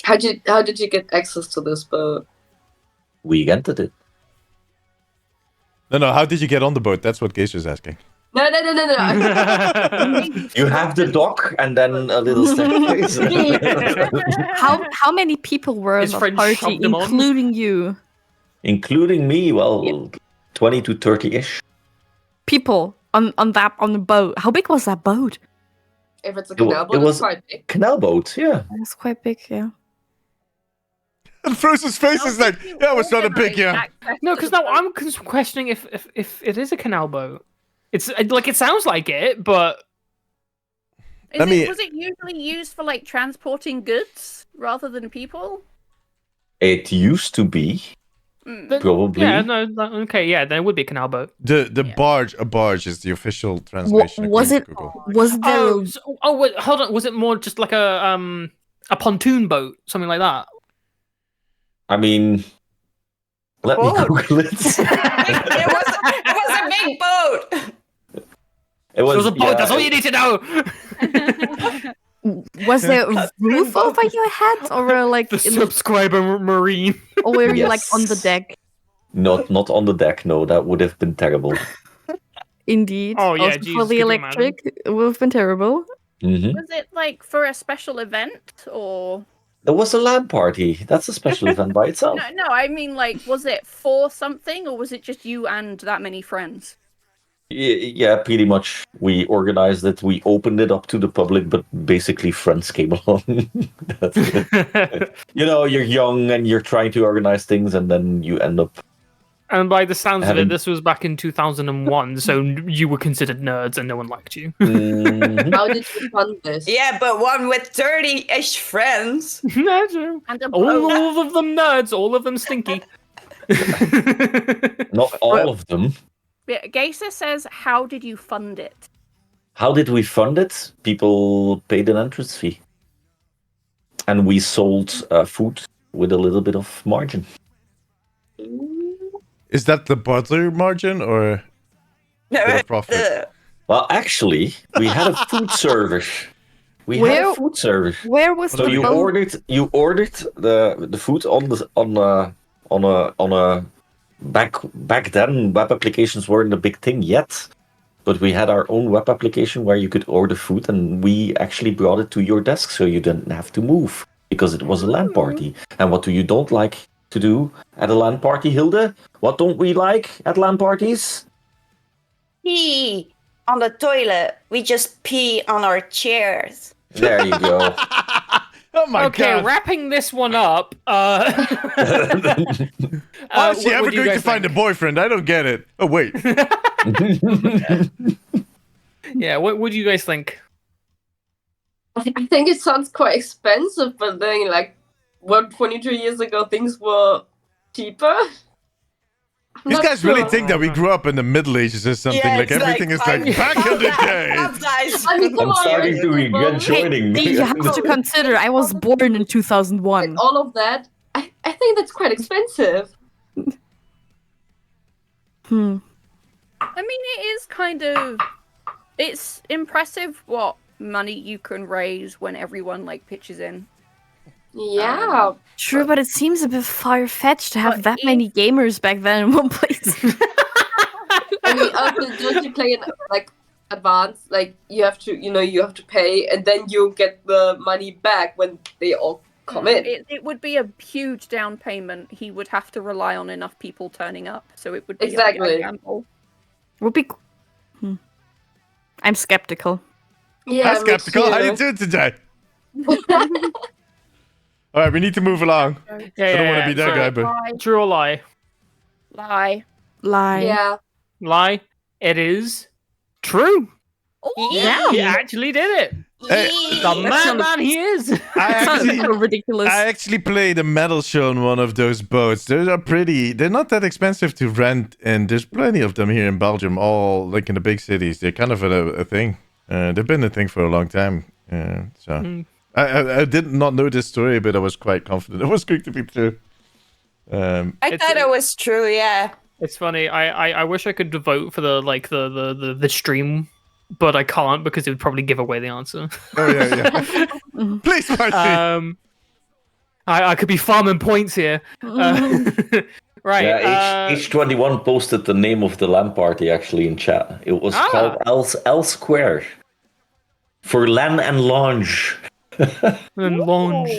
G: How did you get access to this boat?
B: We rented it.
A: No. How did you get on the boat? That's what Gaycer is asking.
G: No.
B: You have the dock and then a little staircase.
E: How many people were in
D: His
E: the
D: friend
E: party,
D: shoved him on.
E: including you?
B: Including me, well, 20 to 30-ish.
E: People on the boat. How big was that boat?
G: If it's a
B: It wa-
G: canal boat,
B: it was-
G: it's quite big.
B: Canal boat, yeah.
E: It was quite big, yeah.
A: And Frozen's face is like, yeah, it's not a big, yeah.
D: No, because now I'm questioning if it is a canal boat. It's like it sounds like it, but
A: Let me-
F: Was it usually used for like transporting goods rather than people?
B: It used to be,
D: but-
B: probably.
D: yeah, no, okay, yeah, then it would be a canal boat.
A: The barge, a barge is the official translation.
E: Was
A: according
E: it?
A: to Google.
E: Was there?
D: Wait, hold on. Was it more just like a pontoon boat, something like that?
B: I mean, let me
C: Boat.
B: Google it.
C: It was a big boat.
B: It
D: It was a boat.
B: yeah,
D: That's all you need to know.
E: Was there a roof over your head, or like,
D: The subscriber marine.
E: or were you like on the
B: Yes.
E: deck?
B: Not on the deck, no, that would have been terrible.
E: Indeed.
D: Oh, yeah,
E: Also
D: Jesus,
E: for the
D: could you
E: electric, it would have been terrible.
B: Hmm
F: Was it like for a special event or?
B: There was a LAN party. That's a special event by itself.
F: No, I mean like, was it for something or was it just you and that many friends?
B: Yeah, pretty much. We organized it. We opened it up to the public, but basically friends came along. That's it. You know, you're young and you're trying to organize things, and then you end up.
D: And by the sounds of
B: Having-
D: it, this was back in 2001, so you were considered nerds and no one liked you.
B: Mhm.
G: How did you fund this?
C: Yeah, but one with 30-ish friends.
D: No, true.
F: And a
D: all
F: boat.
D: of them nerds, all of them stinky.
B: Not all of them.
F: Yeah, Gaycer says, "How did you fund it?"
B: How did we fund it? People paid an entrance fee. And we sold food with a little bit of margin.
A: Is that the butter margin or bit of profit?
B: Well, actually, we had a food service. We had
E: Where-
B: a food service.
E: Where was
B: So
E: the
B: you
E: boat?
B: ordered the food on a back then web applications weren't a big thing yet, but we had our own web application where you could order food, and we actually brought it to your desk so you didn't have to move because it was a LAN party. And what do you don't like to do at a LAN party, Hilde? What don't we like at LAN parties?
C: Pee on the toilet. We just pee on our chairs.
B: There you go.
A: Oh my
D: Okay,
A: god!
D: wrapping this one up.
A: How is she
D: what
A: ever
D: do you
A: going to
D: guys
A: find a
D: think?
A: boyfriend? I don't get it. Oh wait.
D: Yeah, what would you guys think?
G: I think it sounds quite expensive, but then, like, 22 years ago, things were cheaper. I'm
A: These
G: not
A: guys really
G: sure.
A: think that we grew up in the Middle Ages or something.
C: Yeah,
A: like
C: it's
A: everything is like back in the day.
C: Guys.
G: I mean, come
B: I'm
G: on,
B: starting to
G: you're
B: regret joining.
E: Hey, you have to consider, I was born in 2001.
G: like, all of that. I think that's quite expensive.
E: Hmm.
F: I mean, it is kind of It's impressive what money you can raise when everyone like pitches in.
G: Yeah.
E: True, but it seems a bit far-fetched to have
F: But
E: that many gamers back then in one place.
G: I mean, also, don't you play in like advance? Like you have to, you have to pay, and then you get the money back when they all come in.
F: It would be a huge down payment. He would have to rely on enough people turning up, so it would be
G: Exactly.
F: a gamble.
E: Would be. I'm skeptical.
G: Yeah,
A: I'm skeptical. How you doing today? All right, we need to move along.
D: Yeah,
A: I don't want to be that guy, but
D: True or lie?
F: Lie.
E: Lie.
G: Yeah.
D: Lie. It is true.
E: Yeah.
D: He actually did it.
A: Hey,
D: The madman he is.
A: I
E: Sounds
A: actually,
E: so ridiculous.
A: I actually played a metal show on one of those boats. Those are pretty. They're not that expensive to rent, and there's plenty of them here in Belgium. All like in the big cities. They're kind of a thing. They've been a thing for a long time. I did not know this story, but I was quite confident it was going to be true.
C: I thought it was true, yeah.
D: It's funny. I wish I could vote for the stream, but I can't because it would probably give away the answer.
A: Oh yeah. Please, Marty.
D: I could be farming points here. Right.
B: Yeah, H21 posted the name of the LAN party actually in chat. It was called L Square. For LAN and Lounge.
D: And launch.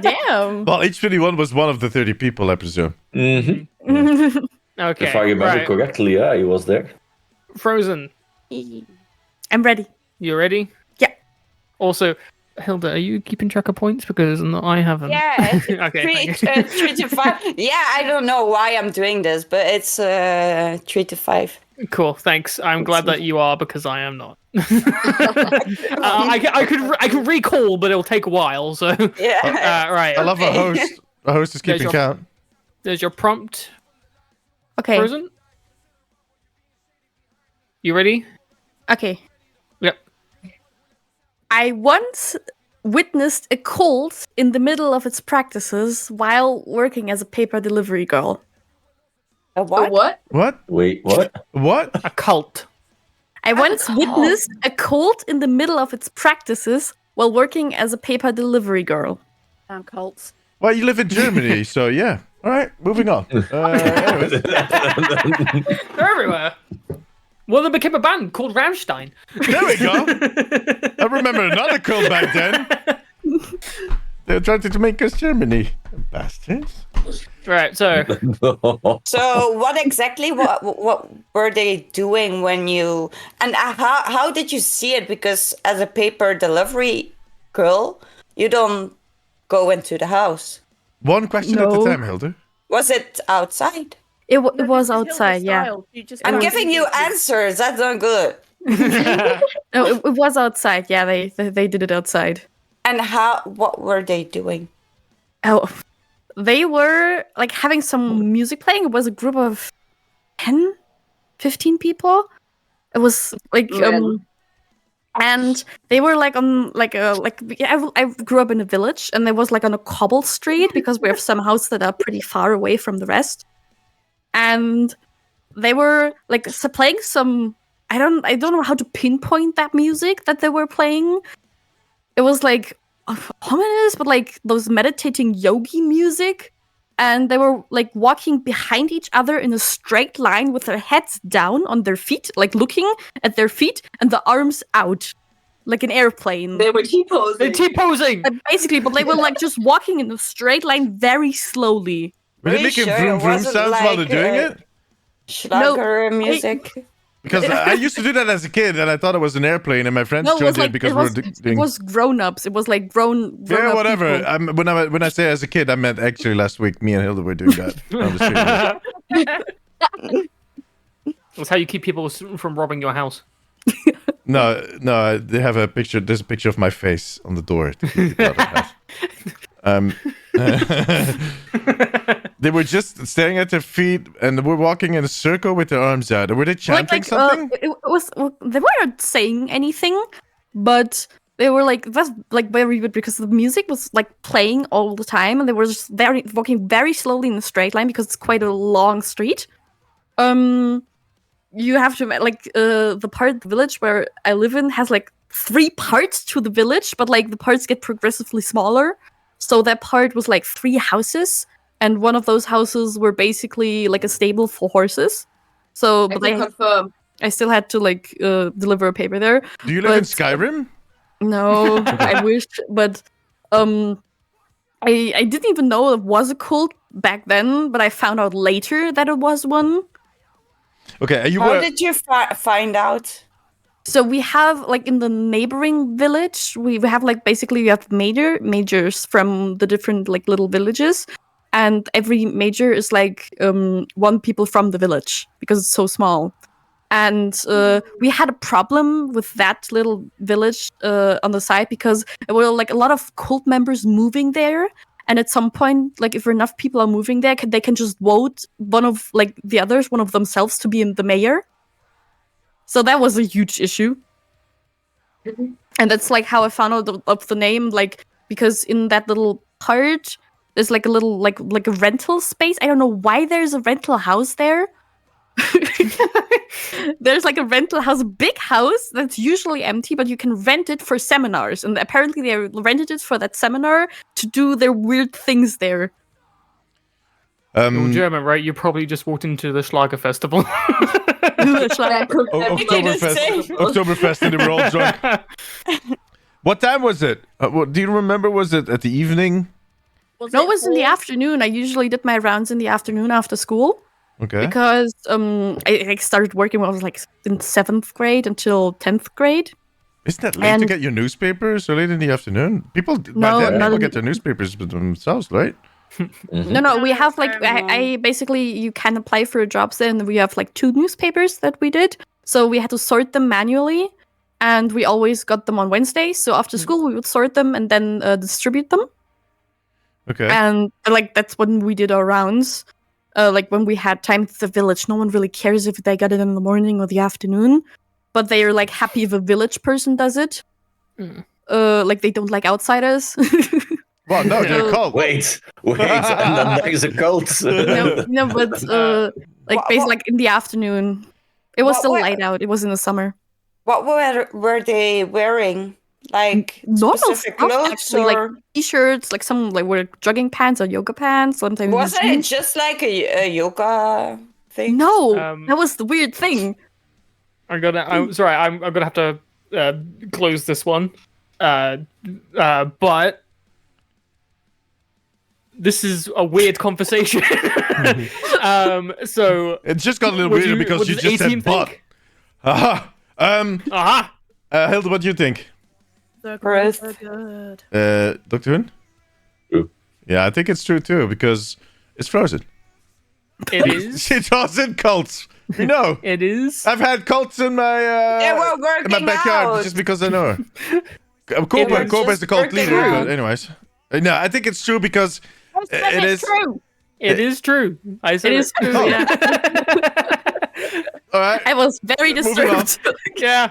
E: Damn.
A: Well, H21 was one of the 30 people, I presume.
B: Mm-hmm.
D: Okay.
B: If I remember
D: right.
B: correctly, yeah, he was there.
D: Frozen.
E: I'm ready.
D: You ready?
E: Yeah.
D: Also, Hilda, are you keeping track of points? Because I haven't.
C: Yeah,
D: Okay.
C: 3 to 5. Yeah, I don't know why I'm doing this, but it's 3 to 5.
D: Cool. Thanks. I'm glad that you are because I am not. I could recall, but it'll take a while. So
C: Yeah.
D: right.
A: I love a host. A host is keeping count.
D: There's your prompt.
E: Okay.
D: Frozen. You ready?
E: Okay.
D: Yep.
E: I once witnessed a cult in the middle of its practices while working as a paper delivery girl.
C: A what?
G: What?
A: What?
B: Wait, what?
A: What?
D: A cult.
E: I once witnessed a cult in the middle of its practices while working as a paper delivery girl.
F: Damn cults.
A: Well, you live in Germany, so yeah. All right, moving on. Anyways.
D: They're everywhere. Well, they became a band called Rammstein.
A: There we go. I remember another cult back then. They were trying to make us Germany. Bastards.
D: Right, so
C: So what exactly what were they doing when you and how did you see it? Because as a paper delivery girl, you don't go into the house.
A: One question at a
E: No.
A: time, Hilda.
C: Was it outside?
E: It was outside, yeah.
C: I'm giving you answers. That's not good.
E: No, it was outside. Yeah, they did it outside.
C: And what were they doing?
E: Oh, they were like having some music playing. It was a group of 10, 15 people. It was like and they were like on I grew up in a village, and there was like on a cobble street because we have some houses that are pretty far away from the rest. And they were like playing some I don't know how to pinpoint that music that they were playing. It was like ominous, but like those meditating yogi music. And they were like walking behind each other in a straight line with their heads down on their feet, like looking at their feet and the arms out, like an airplane.
G: They were T-posing.
D: they're T-posing.
E: Basically, but they were like just walking in a straight line very slowly.
A: Were they
C: Are you
A: making
C: sure
A: vroom
C: it
A: vroom
C: wasn't
A: sounds while they're
C: like,
A: doing it?
C: Schlager music.
A: Because I used to do that as a kid, and I thought it was an airplane, and my friends
E: No, it
A: joined
E: was like
A: it because
E: it
A: we
E: was,
A: were
E: it
A: doing.
E: was grown-ups. It was like grown
A: Yeah,
E: up
A: whatever.
E: people.
A: When I say as a kid, I meant actually last week. Me and Hilda were doing that on the street.
D: That's how you keep people from robbing your house.
A: No, they have a picture. There's a picture of my face on the door. To keep people out of the house. They were just staring at their feet, and were walking in a circle with their arms out. Were they chanting something?
E: It was they weren't saying anything, but they were like that's like very weird because the music was like playing all the time, and they were just walking very slowly in a straight line because it's quite a long street. you have to like the part of the village where I live in has like 3 parts to the village, but like the parts get progressively smaller. So that part was like 3 houses, and one of those houses were basically like a stable for horses. So,
G: I
E: but
G: can confirm.
E: I still had to like deliver a paper there.
A: Do you live in Skyrim?
E: No, I wish, but I didn't even know it was a cult back then, but I found out later that it was one.
A: Okay, you
C: How
A: were.
C: did you find out?
E: So we have like in the neighboring village, we have like basically we have majors from the different like little villages, and every major is like 1 people from the village because it's so small. And we had a problem with that little village on the side because there were like a lot of cult members moving there. And at some point, like if enough people are moving there, they can just vote one of like the others, one of themselves, to be in the mayor. So that was a huge issue. And that's like how I found out of the name, like because in that little part, there's like a little like a rental space. I don't know why there's a rental house there. There's like a rental house, a big house that's usually empty, but you can rent it for seminars. And apparently they rented it for that seminar to do their weird things there.
D: You're German, right? You probably just walked into the Schlager Festival.
A: Oktoberfest, and they were all drunk. What time was it? Do you remember? Was it at the evening?
E: No, it was in the afternoon. I usually did my rounds in the afternoon after school.
A: Okay.
E: Because I started working when I was like in 7th grade until 10th grade.
A: Isn't that late to get your newspaper so late in the afternoon? People get their newspapers themselves, right?
E: No, we have like I basically you can apply for jobs there, and we have like 2 newspapers that we did. So we had to sort them manually, and we always got them on Wednesdays. So after school we would sort them and then distribute them.
A: Okay.
E: And like that's when we did our rounds. Like when we had time at the village, no one really cares if they got it in the morning or the afternoon, but they are like happy if a village person does it. Like they don't like outsiders.
A: Well, no, they're a cult.
B: Wait, and then there's a cult.
E: no, but like basically like in the afternoon, it was still light out. It was in the summer.
C: What were they wearing? Like
E: normal
C: specific
E: stuff,
C: clothes,
E: actually,
C: or
E: like t-shirts, like some like were jogging pants or yoga pants. Sometimes
C: wasn't it just like a yoga thing?
E: No, that was the weird thing.
D: I'm gonna have to close this one. But this is a weird conversation. So
A: it just got a little weirder because you just said "but." Hilde, what do you think?
C: Chris.
A: Dr. Hoen?
B: True.
A: Yeah, I think it's true too because it's frozen.
D: It is.
A: She draws in cults. You know.
D: It is.
A: I've had cults in my in my backyard just because I know her. Corba is the cult leader. But anyways, no, I think it's true because it is
E: true.
D: It is true. I said
E: it is true. Oh. Yeah.
A: All right.
E: I was very disturbed.
D: Yeah,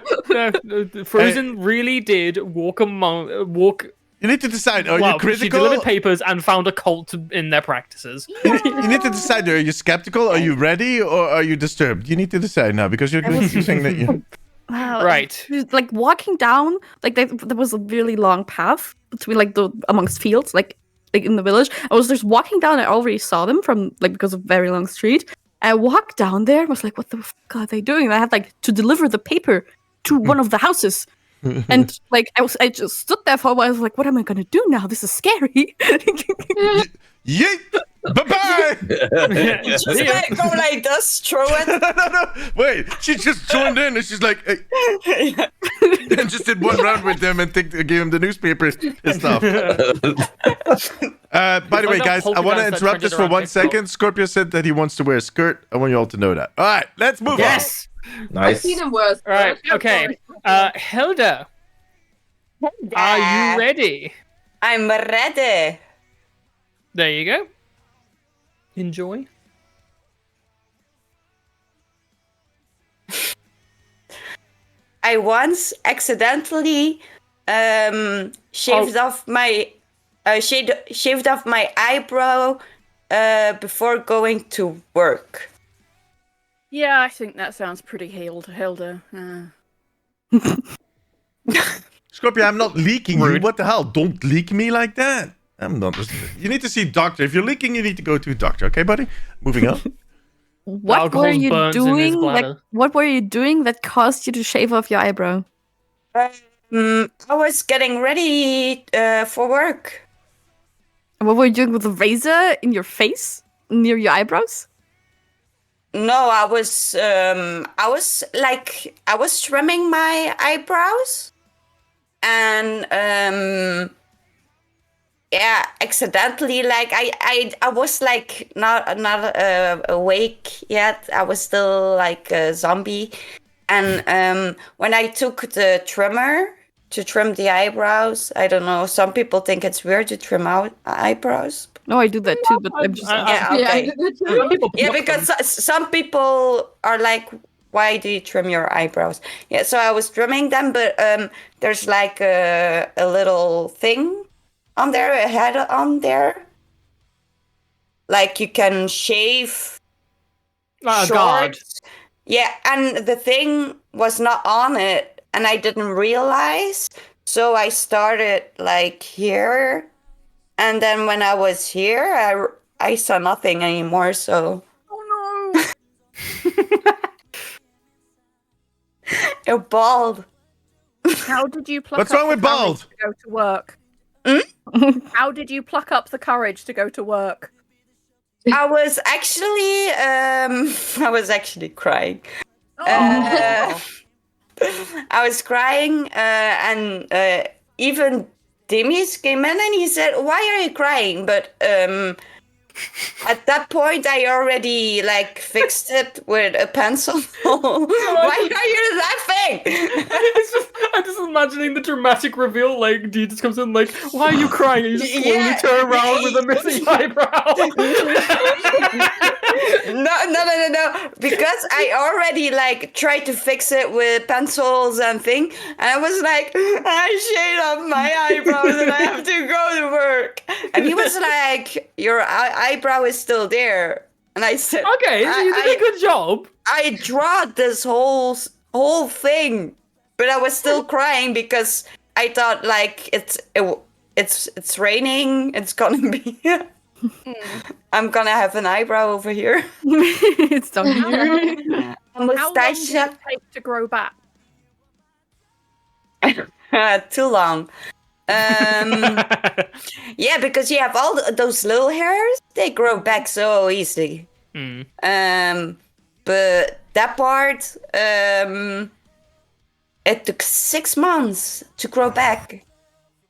D: Frozen really did walk.
A: You need to decide. Are you critical?
D: She delivered papers and found a cult in their practices.
A: You need to decide. Are you skeptical? Are you ready? Or are you disturbed? You need to decide now because you're saying that you.
E: Wow.
D: Right.
E: Like walking down, like there was a really long path between like amongst fields, like in the village. I was just walking down. I already saw them from like because of a very long street. I walked down there. Was like, what the fuck are they doing? And I had like to deliver the paper to one of the houses. And like I just stood there for a while. I was like, what am I gonna do now? This is scary.
A: Yeet! Bye-bye!
C: Just go like this, throw it.
A: No. Wait, she just joined in and she's like, hey. And just did one round with them and gave him the newspaper and stuff. By the way, guys, I want to interrupt this for 1 second. Scorpio said that he wants to wear a skirt. I want you all to know that. All right, let's move on.
G: Nice. I've seen him worse.
D: All right, okay. Hilda, are you ready?
C: I'm ready.
D: There you go. Enjoy.
C: I once accidentally shaved off my eyebrow before going to work.
F: Yeah, I think that sounds pretty Hilda.
A: Scorpio, I'm not leaking you.
D: Rude.
A: What the hell? Don't leak me like that. I'm not. You need to see doctor. If you're leaking, you need to go to a doctor. Okay, buddy? Moving on.
E: What were
D: Alcohol's
E: you
D: burns in his
E: doing? Like,
D: bladder.
E: what were you doing that caused you to shave off your eyebrow?
C: I was getting ready for work.
E: What were you doing with a razor in your face near your eyebrows?
C: No, I was trimming my eyebrows, and yeah, accidentally, like I was like not awake yet. I was still like a zombie, and when I took the trimmer to trim the eyebrows, I don't know. Some people think it's weird to trim out eyebrows.
E: No, I do that too, but I'm just
C: Yeah, okay.
D: Some people
C: Yeah,
D: pluck
C: because
D: them.
C: some people are like, why do you trim your eyebrows? Yeah, so I was trimming them, but there's like a little thing on there, a head on there. Like you can shave
D: Ah,
C: short.
D: God.
C: Yeah, and the thing was not on it, and I didn't realize. So I started like here, and then when I was here, I saw nothing anymore. So
F: Oh no!
C: you're bald.
F: How did you pluck
A: What's
F: up
A: wrong
F: the
A: with
F: courage
A: bald?
F: to go to work? How did you pluck up the courage to go to work?
C: I was actually crying.
F: Oh,
C: I was crying, and even Deemzies came in and he said, "Why are you crying?" But at that point, I already like fixed it with a pencil. Why are you laughing?
D: I'm just imagining the dramatic reveal. Like, Dee just comes in, like, "Why are you crying?" And you just slowly
C: Yeah.
D: turn around with a missing eyebrow.
C: No. Because I already like tried to fix it with pencils and thing, and I was like, I shaved off my eyebrows and I have to go to work. And he was like, your eyebrow is still there. And I said,
D: Okay, so you did a good job.
C: I draw this whole thing, but I was still crying because I thought like it's raining. It's gonna be. I'm gonna have an eyebrow over here.
E: it's down here.
C: A
F: how long
C: mustache.
F: did it take to grow back?
C: Too long. Yeah, because you have all those little hairs. They grow back so easily.
D: Hmm.
C: But that part, it took 6 months to grow back.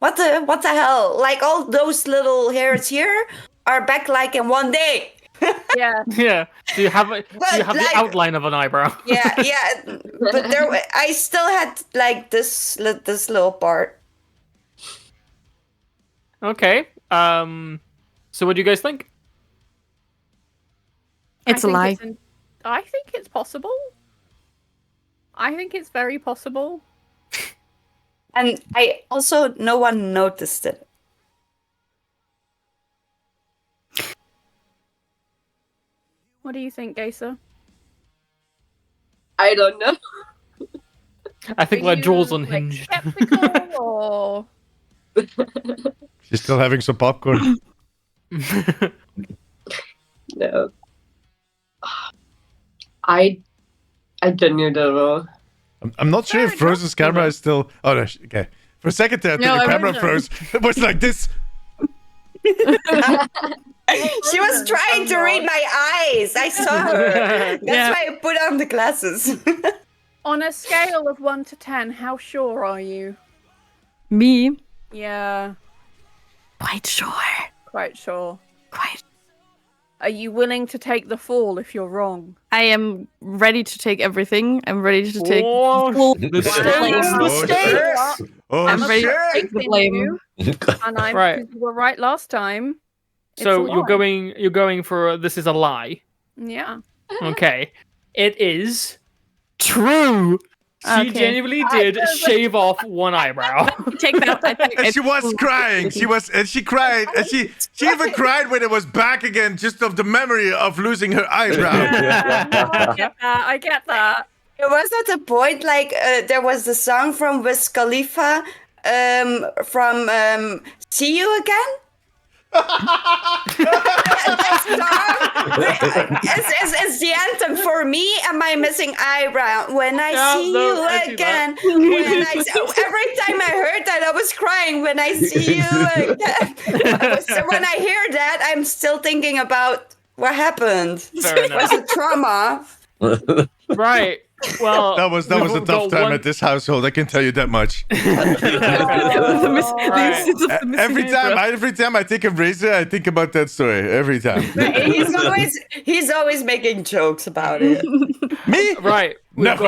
C: What the hell? Like all those little hairs here are back like in 1 day.
F: Yeah.
D: Yeah. So you have the
C: like-
D: outline of an eyebrow.
C: Yeah. But I still had like this little part.
D: Okay. So what do you guys think?
E: It's a lie.
F: I think it's possible. I think it's very possible.
C: And no one noticed it.
F: What do you think, Gaycer?
G: I don't know.
D: I think
F: Are
D: my
F: you,
D: jaw's
F: like,
D: unhinged.
F: skeptical or
A: She's still having some popcorn.
G: No. I genuinely don't know.
A: I'm not sure if
F: Fair
A: Frozen's camera is still. Oh no. Okay. For a second there, I think
E: No,
A: the
E: I
A: camera
E: wasn't.
A: froze. It was like this.
C: She was trying to read my eyes. I saw her. That's
D: Yeah.
C: why I put on the glasses.
F: on a scale of 1 to 10, how sure are you?
E: Me?
F: Yeah,
E: Quite sure.
F: quite sure.
E: Quite.
F: Are you willing to take the fall if you're wrong?
E: I am ready to take everything. I'm ready to take
D: Oh,
E: full
D: the stakes,
F: Wow.
D: the stakes.
A: Oh
E: I'm ready
A: shit!
E: to take the blame.
F: And I'm
D: Right.
F: because you were right last time. It's a
D: So you're
F: lie.
D: going for this is a lie.
F: Yeah.
D: Okay. It is true. She genuinely did shave off one eyebrow.
E: Take that.
A: And she was crying. She cried. And she even cried when it was back again, just of the memory of losing her eyebrow.
F: I get that.
C: It was at a point like there was the song from Wiz Khalifa from "See You Again." That song is the anthem for me and my missing eyebrow. When I see you again, every time I heard that, I was crying. When I see you again, when I hear that, I'm still thinking about what happened. It was a trauma.
D: Right. Well,
A: that was a tough time at this household. I can tell you that much. Every time I think of Razor, I think about that story. Every time.
C: He's always making jokes about it.
A: Me?
D: Right. We've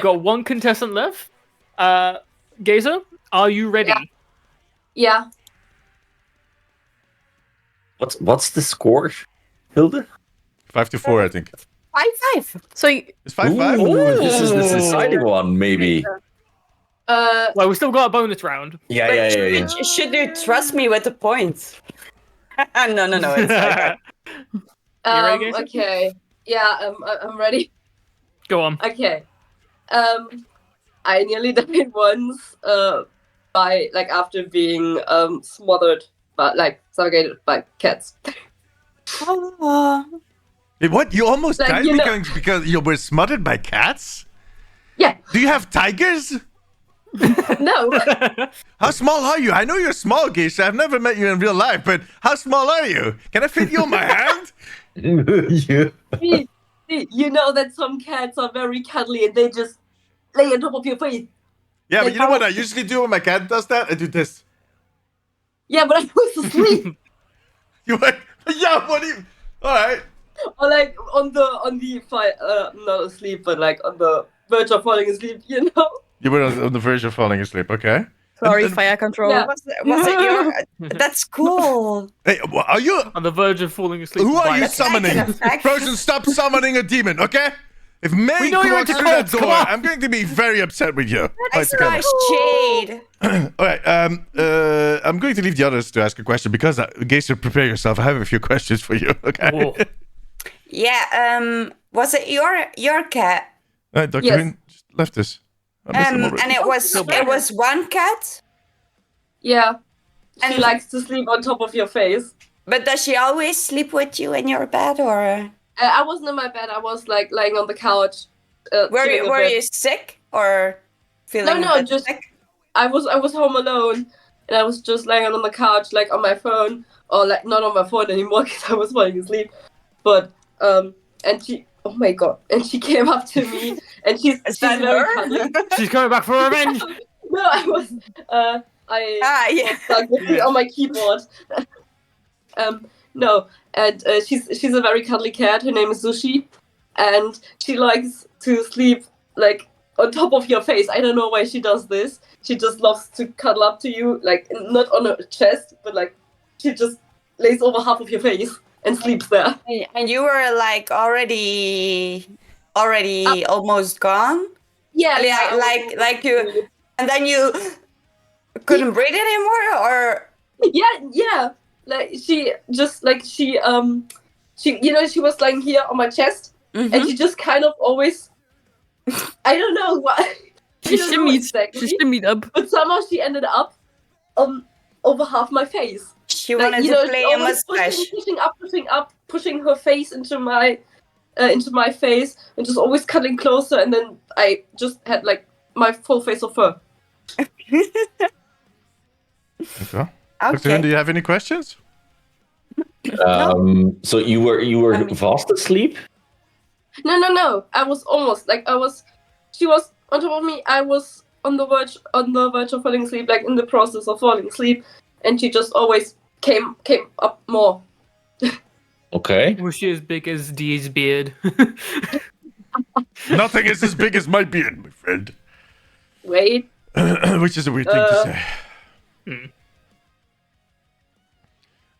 D: got one contestant left. Gaycer, are you ready?
G: Yeah.
B: What's the score, Hilde?
A: 5-4, I think.
C: 5-5.
E: So
A: It's 5-5.
B: Ooh, this is the deciding one, maybe.
D: Well, we still got a bonus round.
B: Yeah.
C: Should you trust me with the points? No. It's like
D: ready, Gaycer?
G: Okay. Yeah, I'm ready.
D: Go on.
G: Okay. I nearly died once. By after being suffocated by cats.
A: Wait, what? You almost
G: Like,
A: died because you were smothered by cats?
G: Yeah.
A: Do you have tigers?
G: No.
A: How small are you? I know you're small, Gaycer. I've never met you in real life, but how small are you? Can I fit you in my hand?
B: Yeah.
G: You know that some cats are very cuddly and they just lay on top of your face.
A: Yeah, but you know what I usually do when my cat does that? I do this.
G: Yeah, but I was asleep.
A: You went, yeah, what do you... All right.
G: Or on the not asleep, but on the verge of falling asleep, you know?
A: You were on the verge of falling asleep, okay?
E: sorry, fire control.
G: Yeah.
C: was it your? That's cool.
A: Hey, are you...
D: On the verge of falling asleep.
A: Who are you
C: That's like
A: summoning?
C: an effect.
A: Frozen, stop summoning a demon, okay? If May
D: We know you're
A: walks
D: into
A: through that
D: cults, come
A: door,
D: on.
A: I'm going to be very upset with you.
C: That's
A: Alright,
C: nice shade.
A: All right, I'm going to leave the others to ask a question because, Gaycer, prepare yourself. I have a few questions for you, okay?
D: Whoa.
C: Yeah. Was it your cat?
A: Dr.
G: Yes.
A: Hoen just left us. I missed him already.
C: And it was one cat.
G: Yeah. And
C: And-
G: she likes to sleep on top of your face.
C: But does she always sleep with you in your bed, or
G: I wasn't in my bed. I was lying on the couch.
C: were
G: chilling a
C: were
G: bit.
C: you sick or feeling
G: No,
C: a bit
G: just-
C: sick?
G: I was home alone, and I was just lying on the couch, on my phone, or not on my phone anymore because I was falling asleep. But and she, oh my god, and she came up to me, and she's
C: that
G: very
C: her?
G: cuddly.
D: She's coming back for revenge.
G: No, I was
C: Yeah.
G: was stuck with me on my keyboard. No, and she's a very cuddly cat. Her name is Sushi, and she likes to sleep on top of your face. I don't know why she does this. She just loves to cuddle up to you, not on her chest, but she just lays over half of your face and sleeps there.
C: And you were already almost gone.
G: Yeah,
C: Like you, and then you couldn't breathe anymore, or
G: Yeah. She she was lying here on my chest, and she just kind of always, I don't know why.
E: She
G: I don't know exactly,
E: shimmied up.
G: but somehow she ended up over half my face.
C: she wanted to play a
G: always
C: mustache.
G: pushing her face into my face, and just always cutting closer, and then I just had my full face of fur.
A: Okay. Dr. Hoen, do you have any questions?
B: So you were fast asleep?
G: No. I was almost she was on top of me. I was on the verge of falling asleep, in the process of falling asleep, and she just always came up more.
B: Okay.
D: Was she as big as Dee's beard?
A: Nothing is as big as my beard, my friend.
G: Wait.
A: Which is a weird thing to say.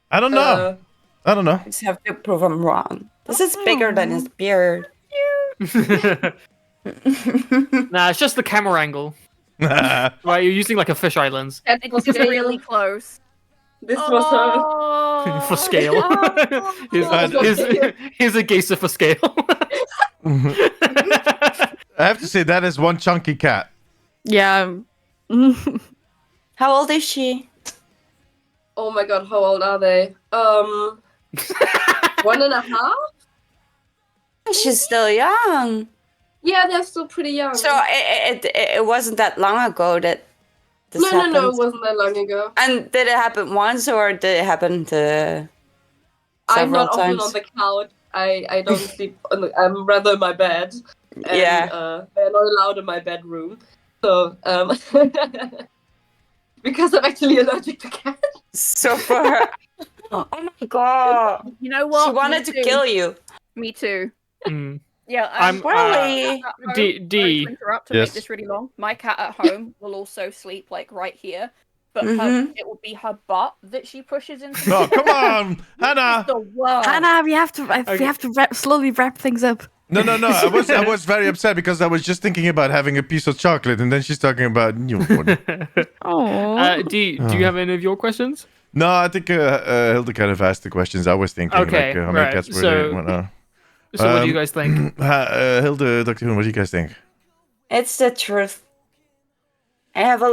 A: I don't know. I don't know.
C: Just have to prove him wrong. This is bigger than his beard.
D: Nah, it's just the camera angle. Right, you're using like a fisheye lens
F: And it's just really close.
G: This was her.
D: for scale. Here's a Gaycer for scale.
A: I have to say that is one chunky cat.
E: Yeah.
C: How old is she?
G: Oh my god, how old are they? 1.5?
C: She's still young.
G: Yeah, they're still pretty young.
C: So it wasn't that long ago that this
G: no,
C: happened.
G: it wasn't that long ago.
C: And did it happen once or did it happen
G: I'm
C: several
G: not often
C: times?
G: on the couch. I don't sleep. I'm rather in my bed. And,
C: Yeah.
G: they're not allowed in my bedroom. So because I'm actually allergic to cats.
C: So for her, oh my god,
F: You know what?
C: she wanted to
F: Me too.
C: kill you.
F: Me too.
D: Mm.
F: Yeah,
D: I'm-
C: Really?
D: D-
F: Sorry to interrupt to
A: Yes.
F: make this really long. My cat at home will also sleep like right here, but
C: Mhm.
F: it will be her butt that she pushes into.
A: No, come on, Hannah.
F: The worst.
E: Hannah, we have to slowly wrap things up.
A: No. I was very upset because I was just thinking about having a piece of chocolate, and then she's talking about newborn.
E: Oh.
D: Do you have any of your questions?
A: No, I think Hilde kind of asked the questions I was thinking.
D: Okay,
A: like, how many
D: right.
A: cats were
D: So-
A: there? Whatnot.
D: So what do you guys think?
A: Hilde, Dr. Hoen, what do you guys think?
C: It's the truth. I had a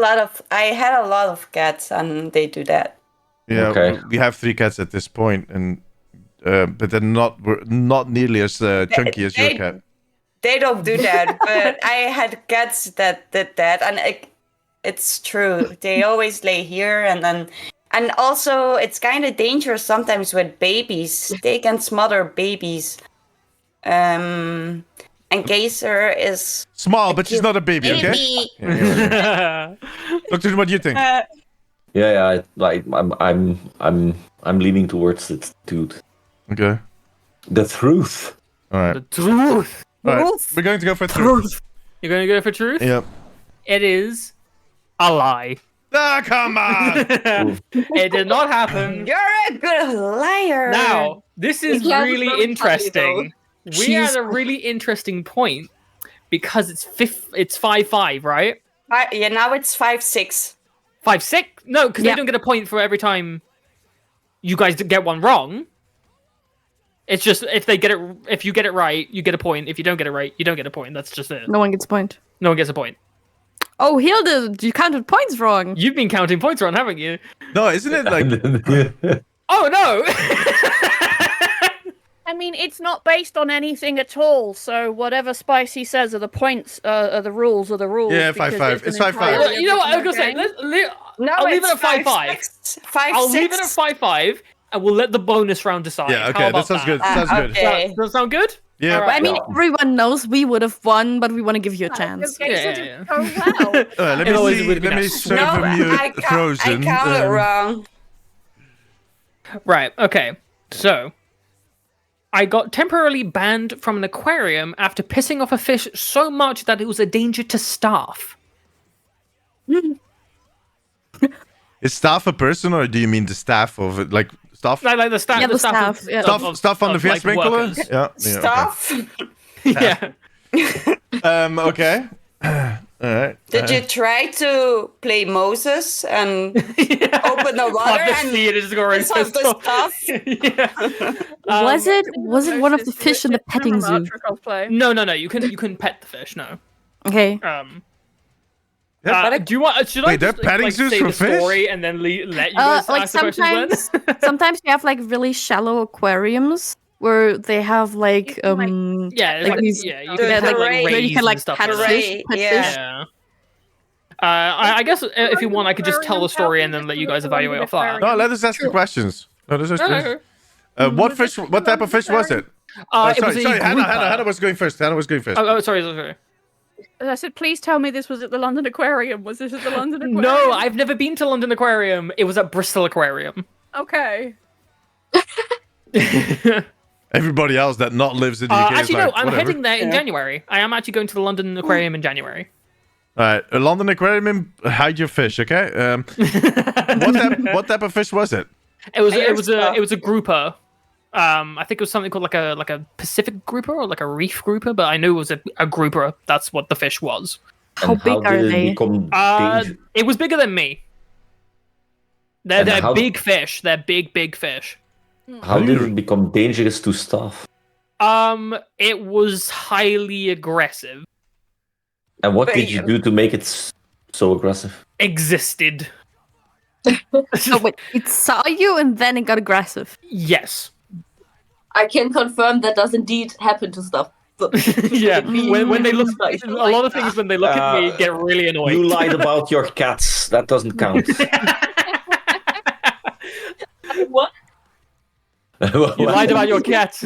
C: lot of cats, and they do that.
A: Yeah,
B: Okay.
A: we have 3 cats at this point, and but they're not nearly as chunky as your
C: They-
A: cat.
C: They don't do that, but I had cats that did that, and it's true. They always lay here, and also it's kind of dangerous sometimes with babies. They can smother babies. And Gaycer is
A: Small, but she's not a baby, okay?
C: baby.
A: Yeah. Dr. Hoen, what do you think?
B: Yeah, I'm leaning towards the truth.
A: Okay.
B: The truth.
A: All right.
D: The truth.
A: All right. We're going to go for truth.
D: You're gonna go for truth?
A: Yep.
D: It is a lie.
A: Ah, come on!
D: It did not happen.
C: You're a good liar.
D: Now, this is
G: Yeah, it's
D: really
G: very funny,
D: interesting. We are at a really interesting point because it's 5-5, right?
C: Yeah, now it's 5-6.
D: 5-6? No, because
E: Yeah.
D: they don't get a point for every time you guys get one wrong. It's just if you get it right, you get a point. If you don't get it right, you don't get a point. That's just it.
E: No one gets a point.
D: No one gets a point.
E: Oh, Hilde, you counted points wrong.
D: You've been counting points wrong, haven't you?
A: No, isn't it like...
D: Oh no!
F: I mean, it's not based on anything at all. So whatever Spicy says are the points, are the rules, are the rules.
A: Yeah,
F: because
A: 5-5. It's
F: an
A: 5-5.
F: entirely
D: You know what? I was
F: different
D: gonna say.
F: game.
C: No,
D: I'll leave it
C: it's
D: at 5-5.
C: 5-6.
D: I'll leave it at 5-5, and we'll let the bonus round decide.
A: Yeah,
D: How
A: okay, that
D: about
A: sounds good. Sounds good.
C: Okay.
D: Does that sound good?
A: Yeah.
D: All right.
E: I mean, everyone knows we would have won, but we want to give you a
F: Because
E: chance.
F: Gaycer
D: Yeah,
F: did
D: yeah.
F: so well.
A: Let
D: It always
A: me see.
D: would be
A: Let me
D: nice.
A: serve
C: No,
A: a mute
C: I
A: frozen.
C: counted wrong.
D: Right, okay. So, I got temporarily banned from an aquarium after pissing off a fish so much that it was a danger to staff.
A: Is staff a person, or do you mean the staff of it? Like staff?
D: Like the staff.
E: Yeah,
D: the
E: the
D: staff.
E: staff, yeah.
A: Stuff on the
D: of, like,
A: fish sprinkler?
D: workers.
A: Yeah.
C: Stuff.
D: Yeah.
A: Yeah. Okay. All right.
C: Did you try to play Moses and
D: Yeah.
C: open the water
D: Have the
C: and
D: sea and it's going
C: piss off the stuff?
D: Yeah.
E: Was it one of the fish in the petting zoo?
F: Cosplay.
D: No. You couldn't pet the fish. No.
E: Okay.
A: Yeah,
D: Do you want? Should I
A: Wait, they're
D: just,
A: petting
D: like,
A: zoos
D: say
A: for
D: the
A: fish?
D: story and then let you guys
E: Like
D: ask the questions? Then?
E: sometimes you have like really shallow aquariums where they have like
F: You can, like,
D: Yeah,
E: Like
D: like,
E: these-
D: yeah, you
C: the
D: can put, like
C: rays.
E: where you
D: rays
E: can like
D: and stuff
E: pet
D: like that.
E: fish. Pet
C: Yeah.
E: fish.
D: Yeah. I guess if you want, I could just tell the story and then let you guys evaluate off that.
A: No, let us ask the questions. No, let us ask questions. What fish? What type of fish was it?
D: It was a
A: Sorry, Hannah
D: grouper.
A: was going first. Hannah was going first.
D: Oh, sorry.
F: I said, please tell me this was at the London Aquarium. Was this at the London Aquarium?
D: No, I've never been to London Aquarium. It was at Bristol Aquarium.
F: Okay.
A: Everybody else that not lives in the UK is
D: Actually,
A: like,
D: no, I'm
A: whatever.
D: heading there in January. I am actually going to the London Aquarium in January.
A: All right, a London Aquarium, hide your fish, okay? What type of fish was it?
D: It was a grouper. I think it was something called like a Pacific grouper or like a reef grouper, but I knew it was a grouper. That's what the fish was.
E: How
B: And
E: big are
B: did it
E: they?
B: become dangerous?
D: It was bigger than me.
B: And
D: They're
B: how-
D: big fish. They're big fish.
B: How did it become dangerous to staff?
D: It was highly aggressive.
B: And what
C: But
B: did you do to make it so aggressive?
D: Existed.
E: So wait, it saw you and then it got aggressive.
D: Yes.
G: I can confirm that does indeed happen to stuff. So-
D: Yeah. When they look,
G: Like-
D: a lot of things when they look at me get really annoyed.
B: You lied about your cats. That doesn't count.
G: What?
D: You lied about your cats.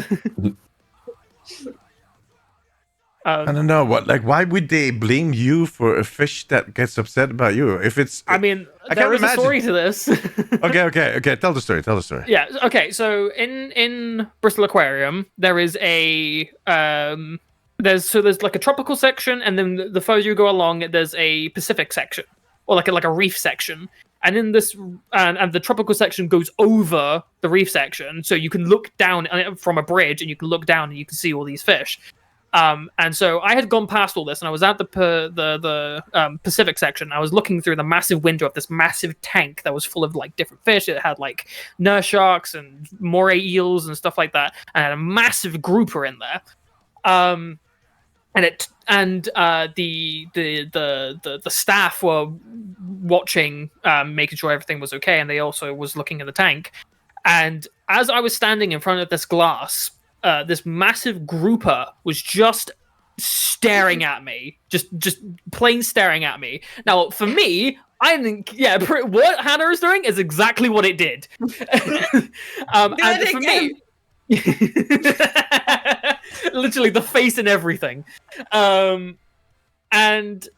A: I don't know why would they blame you for a fish that gets upset about you? If it's,
D: I mean,
A: I
D: there
A: can't
D: is a
A: imagine.
D: story to this.
A: okay. Tell the story.
D: Yeah. Okay. So in Bristol Aquarium, there is a there's like a tropical section, and then the further you go along, there's a Pacific section, or like a reef section. And in this, and the tropical section goes over the reef section, so you can look down from a bridge, and you can look down and you can see all these fish. And so I had gone past all this, and I was at the Pacific section. I was looking through the massive window of this massive tank that was full of like different fish. It had like nurse sharks and moray eels and stuff like that, and had a massive grouper in there. The staff were watching, making sure everything was okay, and they also was looking at the tank. And as I was standing in front of this glass, this massive grouper was just staring at me, just plain staring at me. Now, for me, I think, what Hana is doing is exactly what it did. And for me, literally the face and everything. And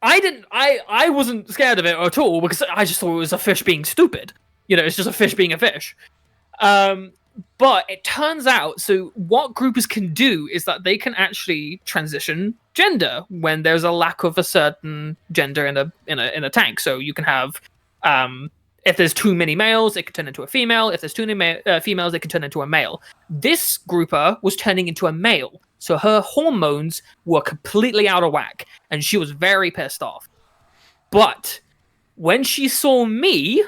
D: I wasn't scared of it at all, because I just thought it was a fish being stupid. It's just a fish being a fish. But it turns out, so what groupers can do is that they can actually transition gender when there's a lack of a certain gender in a tank. So you can have, if there's too many males, it can turn into a female. If there's too many females, it can turn into a male. This grouper was turning into a male, so her hormones were completely out of whack, and she was very pissed off. But when she saw me,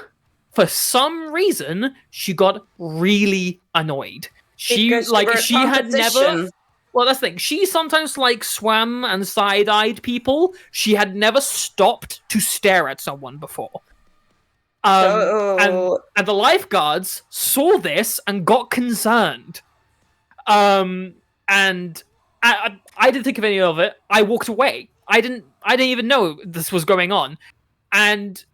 D: for some reason, she got really annoyed.
C: Because you were
D: She had never.
C: competition.
D: Well, that's the thing. She sometimes swam and side-eyed people. She had never stopped to stare at someone before. And the lifeguards saw this and got concerned. And I didn't think of any of it. I walked away. I didn't even know this was going on. And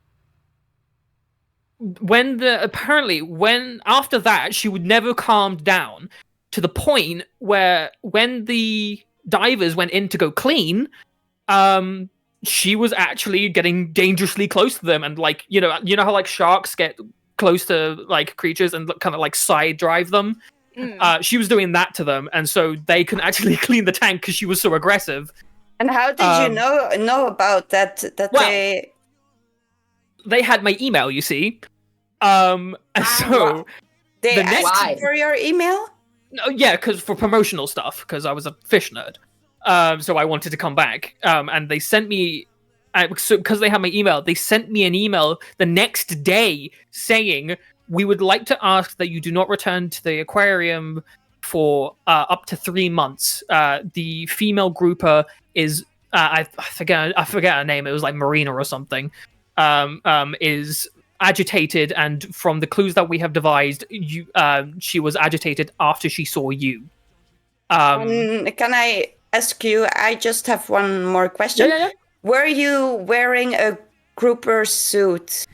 D: after that, she would never calmed down, to the point where when the divers went in to go clean, she was actually getting dangerously close to them, and you know how sharks get close to creatures and kind of side drive them. She was doing that to them, and so they couldn't actually clean the tank because she was so aggressive.
C: And how did you know about that?
D: They had my email, you see. And so
C: They
D: the next-
C: asked for your email?
D: no, yeah, because for promotional stuff, because I was a fish nerd. So I wanted to come back. And they sent me, because they had my email, they sent me an email the next day saying, we would like to ask that you do not return to the aquarium for up to 3 months. The female grouper is, I forget her name, it was Marina or something, is agitated, and from the clues that we have devised, she was agitated after she saw you.
C: Can I ask you, I just have one more question.
D: Yeah.
C: Were you wearing a grouper suit?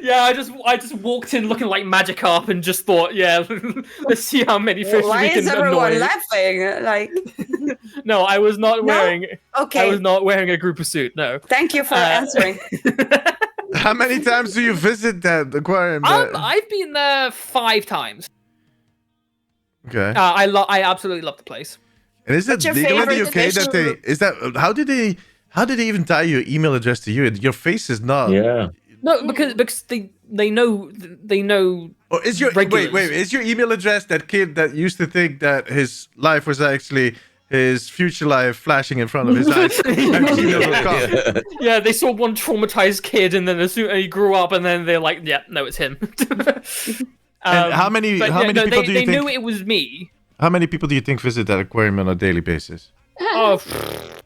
D: Yeah, I just walked in looking like Magikarp and just thought, yeah, let's see how many fish
C: Why
D: we can
C: is everyone
D: annoy.
C: laughing?
D: No, I was not wearing.
C: Okay.
D: I was not wearing a grouper suit. No.
C: Thank you for answering.
A: How many times do you visit that aquarium?
D: I've been there 5 times.
A: Okay.
D: I absolutely love the place.
A: And is it
C: What's your
A: legally
C: favorite
A: okay that they
C: division?
A: is that how did they even tie your email address to you? Your face is not.
B: Yeah.
D: No, because they know.
A: Or is your
D: Regulars.
A: wait? Is your email address that kid that used to think that his life was actually his future life flashing in front of his eyes? at gmail.com?
D: Yeah, they saw one traumatized kid, and then as soon as he grew up, and then they're like, "Yeah, no, it's him."
A: And how many
D: but
A: people do you
D: they
A: think?
D: knew it was me.
A: How many people do you think visit that aquarium on a daily basis?
D: Oh,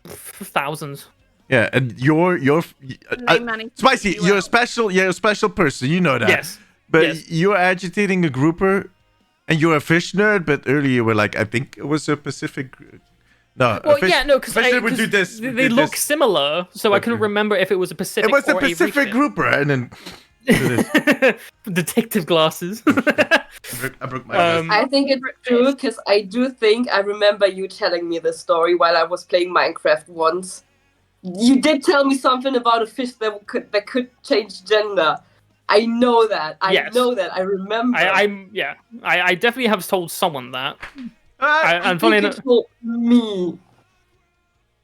D: thousands.
A: Yeah, and you're
F: Many
A: Spicy.
F: people
A: You're a
F: out.
A: special. You're a special person. You know that.
D: Yes.
A: But
D: yes.
A: you're agitating a grouper, and you're a fish nerd. But earlier you were like, I think it was a Pacific. No.
D: Well,
A: a fish,
D: yeah, no, because
A: fish nerd would do this.
D: They
A: did
D: look
A: this.
D: similar, so I couldn't remember if it was a Pacific.
A: It was a
D: or
A: Pacific
D: a
A: grouper, and then
D: detective glasses.
A: I broke my wrist.
G: I think it's true because I do think I remember you telling me this story while I was playing Minecraft once. You did tell me something about a fish that could change gender. I know that.
D: Yes.
G: I remember.
D: I definitely have told someone that.
A: Ah,
D: And funny
G: think
D: enough,
G: you told me.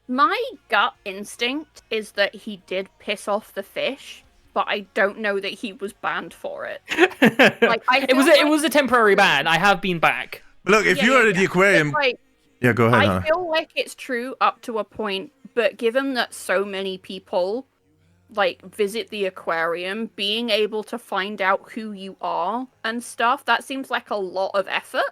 F: My gut instinct is that he did piss off the fish, but I don't know that he was banned for it. Like, I
D: it was
F: feel
D: it was a temporary ban. I have been back.
A: Look, if you're at the aquarium,
F: It's like,
A: yeah, go ahead.
F: I
A: Hana.
F: feel like it's true up to a point, but given that so many people like visit the aquarium, being able to find out who you are and stuff, that seems like a lot of effort.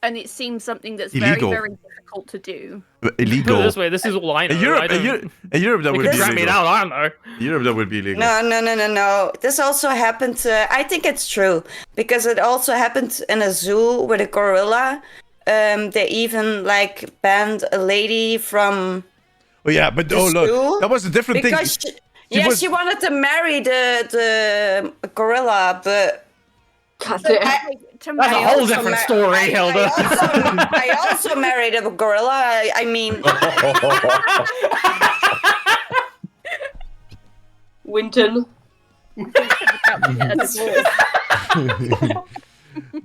F: And it seems something that's
A: Illegal.
F: very, very difficult to do.
D: Put it
A: Illegal.
D: this way, this is all I know.
A: In Europe,
D: I don't-
A: in Europe, that
D: they
A: would
D: could
A: be
D: drag me
A: illegal.
D: down. I don't know.
A: In Europe, that would be illegal.
C: No. This also happened. I think it's true because it also happened in a zoo with a gorilla. They even like banned a lady from
A: Oh yeah, but
C: the
A: oh look,
C: zoo
A: that was a different thing.
C: because she wanted to marry the gorilla, but
G: God damn.
D: That's a whole different story, Hilda.
C: I also married a gorilla. I mean,
G: Winton.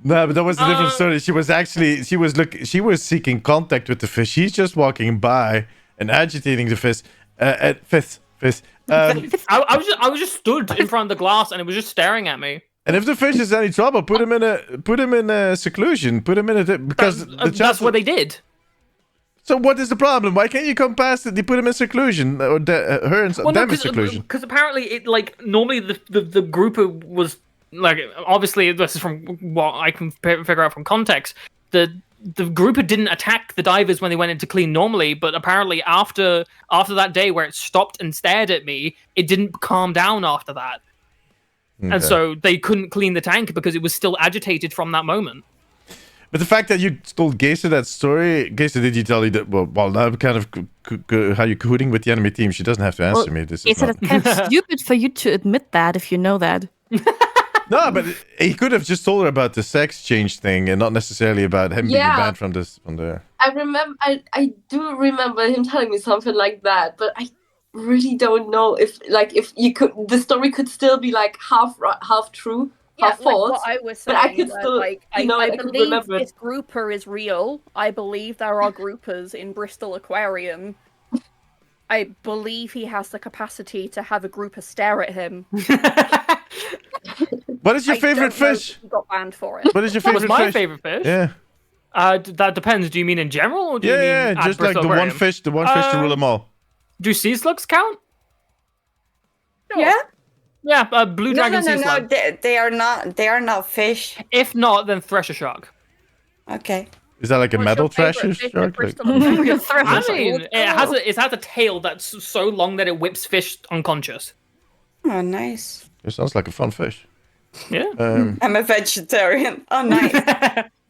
A: No, but that was a different story. She was seeking contact with the fish. She's just walking by and agitating the fish. Fish.
D: I was just stood in front of the glass, and it was just staring at me.
A: And if the fish is any trouble, put him in a seclusion. Put him in a because
D: That's what they did.
A: So what is the problem? Why can't you come past it? They put him in seclusion or her and them in seclusion.
D: Because apparently, it like normally the grouper was like obviously this is from what I can figure out from context. The grouper didn't attack the divers when they went into clean normally, but apparently after that day where it stopped and stared at me, it didn't calm down after that.
A: Okay.
D: And so they couldn't clean the tank because it was still agitated from that moment.
A: But the fact that you told Gaycer that story, Gaycer, did you tell you that? Well, now kind of how you're cahooting with the enemy team. She doesn't have to answer me. This is
E: It's
A: not...
E: kind of stupid for you to admit that if you know that.
A: No, but he could have just told her about the sex change thing and not necessarily about him being banned from there.
G: I do remember him telling me something like that, but I really don't know if you could, the story could still be like half true, half false.
F: Like what I was
G: but
F: saying,
G: I could still,
F: I
G: could
F: believe
G: remember
F: this grouper is real. I believe there are groupers in Bristol Aquarium. I believe he has the capacity to have a grouper stare at him.
A: What is your
F: I
A: favorite
F: don't know
A: fish?
F: if he got banned for it.
A: What is your
D: What
A: favorite
D: was my
A: fish?
D: favorite fish?
A: Yeah.
D: That depends. Do you mean in general, or do you mean at
A: just like
D: Bristol
A: the one
D: Aquarium?
A: fish, the one fish to rule them all.
D: Do sea slugs count?
C: yeah.
D: Yeah, blue dragon sea
C: No.
D: slug.
C: They are not. They are not fish.
D: If not, then thresher shark.
C: Okay.
A: Is that like a
F: What's
A: metal
F: your favourite
A: thrasher
F: fish at
A: shark? Like,
F: Bristol Aquarium?
D: I mean, it has a tail that's so long that it whips fish unconscious.
C: Oh, nice.
A: it sounds like a fun fish.
D: Yeah.
C: I'm a vegetarian. Oh, nice.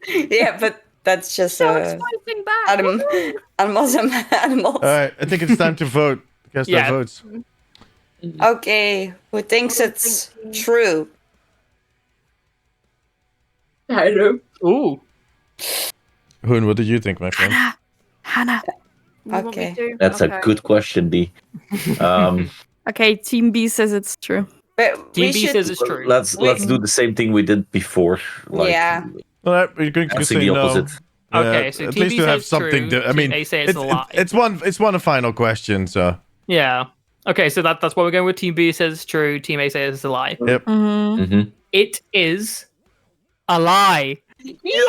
C: Yeah, but that's just
F: It's fighting back.
C: animals.
A: All right, I think it's time to vote. Cast our
D: Yeah.
A: votes.
C: Okay, who thinks it's true?
G: I know.
D: Ooh.
A: Hoen, what did you think, my friend?
E: Hana.
F: You want me
C: Okay.
F: to?
B: That's
F: Okay.
B: a good question, B.
E: Okay, Team B says it's true.
C: But
D: Team
C: we
D: B
C: should,
D: says it's true.
B: Let's do the same thing we did before. Like,
C: Yeah.
A: All right, we're going to
B: answering
A: say
B: the
A: no.
B: opposite.
D: Okay, so
A: at
D: Team
A: least
D: B
A: we have
D: says
A: something
D: true,
A: to. I mean,
D: Team A says it's a lie.
A: it's one final question, so
D: Yeah. Okay, so that's why we're going with Team B says it's true, Team A says it's a lie.
A: Yep.
E: Mhm.
D: It is a lie.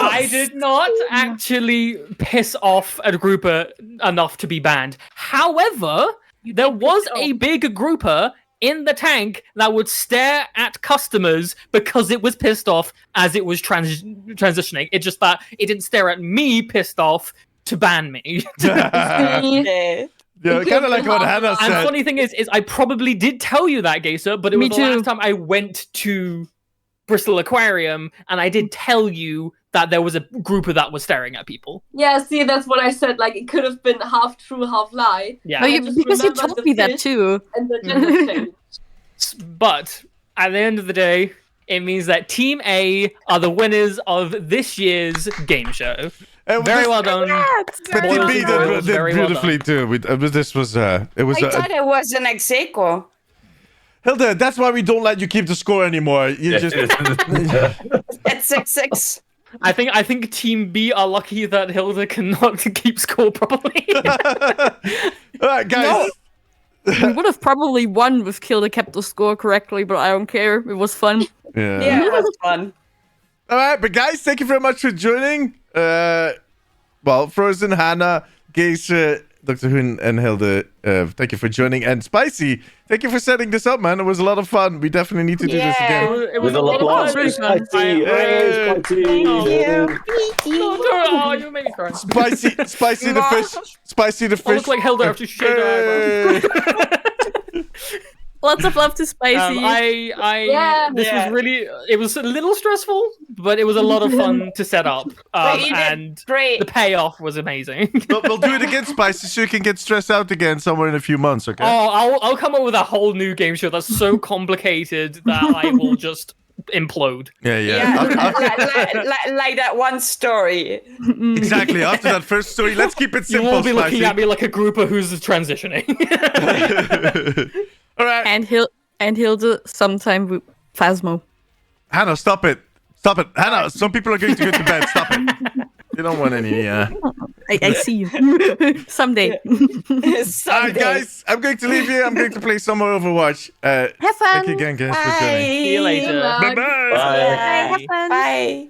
D: I did not actually piss off a grouper enough to be banned. However, there was a big grouper in the tank that would stare at customers because it was pissed off as it was transitioning. It just that it didn't stare at me pissed off to ban me.
C: Okay.
A: Yeah, kind of like what Hana
D: And
A: said.
D: funny thing is I probably did tell you that, Gaycer, but it
E: Me
D: was the
E: too.
D: last time I went to Bristol Aquarium, and I did tell you that there was a grouper that was staring at people.
G: Yeah, see, that's what I said. Like, it could have been half true, half lie.
D: Yeah.
E: No,
G: I
E: you,
G: just
E: because you
G: remembered
E: told
G: the
E: me that
G: fish
E: too.
G: And the gender change.
D: But at the end of the day, it means that Team A are the winners of this year's game show. Very well done.
A: But Team
D: Boys
A: B
D: and girls,
A: did
D: very well
A: beautifully too. This was it was
C: I thought it was an ex aequo.
A: Hilde. That's why we don't let you keep the score anymore. You just
C: It's 6-6.
D: I think Team B are lucky that Hilde cannot keep score properly.
A: all right, guys.
E: We would have probably won if Kilda kept the score correctly, but I don't care. It was fun.
C: Yeah, it was fun.
A: All right, but guys, thank you very much for joining. Well, Frozen, Hana, Gaycer, Dr. Hoen, and Hilde, thank you for joining. And Spicy, thank you for setting this up, man. It was a lot of fun. We definitely need to do this
C: Yeah.
A: again.
D: It was
B: With a lot of
D: really fun.
B: Spicy. Yay, Spicy.
D: Oh, you made me cry.
A: Spicy the fish. Spicy the
D: I
A: fish.
D: look like Hilde after she shaved her eyebrows.
E: Lots of love to Spicy.
D: This was really, it was a little stressful, but it was a lot of fun to set up.
C: But you did
D: And
C: great.
D: the payoff was amazing.
A: We'll do it again, Spicy, so you can get stressed out again somewhere in a few months, okay?
D: Oh, I'll come up with a whole new game show that's so complicated that I will just implode.
A: Yeah.
C: Like that one story.
A: Exactly. After that first story, let's keep it
D: You
A: simple,
D: will be looking
A: Spicy.
D: at me like a grouper who's transitioning.
A: All right.
E: and Hilde sometime with Phasmo.
A: Hannah, stop it. Stop it. Hannah, some people are going to go to bed. Stop it. You don't want any...
E: I see you. Someday.
A: All right, guys. I'm going to leave you. I'm going to play some more Overwatch.
E: Have fun.
A: Thank you again, guys, for joining.
D: See you later.
G: Good luck.
A: Bye-bye.
B: Bye.
E: Have fun.
C: Bye.